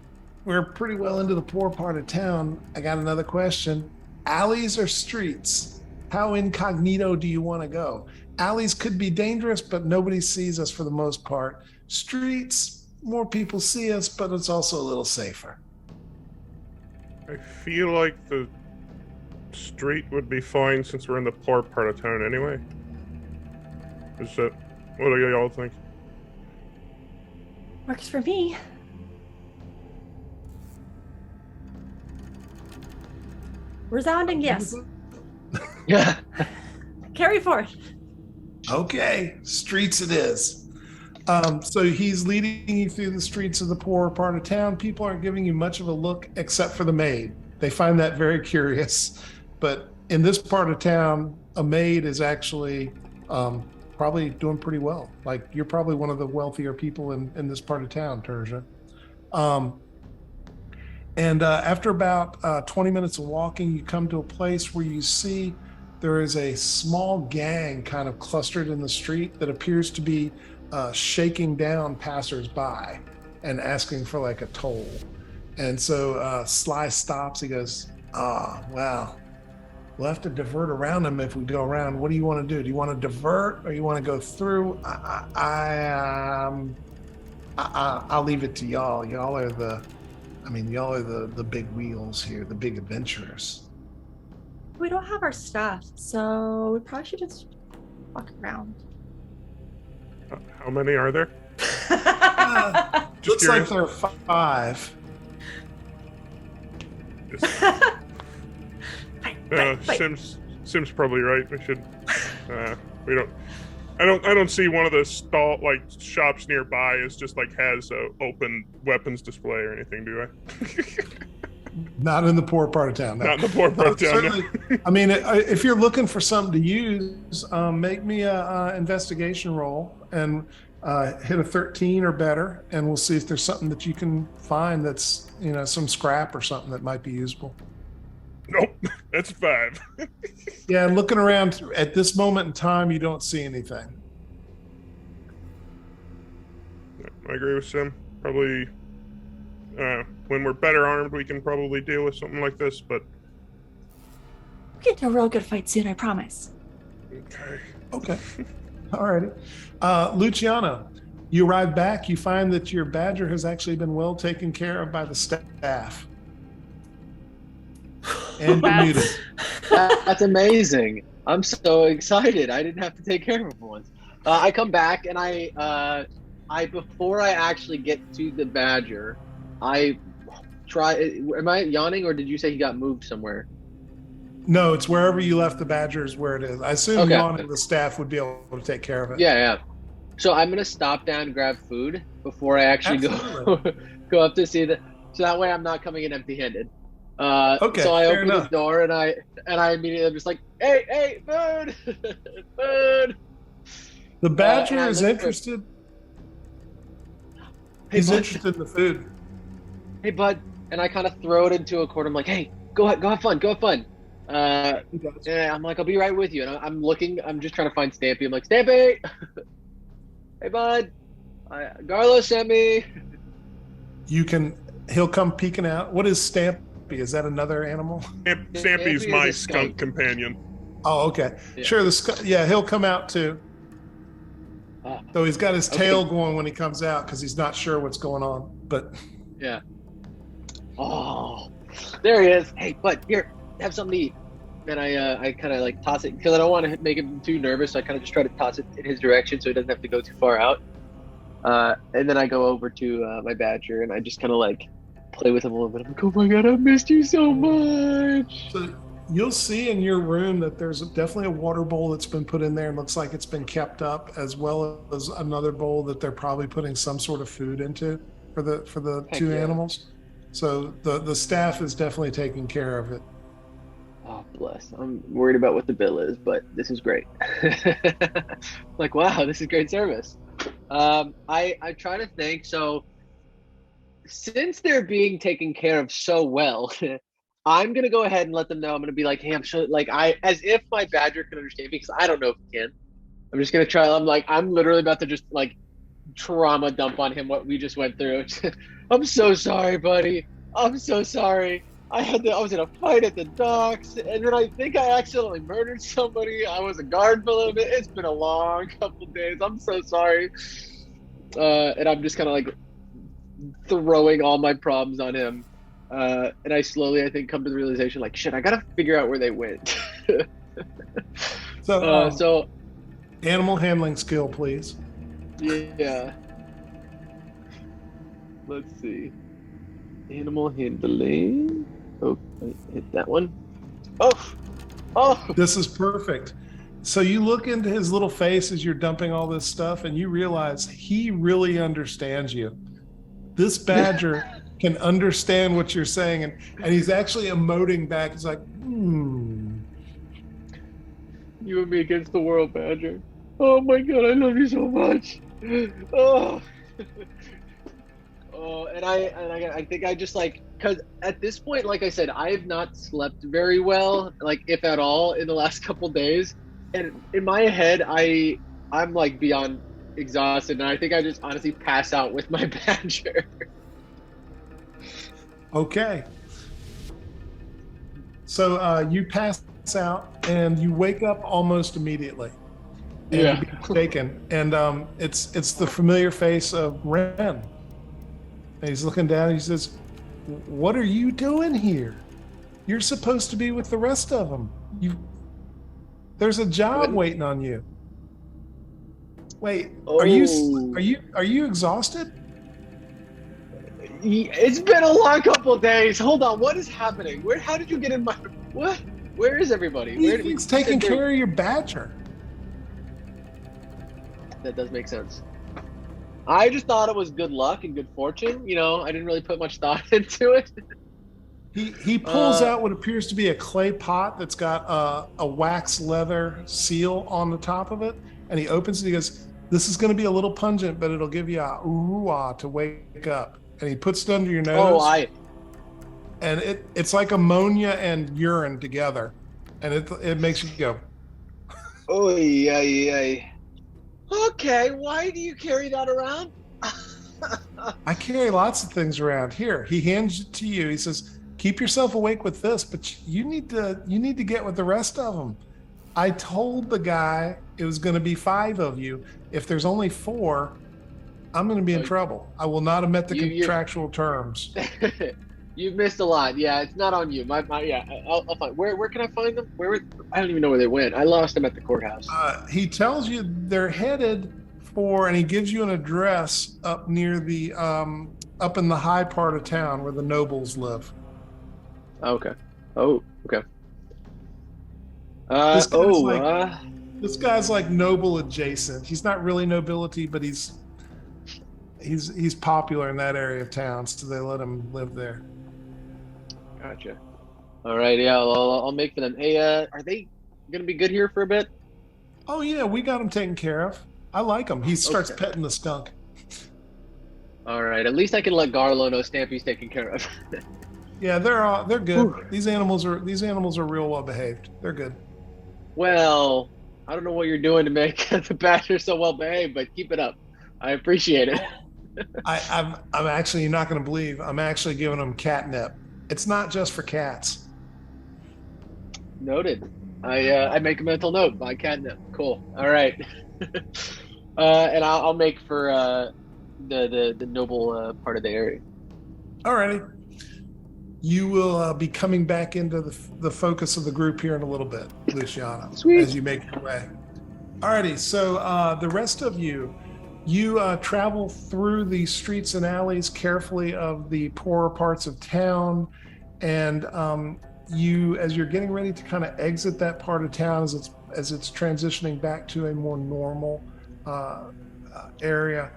pretty well into the poor part of town. I got another question. Alleys or streets? How incognito do you want to go? Alleys could be dangerous, but nobody sees us for the most part. Streets, more people see us, but it's also a little safer. I feel like the street would be fine since we're in the poor part of town anyway. Is that what do y'all think? Works for me. Resounding yes. Yeah. Carry forth. Okay, streets it is. So he's leading you through the streets of the poorer part of town. People aren't giving you much of a look except for the maid. They find that very curious. But in this part of town, a maid is actually probably doing pretty well. Like, you're probably one of the wealthier people in this part of town, Terja. And after about 20 minutes of walking, you come to a place where you see there is a small gang kind of clustered in the street that appears to be shaking down passersby and asking for like a toll. And so Sly stops. He goes, well, we'll have to divert around them if we go around. What do you want to do? Do you want to divert or you want to go through? I'll leave it to y'all. Y'all are the big wheels here, the big adventurers. We don't have our stuff, so we probably should just walk around. How many are there? Looks like curious. there are 5. Sim's probably right. We should. We don't. I don't see one of the shops nearby is just like has a open weapons display or anything, do I? Not in the poor part of town. No. Not in the poor part of town. No. Certainly, I mean, if you're looking for something to use, make me a investigation roll and hit a 13 or better, and we'll see if there's something that you can find that's, some scrap or something that might be usable. Nope, that's 5. Yeah, and looking around at this moment in time, you don't see anything. I agree with Sim. Probably when we're better armed, we can probably deal with something like this, but We'll get to a real good fight soon, I promise. Okay. Alrighty. Luciano, you arrive back, you find that your badger has actually been well taken care of by the staff. And you're muted. That's amazing. I'm so excited. I didn't have to take care of him once. I come back and I before I actually get to the badger, I try. Am I yawning, or did you say he got moved somewhere? No, it's wherever you left the badger is where it is. I assume Okay. Yawning the staff would be able to take care of it. Yeah. So I'm gonna stop down and grab food before I actually Absolutely. go up to see the. So that way I'm not coming in empty-handed. Okay, So I fair open the enough. door and I immediately am just like, hey, food, food. The badger and I is look for- interested. Hey, He's bud. interested in the food. Hey, bud, and I kind of throw it into a corner. I'm like, hey, go have fun. Yeah, I'm like, I'll be right with you. And I'm looking. I'm just trying to find Stampy. I'm like, Stampy, hey, bud, Garlo sent me. He'll come peeking out. What is Stampy? Is that another animal? Stampy's Stampy is my a skunk skunk. companion. Oh, okay. Yeah. Sure. He'll come out too. Ah, Though he's got his Okay. tail going when he comes out because he's not sure what's going on. But yeah. Oh, there he is. Hey, bud, here, have something to eat. And I kind of like toss it because I don't want to make him too nervous. So I kind of just try to toss it in his direction so he doesn't have to go too far out. And then I go over to my badger and I just kind of like play with him a little bit. I'm like, oh my god, I missed you so much. so you'll see in your room that there's definitely a water bowl that's been put in there and looks like it's been kept up, as well as another bowl that they're probably putting some sort of food into for the Heck two yeah. animals. So the staff is definitely taking care of it. Oh, bless. I'm worried about what the bill is, but this is great. Like, wow, this is great service. I try to think. So, since they're being taken care of so well, I'm gonna go ahead and let them know. I'm gonna be like, hey, I'm sure, like, as if my badger can understand me, because I don't know if he can. I'm just gonna try. I'm literally about to just like trauma dump on him what we just went through. I'm so sorry, buddy. I'm so sorry. I was in a fight at the docks, and then I think I accidentally murdered somebody. I was a guard for a little bit. It's been a long couple days. I'm so sorry. And I'm just kind of like throwing all my problems on him. And I slowly, I think, come to the realization, like, shit, I gotta figure out where they went. So animal handling skill, please. Yeah. Let's see. Animal handling. Oh, hit that one. Oh. This is perfect. So you look into his little face as you're dumping all this stuff and you realize he really understands you. This badger can understand what you're saying, and he's actually emoting back. He's like, You and me against the world, Badger. Oh my god, I love you so much. Oh. And I think I just like, because at this point, like I said, I have not slept very well, like if at all, in the last couple days. And in my head, I'm like beyond exhausted, and I think I just honestly pass out with my badger. Okay. So you pass out and you wake up almost immediately. And Yeah. you're being shaken. And it's the familiar face of Ren. And he's looking down and he says, "What are you doing here? You're supposed to be with the rest of them. There's a job waiting on you." Wait, are you exhausted? It's been a long couple of days. Hold on, what is happening? How did you get in my? What? Where is everybody? He's taking care of your badger. That does make sense. I just thought it was good luck and good fortune. You know, I didn't really put much thought into it. He pulls out what appears to be a clay pot that's got a wax leather seal on the top of it, and he opens it. He goes, "This is going to be a little pungent, but it'll give you a ooh-ah to wake up." And he puts it under your nose. And it's like ammonia and urine together, and it makes you go. Oh yeah. Okay, why do you carry that around? I carry lots of things around here. He hands it to you. He says, keep yourself awake with this, but you need to get with the rest of them. I told the guy it was going to be 5 of you. If there's only 4, I'm going to be in trouble. I will not have met the contractual terms. You've missed a lot. Yeah, it's not on you. I'll find. Where can I find them? I don't even know where they went. I lost them at the courthouse. He tells you they're headed for, and he gives you an address up near the up in the high part of town where the nobles live. Okay. Oh, okay. This guy's like noble adjacent. He's not really nobility, but he's popular in that area of town, so they let him live there. Gotcha. All right, yeah, I'll make for them. Hey, are they gonna be good here for a bit? Oh yeah, we got him taken care of. I like him. He starts petting the skunk. All right, at least I can let Garlo know Stampy's taken care of. Yeah, they're good. Ooh. These animals are real well behaved. They're good. Well, I don't know what you're doing to make the Badger so well behaved, but keep it up. I appreciate it. I'm actually, you're not going to believe, I'm actually giving them catnip. It's not just for cats. Noted. I make a mental note. Buy catnip. Cool. All right. And I'll make for the noble part of the area. Alrighty. You will be coming back into the focus of the group here in a little bit, Luciano. Sweet. As you make your way. Alrighty, so the rest of you travel through the streets and alleys carefully of the poorer parts of town, and as you're getting ready to kind of exit that part of town, as it's transitioning back to a more normal area,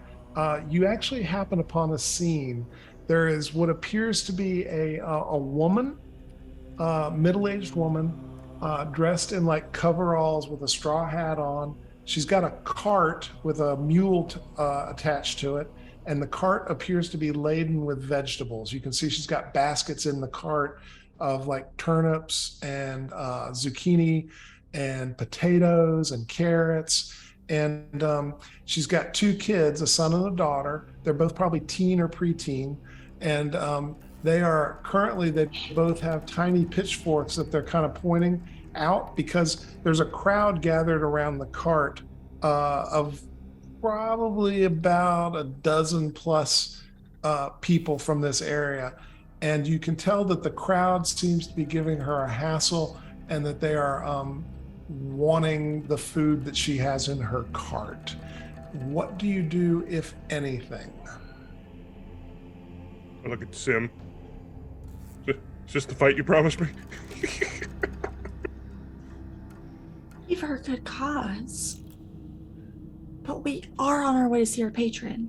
you actually happen upon a scene. There is what appears to be a woman, middle-aged woman, dressed in like coveralls with a straw hat on. She's got a cart with a mule attached to it, and the cart appears to be laden with vegetables. You can see she's got baskets in the cart of like turnips and zucchini and potatoes and carrots. And she's got 2 kids, a son and a daughter. They're both probably teen or preteen. And they both have tiny pitchforks that they're kind of pointing out, because there's a crowd gathered around the cart of probably about a dozen plus people from this area. And you can tell that the crowd seems to be giving her a hassle, and that they are wanting the food that she has in her cart. What do you do, if anything? I look at Sim. It's just the fight you promised me. For a good cause. But we are on our way to see our patron.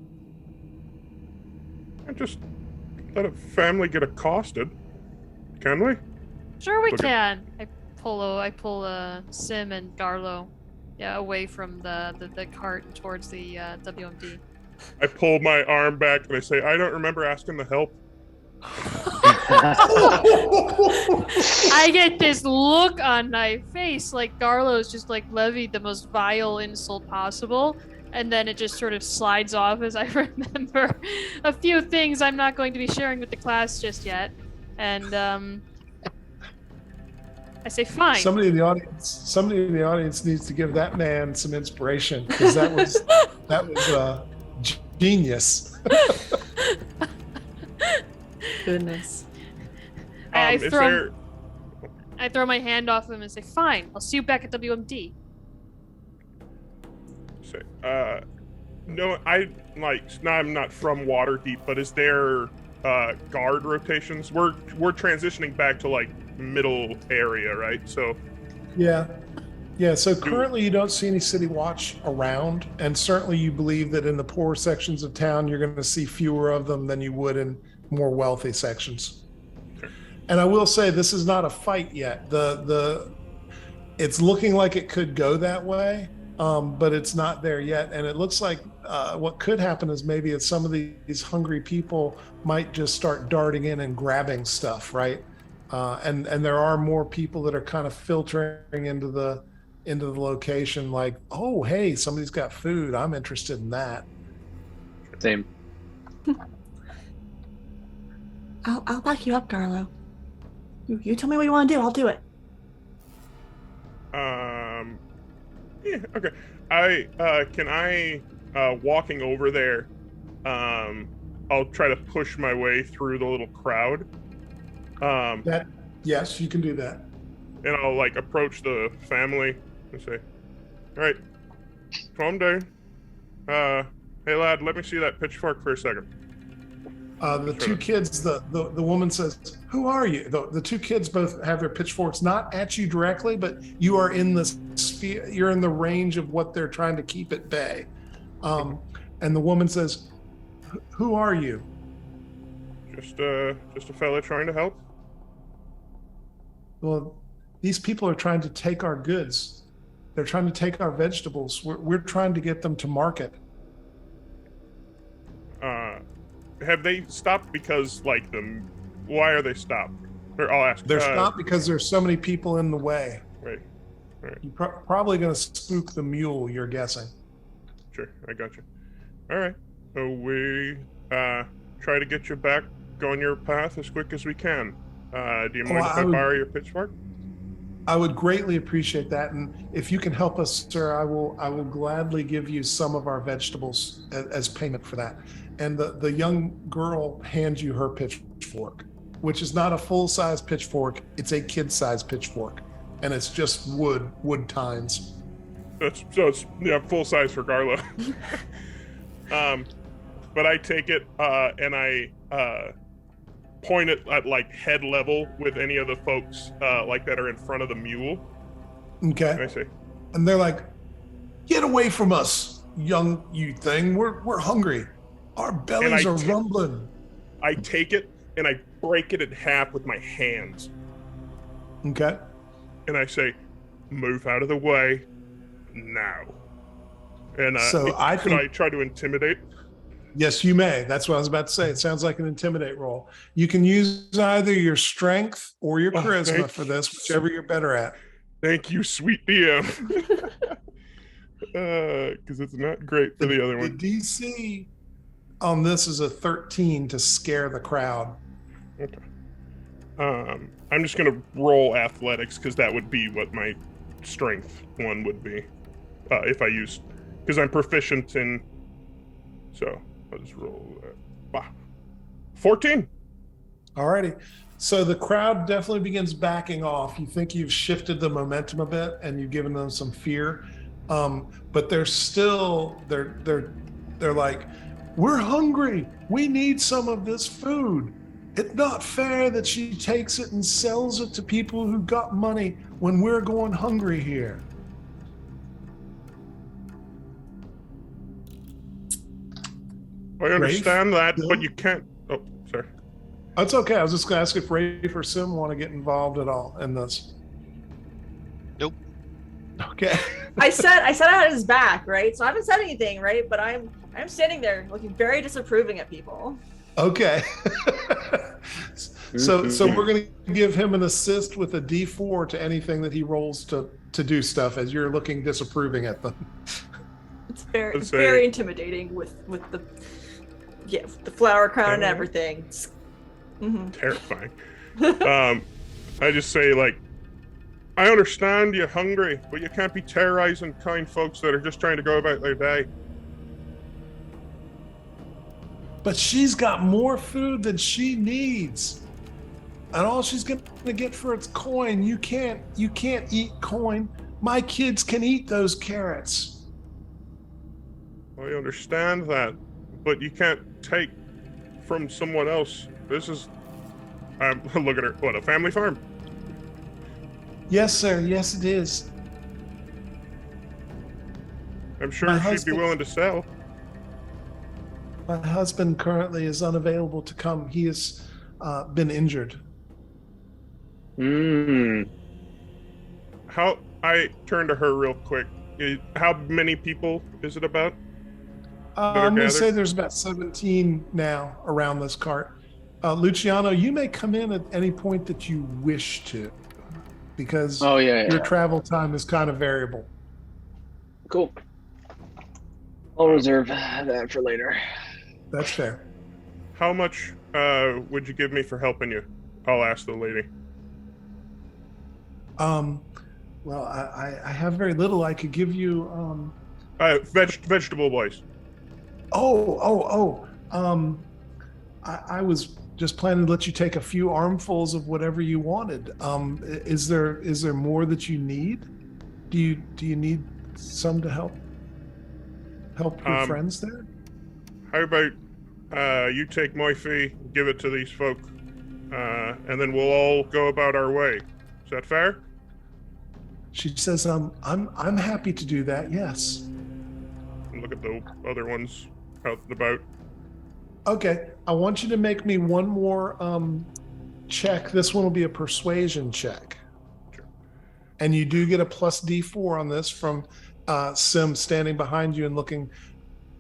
And just let a family get accosted. Can we? Sure we can. I pull Sim and Garlo away from the cart towards the WMD. I pull my arm back and I say, I don't remember asking to help. I get this look on my face like Garlo's just like levied the most vile insult possible, and then it just sort of slides off as I remember a few things I'm not going to be sharing with the class just yet. And I say, fine. Somebody in the audience needs to give that man some inspiration, because that was genius. Goodness. I throw my hand off him and say, fine, I'll see you back at WMD. Say, no, I'm not from Waterdeep, but is there guard rotations? We're transitioning back to like middle area, right? So yeah. So currently you don't see any city watch around, and certainly you believe that in the poorer sections of town you're going to see fewer of them than you would in more wealthy sections. Okay. And I will say, this is not a fight yet. It's looking like it could go that way, but it's not there yet. And it looks like what could happen is maybe some of these hungry people might just start darting in and grabbing stuff, right? And there are more people that are kind of filtering into the location, like, oh, hey, somebody's got food. I'm interested in that. Same. I'll back you up, Garlo. You tell me what you want to do. I'll do it. Yeah, okay. Walking over there, I'll try to push my way through the little crowd. Yes, you can do that. And I'll like approach the family and say, "All right, calm down. Hey lad, let me see that pitchfork for a second." The two kids, the woman says, "Who are you?" The two kids both have their pitchforks not at you directly, but you are in the sphere. You're in the range of what they're trying to keep at bay. And the woman says, "Who are you?" Just a fella trying to help. Well, these people are trying to take our goods. They're trying to take our vegetables. We're trying to get them to market. Have they stopped because like them? Why are they stopped? Or I'll ask. They're stopped because there's so many people in the way. Right. You're probably going to spook the mule, you're guessing. Sure, I got you. All right. So we try to get you back on your path as quick as we can. Do you mind if I borrow your pitchfork? I would greatly appreciate that, and if you can help us, sir, I will gladly give you some of our vegetables as payment for that. And the young girl hands you her pitchfork, which is not a full-size pitchfork; it's a kid-size pitchfork, and it's just wood tines. So it's full size for Garlo. But I take it and I point it at like head level with any of the folks like that are in front of the mule. Okay. And I say, and they're like, "Get away from us, you thing! We're hungry. Our bellies are rumbling." I take it and I break it in half with my hands. Okay. And I say, "Move out of the way now." And so I try to intimidate? Yes, you may. That's what I was about to say. It sounds like an intimidate roll. You can use either your strength or your charisma for this, whichever you're better at. Thank you, sweet DM. Because it's not great for the other one. The DC on this is a 13 to scare the crowd. Okay. I'm just gonna roll athletics because that would be what my strength one would be if I used, because I'm proficient in. So I'll just roll that. 14. Alrighty. So the crowd definitely begins backing off. You think you've shifted the momentum a bit and you've given them some fear, but they're still they're like, "We're hungry. We need some of this food. It's not fair that she takes it and sells it to people who got money when we're going hungry here." I understand Rafe, that, but you can't. Oh, sorry. That's okay. I was just going to ask if Rafe or Sim want to get involved at all in this. Nope. Okay. I said I had his back, right? So I haven't said anything, right? But I'm standing there looking very disapproving at people. Okay. So we're going to give him an assist with a D4 to anything that he rolls to do stuff as you're looking disapproving at them. It's very intimidating with the flower crown and everything. Terrifying. I just say, like, I understand you're hungry, but you can't be terrorizing kind folks that are just trying to go about their day. But she's got more food than she needs. And all she's going to get for its coin, you can't eat coin. My kids can eat those carrots. I understand that, but you can't take from someone else. This is, look at her, what, a family farm? Yes, sir. Yes, it is. I'm sure she'd be willing to sell. My husband currently is unavailable to come. He has been injured. How, I turn to her real quick. How many people is it about? I'm going to say there's about 17 now around this cart. Luciano, you may come in at any point that you wish to, because your travel time is kind of variable. Cool. I'll reserve that for later. That's fair. how much would you give me for helping you? I'll ask the lady. Well, I have very little. I could give you. Vegetable boys. I was just planning to let you take a few armfuls of whatever you wanted. Is there more that you need? Do you need some to help your friends there? How about you take my fee, give it to these folk, and then we'll all go about our way. Is that fair? She says, I'm happy to do that. Yes. And look at the other ones out and about. Okay, I want you to make me one more check. This one will be a persuasion check. Sure. And you do get a plus D4 on this from Sim standing behind you and looking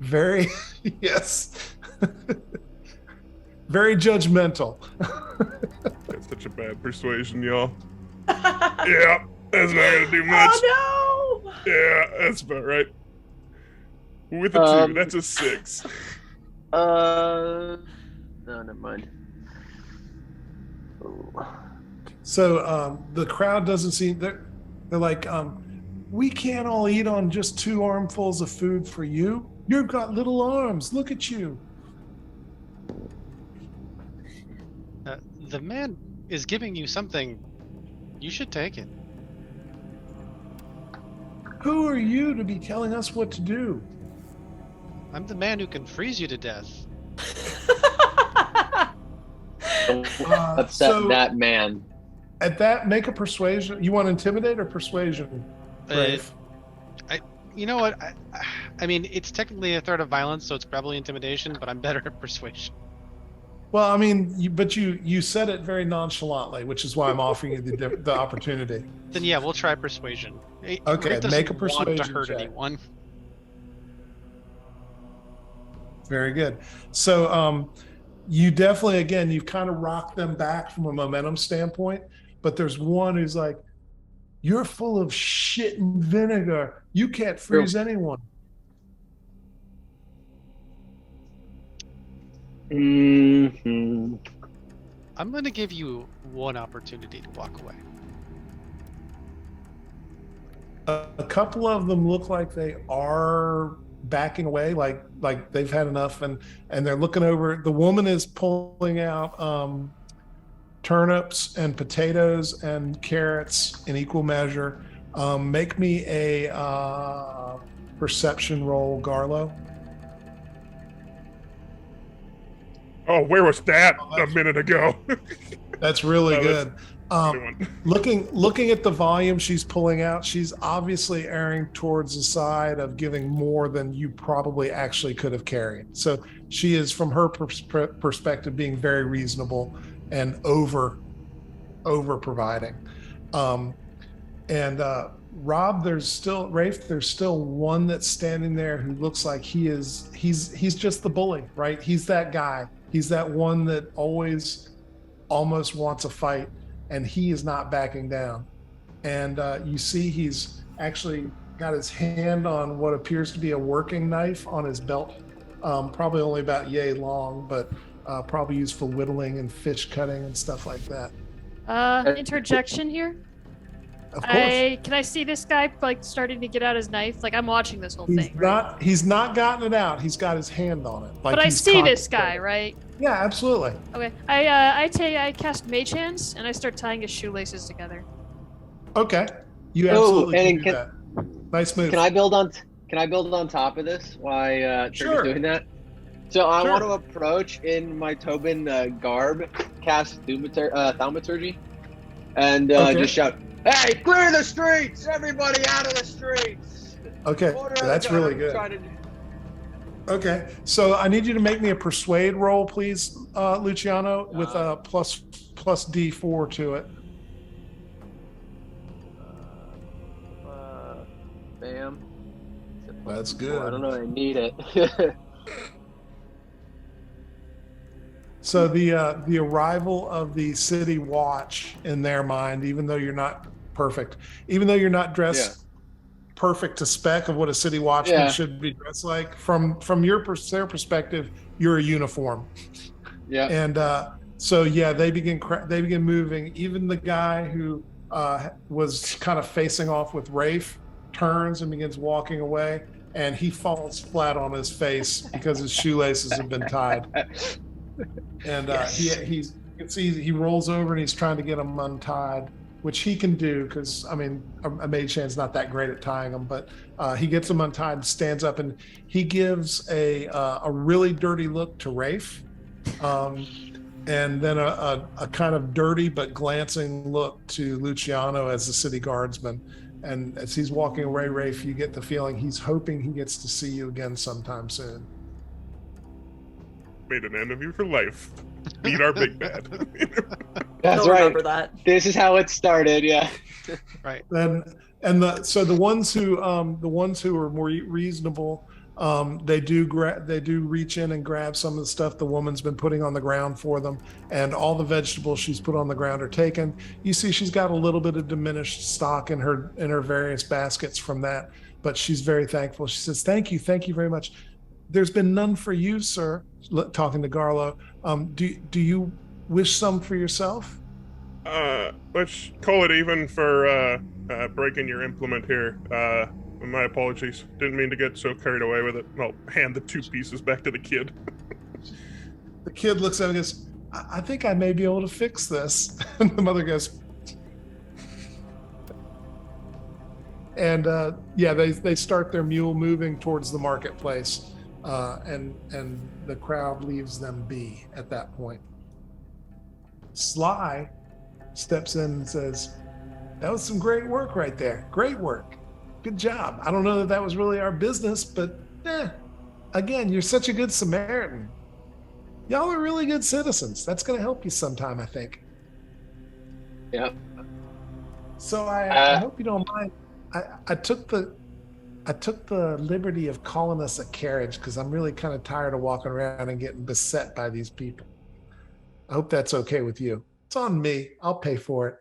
very, yes, very judgmental. That's such a bad persuasion, y'all. Yeah, that's not gonna do much. Oh no! Yeah, that's about right. With a 2, that's a 6. No, never mind. Ooh. So the crowd doesn't seem, they're like, we can't all eat on just 2 armfuls of food for you. You've got little arms. Look at you. The man is giving you something. You should take it. Who are you to be telling us what to do? I'm the man who can freeze you to death. Don't upset that man. At that, make a persuasion. You want intimidate or persuasion? Brave? You know what? I mean, it's technically a threat of violence, so it's probably intimidation, but I'm better at persuasion. Well, I mean, you said it very nonchalantly, which is why I'm offering you the opportunity. Then yeah, we'll try persuasion. Okay, Rafe doesn't make a want persuasion to hurt check. anyone. Very good. So you definitely, again, you've kind of rocked them back from a momentum standpoint, but there's one who's like, you're full of shit and vinegar. You can't freeze anyone. Mm-hmm. I'm going to give you one opportunity to walk away. A couple of them look like they are backing away, like they've had enough, and they're looking over. The woman is pulling out turnips and potatoes and carrots in equal measure. Make me a perception roll, Garlo. Oh, where was that a minute ago? That's really Oh, good. Good one. Looking at the volume she's pulling out, she's obviously erring towards the side of giving more than you probably actually could have carried. So she is, from her perspective, being very reasonable and over providing. Rob, there's still one that's standing there who looks like he's just the bully, right? He's that guy. He's that one that always almost wants a fight, and he is not backing down. And you see he's actually got his hand on what appears to be a working knife on his belt, probably only about yay long, but probably used for whittling and fish cutting and stuff like that. Interjection here. Of course. Can I see this guy like starting to get out his knife? Like I'm watching this whole thing. Right? He's not gotten it out. He's got his hand on it. Like But I he's see this guy, contemplating. right? Yeah, absolutely. Okay. I cast Mage Hands and I start tying his shoelaces together. Okay. You absolutely and can do that. Nice move. Can I build on top of this while Sure. Trigger's doing that? So I Sure. want to approach in my Tobin garb, cast Thaumaturgy, and Okay. just shout, "Hey, clear the streets! Everybody out of the streets!" Okay, Order of that's the really government good. trying to- Okay, so I need you to make me a persuade roll, please, Luciano, with a plus D4 to it. Bam. That's I good. don't know. I need it. So the arrival of the city watch in their mind, even though you're not perfect, even though you're not dressed perfect to spec of what a city watchman Yeah. should be dressed like, from their perspective, you're a uniform. Yeah. And so yeah, they begin moving. Even the guy who was kind of facing off with Rafe turns and begins walking away, and he falls flat on his face because his shoelaces have been tied. And he rolls over and he's trying to get them untied, which he can do because I mean a mage hand's not that great at tying them, but he gets them untied, stands up, and he gives a really dirty look to Rafe, and then a kind of dirty but glancing look to Luciano as the city guardsman. And as he's walking away, Rafe, you get the feeling he's hoping he gets to see you again sometime soon. Made an enemy for life. Beat our big bad. That's He'll right. remember that. This is how it started. Yeah. Right. So the ones who are more reasonable, they do reach in and grab some of the stuff the woman's been putting on the ground for them, and all the vegetables she's put on the ground are taken. You see, she's got a little bit of diminished stock in her various baskets from that, but she's very thankful. She says, "Thank you very much. There's been none for you, sir." Talking to Garlo, do you wish some for yourself? Let's call it even for breaking your implement here. My apologies. Didn't mean to get so carried away with it. I'll hand the 2 pieces back to the kid. The kid looks at him and goes, I think I may be able to fix this. And the mother goes, and they start their mule moving towards the marketplace, and the crowd leaves them be at that point. Sly steps in and says, "That was some great work right there. Great work. Good job. I don't know that was really our business, but again, you're such a good Samaritan. Y'all are really good citizens. That's going to help you sometime, I think." Yeah. So I hope you don't mind. I took the liberty of calling us a carriage because I'm really kind of tired of walking around and getting beset by these people. I hope that's okay with you. It's on me. I'll pay for it.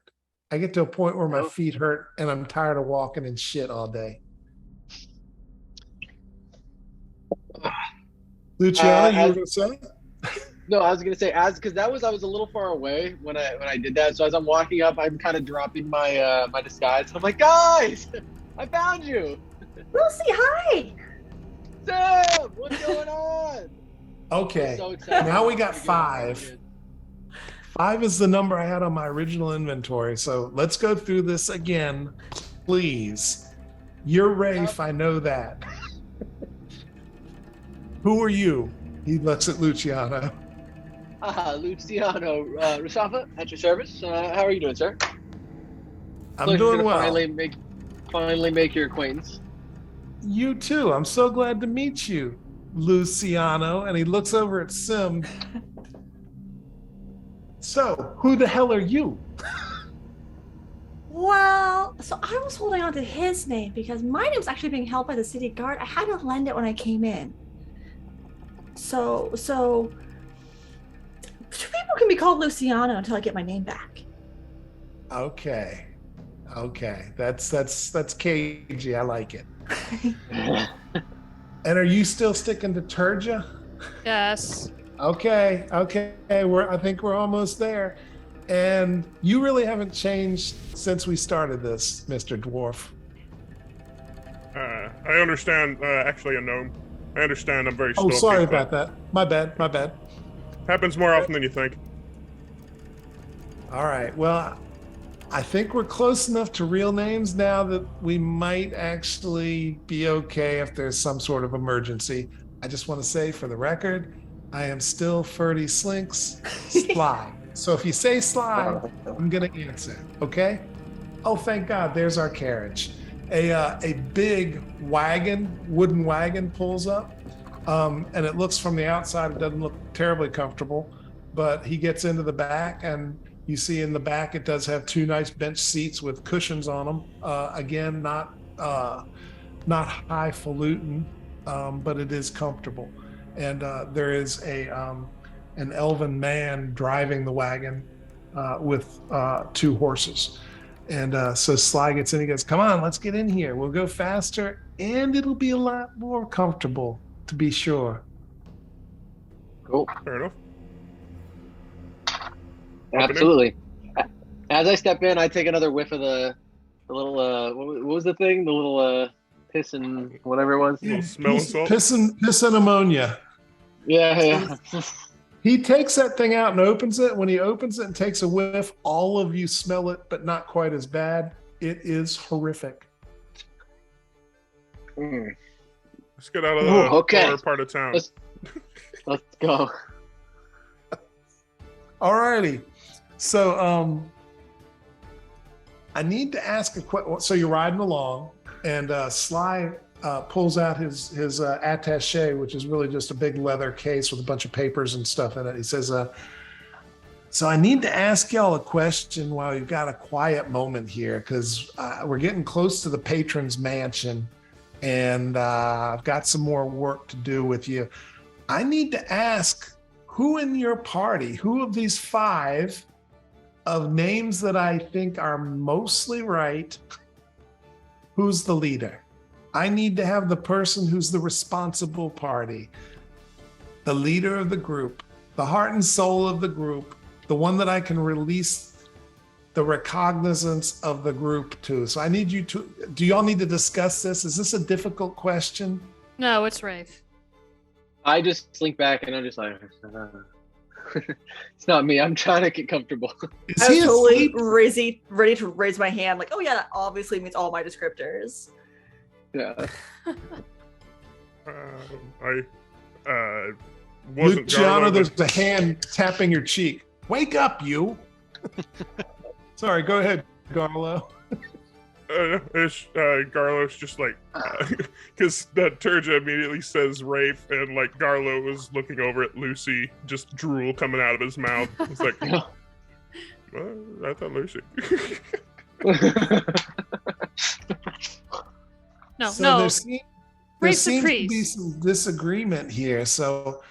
I get to a point where my feet hurt and I'm tired of walking in shit all day. Luciano, you were going to say? No, I was gonna say because I was a little far away when I did that. So as I'm walking up, I'm kind of dropping my my disguise. I'm like, guys, I found you. Lucy, hi. Sam, what's going on? Okay, So excited. now we got 5. 5 is the number I had on my original inventory. So let's go through this again, please. You're Rafe, I know that. Who are you? He looks at Luciano. Luciano Rusafa, at your service. How are you doing, sir? I'm Pleasure doing to well. Finally make your acquaintance. You too. I'm so glad to meet you, Luciano. And he looks over at Sim. So, who the hell are you? Well, so I was holding on to his name because my name's actually being held by the city guard. I had to lend it when I came in. So 2 people can be called Luciano until I get my name back. Okay. That's cagey. I like it. And are you still sticking to Turja? Yes. Okay. I think we're almost there. And you really haven't changed since we started this, Mr. Dwarf. I understand. Actually, a gnome. I understand. I'm very. Oh, stalky, sorry but about that. My bad. Happens more often than you think. All right. Well, I think we're close enough to real names now that we might actually be okay if there's some sort of emergency. I just want to say for the record, I am still Ferdy Slinks Sly. So if you say Sly, I'm going to answer. Okay? Oh, thank God. There's our carriage. A big wooden wagon pulls up. And it looks from the outside, it doesn't look terribly comfortable, but he gets into the back and you see in the back, it does have 2 nice bench seats with cushions on them. Again, not highfalutin, but it is comfortable. And there is an elven man driving the wagon with 2 horses. And so Sly gets in, he goes, "Come on, let's get in here. We'll go faster and it'll be a lot more comfortable, to be sure." Cool. Fair enough. Absolutely. As I step in, I take another whiff of the little what was the thing? The little piss and whatever it was. Little smelling salt. Piss and ammonia. Yeah. He takes that thing out and opens it. When he opens it and takes a whiff, all of you smell it, but not quite as bad. It is horrific. Mm. Let's get out of the lower part of town. Let's go. Alrighty. So I need to ask a question. So you're riding along, and Sly pulls out his attaché, which is really just a big leather case with a bunch of papers and stuff in it. He says, so I need to ask y'all a question while you've got a quiet moment here, because we're getting close to the patron's mansion, and I've got some more work to do with you. I need to ask, who in your party, who of these 5 of names that I think are mostly right, who's the leader? I need to have the person who's the responsible party, the leader of the group, the heart and soul of the group, the one that I can release the recognizance of the group to. So I need you to, do y'all need to discuss this? Is this a difficult question? No, it's Rafe. I just slink back and I'm just like, it's not me. I'm trying to get comfortable. Is I was he totally asleep? ready to raise my hand, like, oh yeah, that obviously means all my descriptors. Yeah. I wasn't Luciano, Garlo, there's but- a hand tapping your cheek. Wake up, you. Sorry, go ahead, Garlo. Garlo's just like, because Turja immediately says Rafe, and like Garlo was looking over at Lucy, just drool coming out of his mouth. It's like, well, I thought Lucy. No, So no. there seems Rafe's the to be priest. some disagreement here. So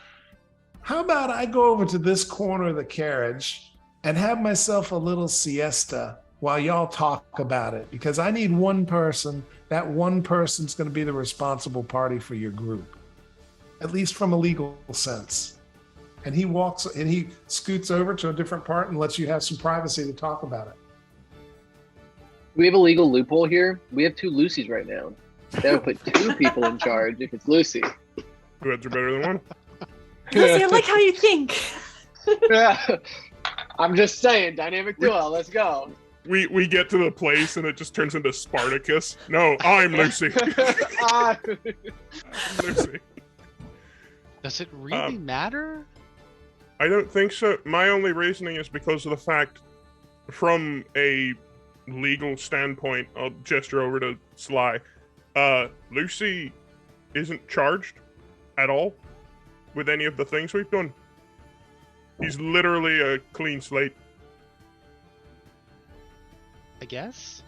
how about I go over to this corner of the carriage and have myself a little siesta while y'all talk about it? Because I need one person. That one person's going to be the responsible party for your group, at least from a legal sense. And he scoots over to a different part and lets you have some privacy to talk about it. We have a legal loophole here. We have 2 Lucys right now. That would put 2 people in charge if it's Lucy. 2 heads are better than one. Lucy, I like how you think. Yeah. I'm just saying, dynamic duo. Let's go. We get to the place and it just turns into Spartacus. No, I'm Lucy. I'm Lucy. Does it really matter? I don't think so. My only reasoning is because of the fact, from a legal standpoint, I'll gesture over to Sly. Lucy isn't charged at all with any of the things we've done. He's literally a clean slate. I guess.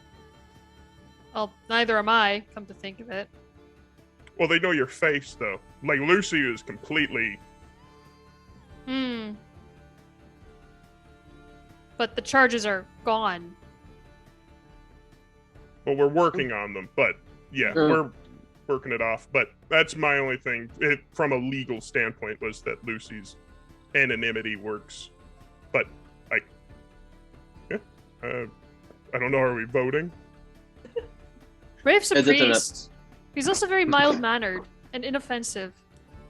Well, neither am I, come to think of it. Well, they know your face, though. Like, Lucy is completely... But the charges are gone. Well, we're working on them, but yeah, we're working it off. But that's my only thing, from a legal standpoint, was that Lucy's anonymity works. But I don't know. Are we voting? Rafe's a Is it priest. He's also very mild-mannered and inoffensive.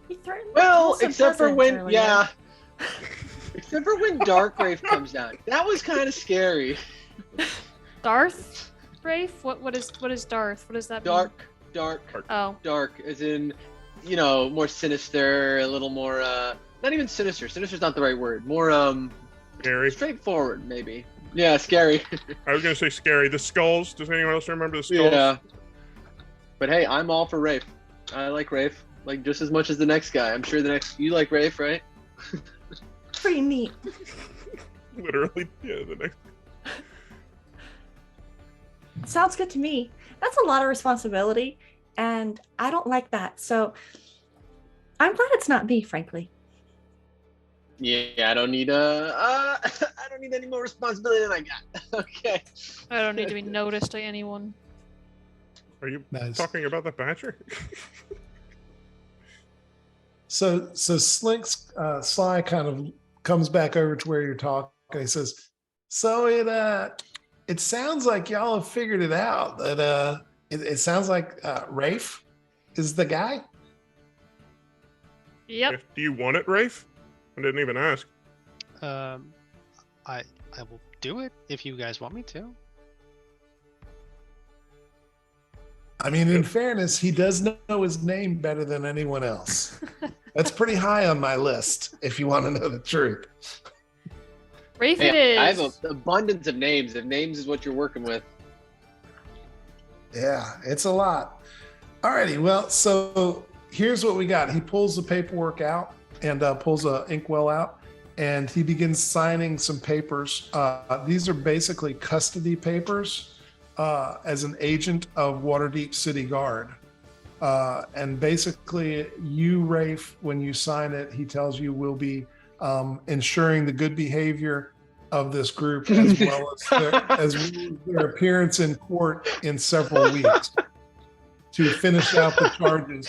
He threatened Well, to except for when, earlier. except for when Dark Rafe comes down. That was kind of scary. Darth? Rafe? What is Darth? What does that mean? Dark, Oh. as in, more sinister, a little more, not even sinister. Sinister's not the right word. More, Scary. straightforward, maybe. Yeah, scary. I was gonna say scary. The skulls. Does anyone else remember the skulls? Yeah. But hey, I'm all for Rafe. I like Rafe, like just as much as the next guy. I'm sure you like Rafe, right? Pretty neat. Literally, yeah. The next. Sounds good to me. That's a lot of responsibility, and I don't like that. So I'm glad it's not me, frankly. Yeah, I don't need I don't need any more responsibility than I got. Okay. I don't need to be noticed by anyone. Are you Nice. talking about the Badger? So Slink's Sly kind of comes back over to where you're talking, and he says, so it sounds like y'all have figured it out. That it sounds like Rafe is the guy. Yep. Do you want it, Rafe? I didn't even ask. I will do it if you guys want me to. I mean, in fairness, he does know his name better than anyone else. That's pretty high on my list, if you want to know the truth. Rafe Hey, it is. I have an abundance of names. If names is what you're working with. Yeah, it's a lot. Alrighty, well, so here's what we got. He pulls the paperwork out and pulls a inkwell out, and he begins signing some papers. These are basically custody papers as an agent of Waterdeep City Guard. And basically, you, Rafe, when you sign it, he tells you will be ensuring the good behavior of this group as well as their appearance in court in several weeks to finish out the charges.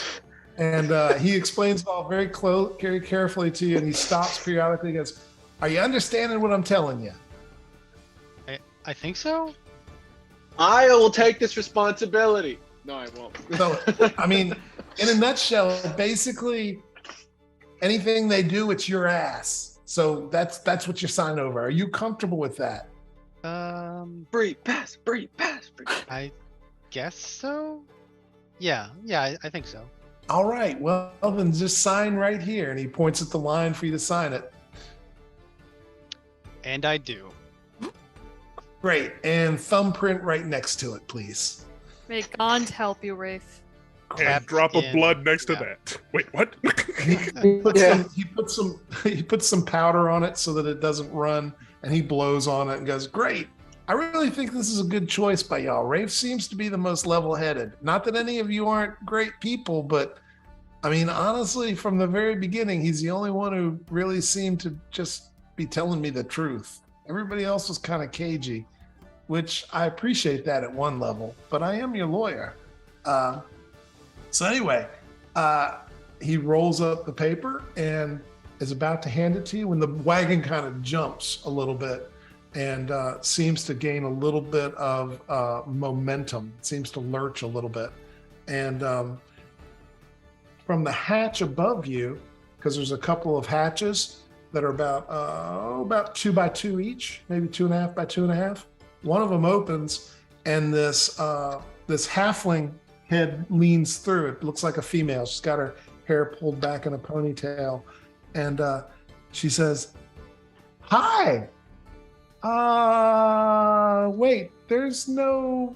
And he explains it all very carefully to you, and he stops periodically and goes, are you understanding what I'm telling you? I think so. I will take this responsibility. No, I won't. So, I mean, in a nutshell, basically anything they do, it's your ass. So that's what you sign over. Are you comfortable with that? Breathe, pass, breathe, pass. I guess so. Yeah, I think so. All right. Well, then just sign right here. And he points at the line for you to sign it. And I do. Great. And thumbprint right next to it, please. May God help you, Rafe. And drop of in. blood next to Yeah. that. Wait, what? He puts some powder on it so that it doesn't run, and he blows on it and goes, great. I really think this is a good choice by y'all. Rafe seems to be the most level-headed. Not that any of you aren't great people, but I mean, honestly, from the very beginning, he's the only one who really seemed to just be telling me the truth. Everybody else was kind of cagey, which I appreciate that at one level, but I am your lawyer. So anyway, he rolls up the paper and is about to hand it to you when the wagon kind of jumps a little bit and seems to gain a little bit of momentum, seems to lurch a little bit. And from the hatch above you, because there's a couple of hatches that are about 2 by 2 each, maybe 2.5 by 2.5. One of them opens, and this halfling head leans through. It looks like a female. She's got her hair pulled back in a ponytail, and she says, "Hi. Wait. There's no.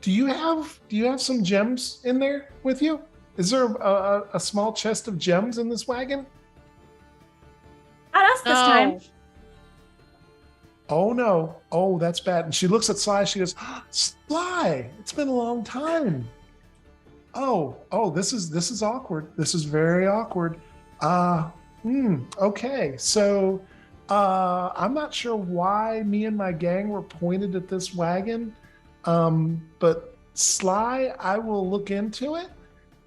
Do you have some gems in there with you? Is there a small chest of gems in this wagon?" Not us this time. Oh no. Oh, that's bad. And she looks at Sly. She goes, "Sly, it's been a long time. Oh, this is awkward. This is very awkward. Okay. So I'm not sure why me and my gang were pointed at this wagon. But Sly, I will look into it,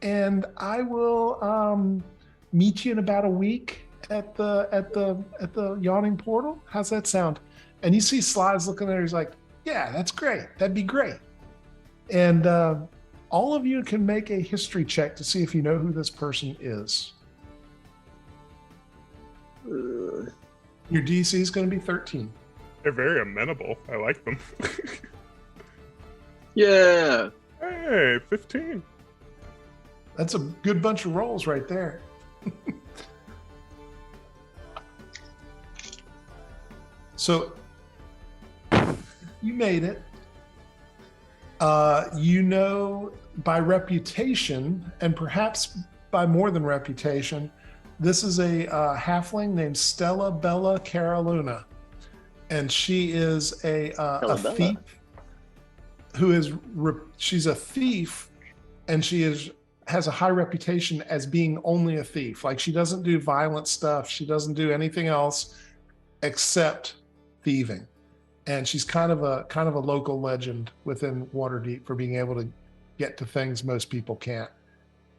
and I will meet you in about a week at the yawning portal. How's that sound?" And you see Sly's looking there. He's like, "Yeah, that's great. That'd be great." And all of you can make a history check to see if you know who this person is. Your DC is going to be 13. They're very amenable. I like them. Yeah. Hey, 15. That's a good bunch of rolls right there. So you made it. You know by reputation, and perhaps by more than reputation, this is a halfling named Stella Bella Caroluna, and she is a thief who is she's a thief, and she has a high reputation as being only a thief. Like, she doesn't do violent stuff. She doesn't do anything else except thieving. And she's kind of a local legend within Waterdeep for being able to get to things most people can't.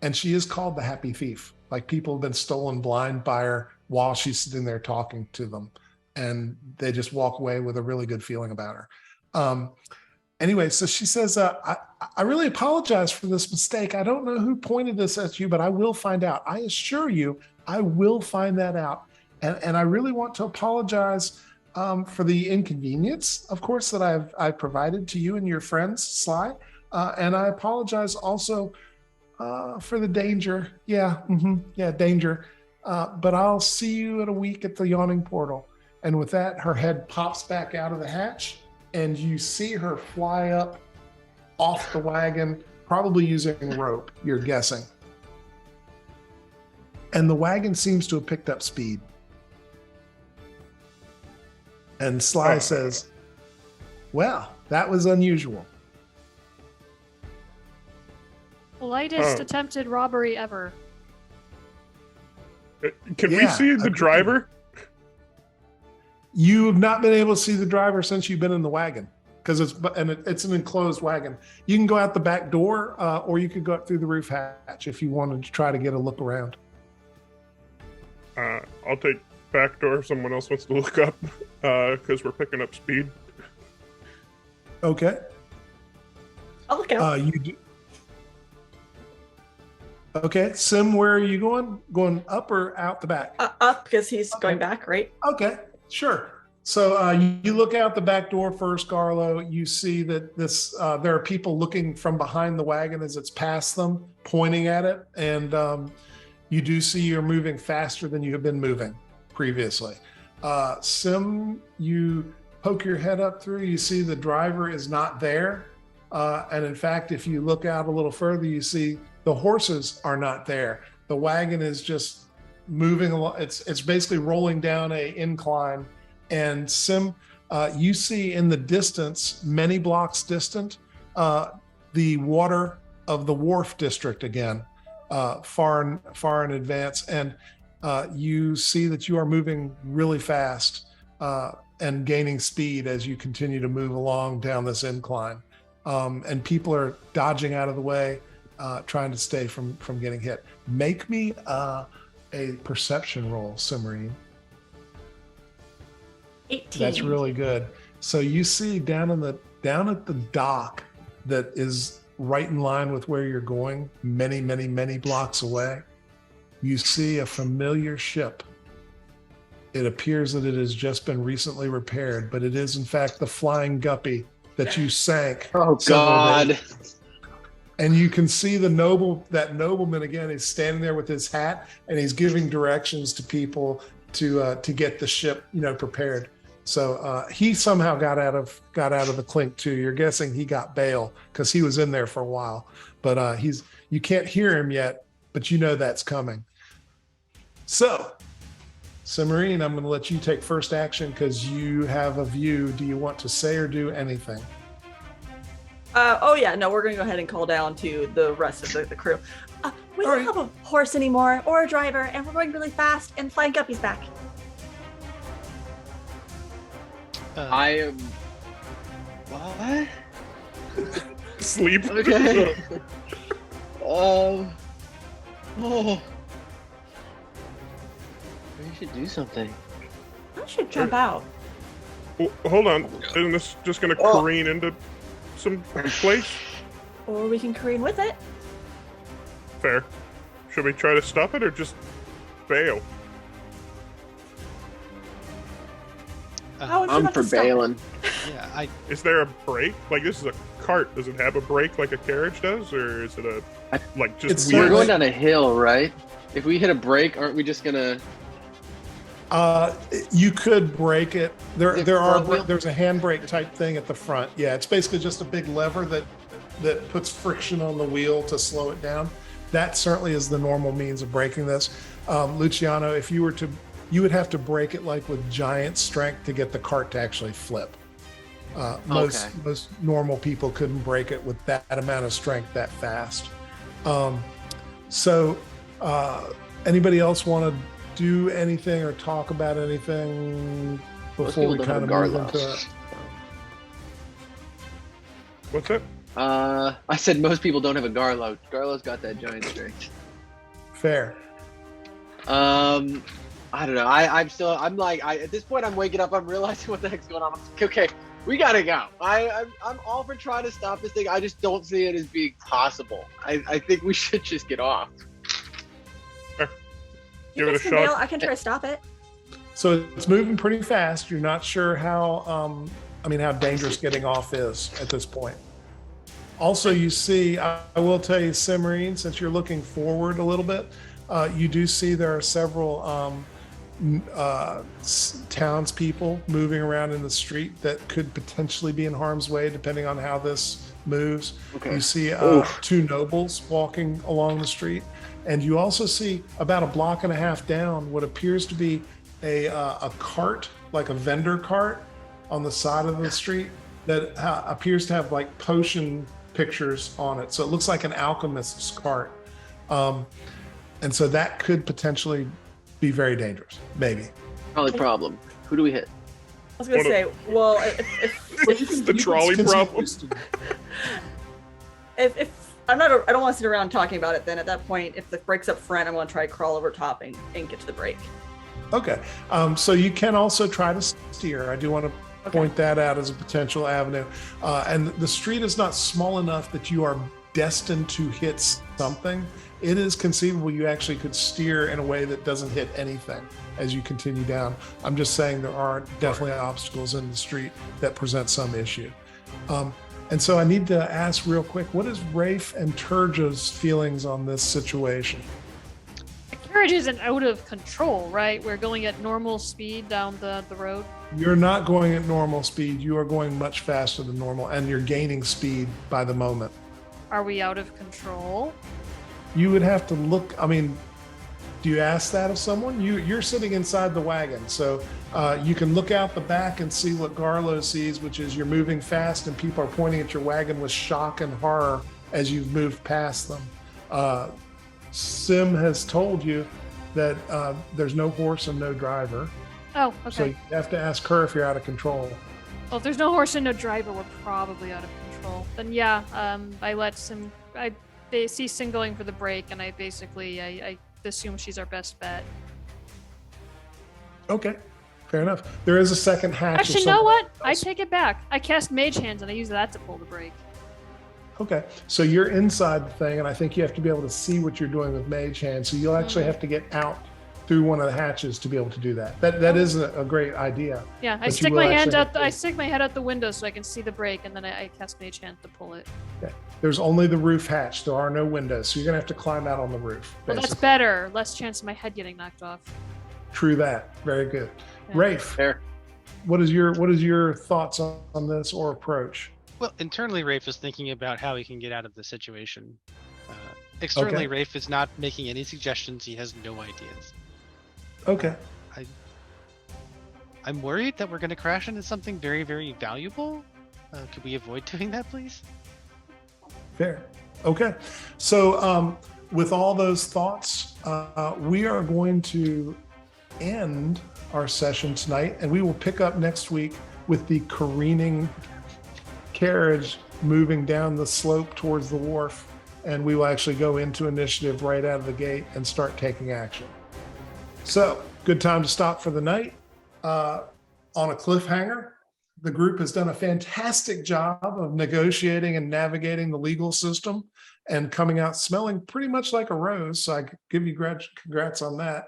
And she is called the Happy Thief. Like, people have been stolen blind by her while she's sitting there talking to them. and they just walk away with a really good feeling about her. Anyway, so she says, I really apologize for this mistake. I don't know who pointed this at you, but I will find out. I assure you, I will find that out. And I really want to apologize for the inconvenience, of course, that I've provided to you and your friends, Sly. And I apologize also for the danger. Yeah, danger. But I'll see you in a week at the yawning portal. And with that, her head pops back out of the hatch, and you see her fly up off the wagon, probably using rope, you're guessing. And the wagon seems to have picked up speed. And Sly says, well, that was unusual. Lightest attempted robbery ever. Can we see the driver? You have not been able to see the driver since you've been in the wagon, because it's an enclosed wagon. You can go out the back door, or you could go up through the roof hatch if you wanted to try to get a look around. I'll take back door if someone else wants to look up, because we're picking up speed. Okay. I'll look out. You do. Okay, Sim, where are you going? Going up or out the back? Up, because he's going back, right? Okay, sure. So you look out the back door first, Garlo. You see that there are people looking from behind the wagon as it's past them, pointing at it, and you do see you're moving faster than you have been moving previously. Sim, you poke your head up through. You see the driver is not there, and in fact, if you look out a little further, you see the horses are not there. The wagon is just moving along. It's basically rolling down a incline. And Sim, you see in the distance, many blocks distant, the water of the wharf district again, far in advance. And you see that you are moving really fast and gaining speed as you continue to move along down this incline. And people are dodging out of the way, trying to stay from getting hit. Make me a perception roll, Simmarine. 18. That's really good. So you see down at the dock that is right in line with where you're going, many blocks away, you see a familiar ship. It appears that it has just been recently repaired, but it is in fact the Flying Guppy that you sank. Oh God. And you can see that nobleman again is standing there with his hat, and he's giving directions to people to get the ship, prepared. So he somehow got out of the clink too. You're guessing he got bail because he was in there for a while, but you can't hear him yet, but you know that's coming. So, Simmarine, I'm going to let you take first action because you have a view. Do you want to say or do anything? Oh yeah, no, we're gonna go ahead and call down to the rest of the crew. We don't have a horse anymore or a driver, and we're going really fast, and Flying Guppy's back. I am. What? Sleep. Okay. Oh. We should do something. I should jump out. Well, hold on. Isn't this just going to careen into some place? Or we can careen with it. Fair. Should we try to stop it or just bail? How would you I'm like for to stop it? bailing. Yeah, Is there a brake? Like, this is a cart. Does it have a brake like a carriage does? Or is it just We're weird? going down a hill, right? If we hit a brake, aren't we just gonna? You could break it. Is it front wheel? There's a handbrake type thing at the front. Yeah, it's basically just a big lever that puts friction on the wheel to slow it down. That certainly is the normal means of braking this. Luciano, if you were to, you would have to brake it like with giant strength to get the cart to actually flip. Most normal people couldn't brake it with that amount of strength that fast. Anybody else want to do anything or talk about anything before we kind of move into it? What's that? I said most people don't have a Garlo. Garlo's got that giant strength. Fair. I don't know. I'm like, at this point, I'm waking up. I'm realizing what the heck's going on. I'm like, okay, we gotta go. I'm all for trying to stop this thing. I just don't see it as being possible. I think we should just get off. Give it a Can bail. shot. I can try to stop it. So it's moving pretty fast. You're not sure how, how dangerous getting off is at this point. Also, you see, I will tell you, Cimarine, since you're looking forward a little bit, you do see there are several townspeople moving around in the street that could potentially be in harm's way, depending on how this moves. Okay. You see two nobles walking along the street, and you also see about a block and a half down what appears to be a cart, like a vendor cart, on the side of the street that appears to have like potion pictures on it. So it looks like an alchemist's cart. And so that could potentially be very dangerous, maybe. Probably problem. Who do we hit? I was gonna say, well, if The trolley problem. if I'm not, I don't want to sit around talking about it. Then at that point, if the brake's up front, I'm gonna try to crawl over top and get to the brake. Okay. So you can also try to steer. I do want to point that out as a potential avenue. And the street is not small enough that you are destined to hit something. It is conceivable you actually could steer in a way that doesn't hit anything as you continue down. I'm just saying there are definitely obstacles in the street that present some issue. And so I need to ask real quick, what is Rafe and Turja's feelings on this situation? The carriage isn't out of control, right? We're going at normal speed down the road. You're not going at normal speed. You are going much faster than normal, and you're gaining speed by the moment. Are we out of control? You would have to look. I mean, do you ask that of someone? You're sitting inside the wagon, so you can look out the back and see what Garlo sees, which is you're moving fast and people are pointing at your wagon with shock and horror as you've moved past them. Sim has told you that there's no horse and no driver. Oh, okay. So you have to ask her if you're out of control. Well, if there's no horse and no driver, we're probably out of control. Then yeah, I let Sim. They see Sin going for the break, and I basically I assume she's our best bet. Okay, fair enough. There is a second hatch. Actually, you know what? I take it back. I cast Mage Hands, and I use that to pull the brake. Okay, so you're inside the thing, and I think you have to be able to see what you're doing with Mage Hand. So you'll actually have to get out through one of the hatches to be able to do that. That is a great idea. Yeah, I But stick you my will hand actually out. have to- I stick my head out the window so I can see the brake, and then I cast Mage Hand to pull it. Okay. There's only the roof hatch. There are no windows, so you're gonna have to climb out on the roof. Well, that's basically. better. Less chance of my head getting knocked off. True that. Very good. Yeah. Rafe, Fair. what is your thoughts on this or approach? Well, internally, Rafe is thinking about how he can get out of the situation. Externally, Okay. Rafe is not making any suggestions. He has no ideas. Okay. I'm worried that we're going to crash into something very, very valuable. Could we avoid doing that, please? Fair. Okay. So with all those thoughts, we are going to end our session tonight, and we will pick up next week with the careening carriage moving down the slope towards the wharf, and we will actually go into initiative right out of the gate and start taking action. So, good time to stop for the night. On a cliffhanger, the group has done a fantastic job of negotiating and navigating the legal system and coming out smelling pretty much like a rose. So I give you congrats on that.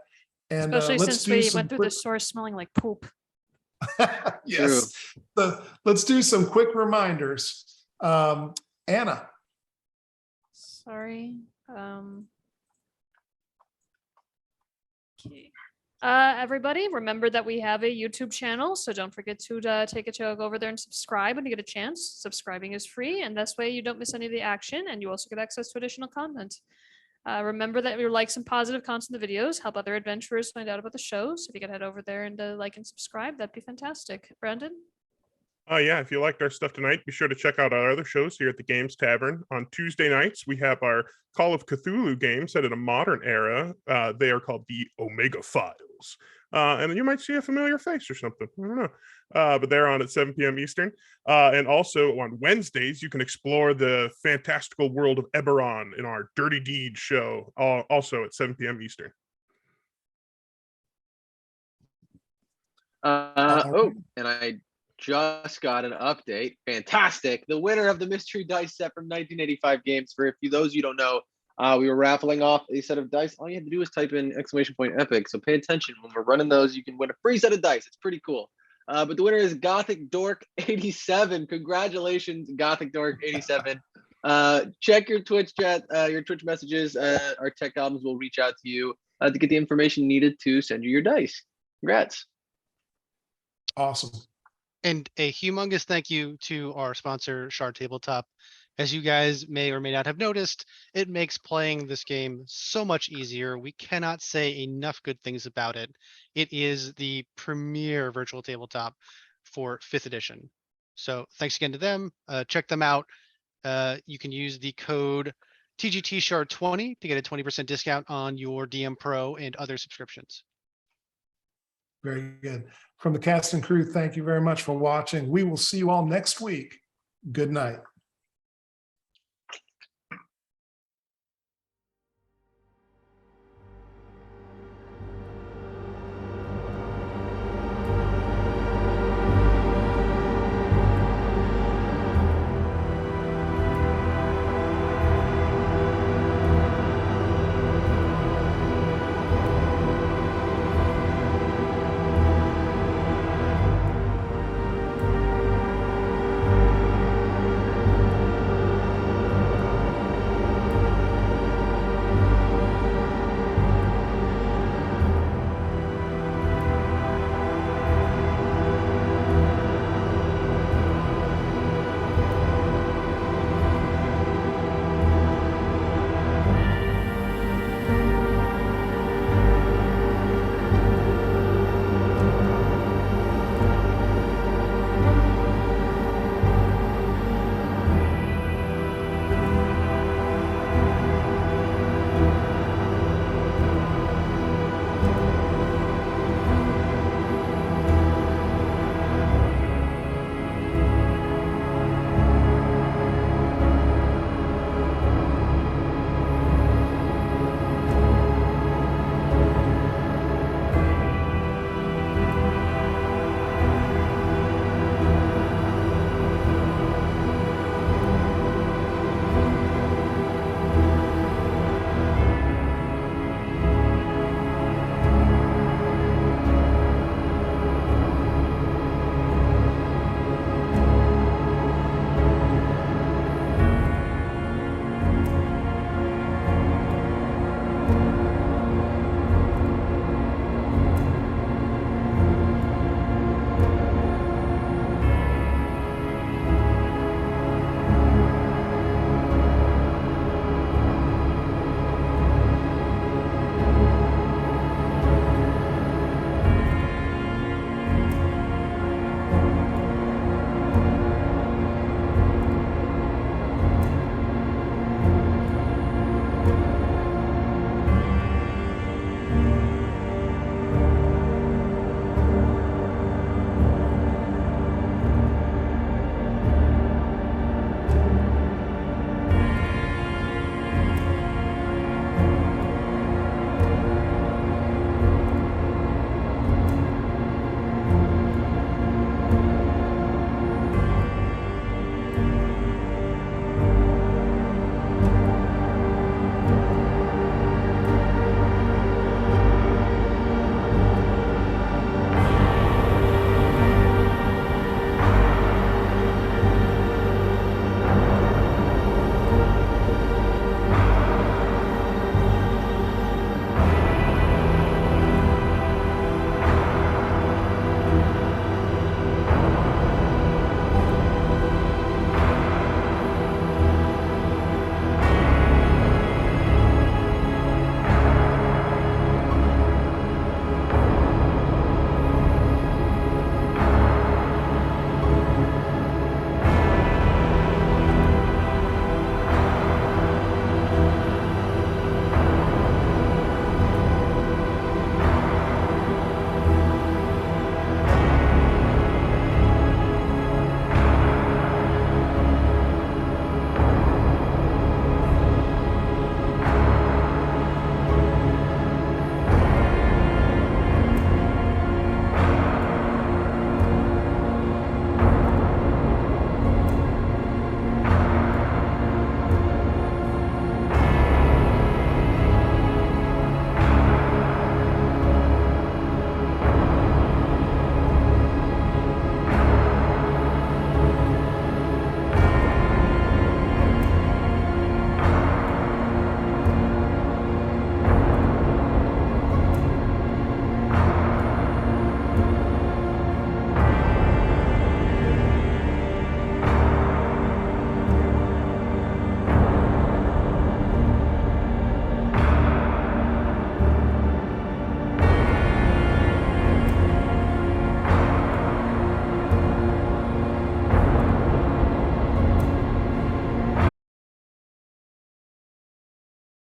And Especially let's since do we some went through quick- the store smelling like poop. Yes. Let's do some quick reminders. Anna. Sorry. Okay. Everybody, remember that we have a YouTube channel, so don't forget to take a chug over there and subscribe when you get a chance. Subscribing is free, and this way you don't miss any of the action, and you also get access to additional content. Remember that your likes and positive comments in the videos help other adventurers find out about the show. So if you could head over there and like and subscribe, that'd be fantastic. Brandon? Yeah, if you liked our stuff tonight, be sure to check out our other shows here at the Games Tavern. On Tuesday nights, we have our Call of Cthulhu game set in a modern era. They are called the Omega Files. And you might see a familiar face or something. I don't know. But they're on at 7 p.m. Eastern. And also on Wednesdays, you can explore the fantastical world of Eberron in our Dirty Deeds show, also at 7 p.m. Eastern. Okay. And I just got an update. Fantastic. The winner of the mystery dice set from 1985 games, for those you don't know, we were raffling off a set of dice. All you had to do is type in !epic. So pay attention when we're running those. You can win a free set of dice. It's pretty cool. But the winner is Gothic Dork 87. Congratulations, Gothic Dork 87. Check your Twitch chat, your Twitch messages. Our tech albums will reach out to you to get the information needed to send you your dice. Congrats. Awesome. And a humongous thank you to our sponsor, Shard Tabletop. As you guys may or may not have noticed, it makes playing this game so much easier. We cannot say enough good things about it. It is the premier virtual tabletop for 5th edition. So thanks again to them. Check them out. You can use the code TGTShard20 to get a 20% discount on your DM Pro and other subscriptions. Very good. From the cast and crew, thank you very much for watching. We will see you all next week. Good night.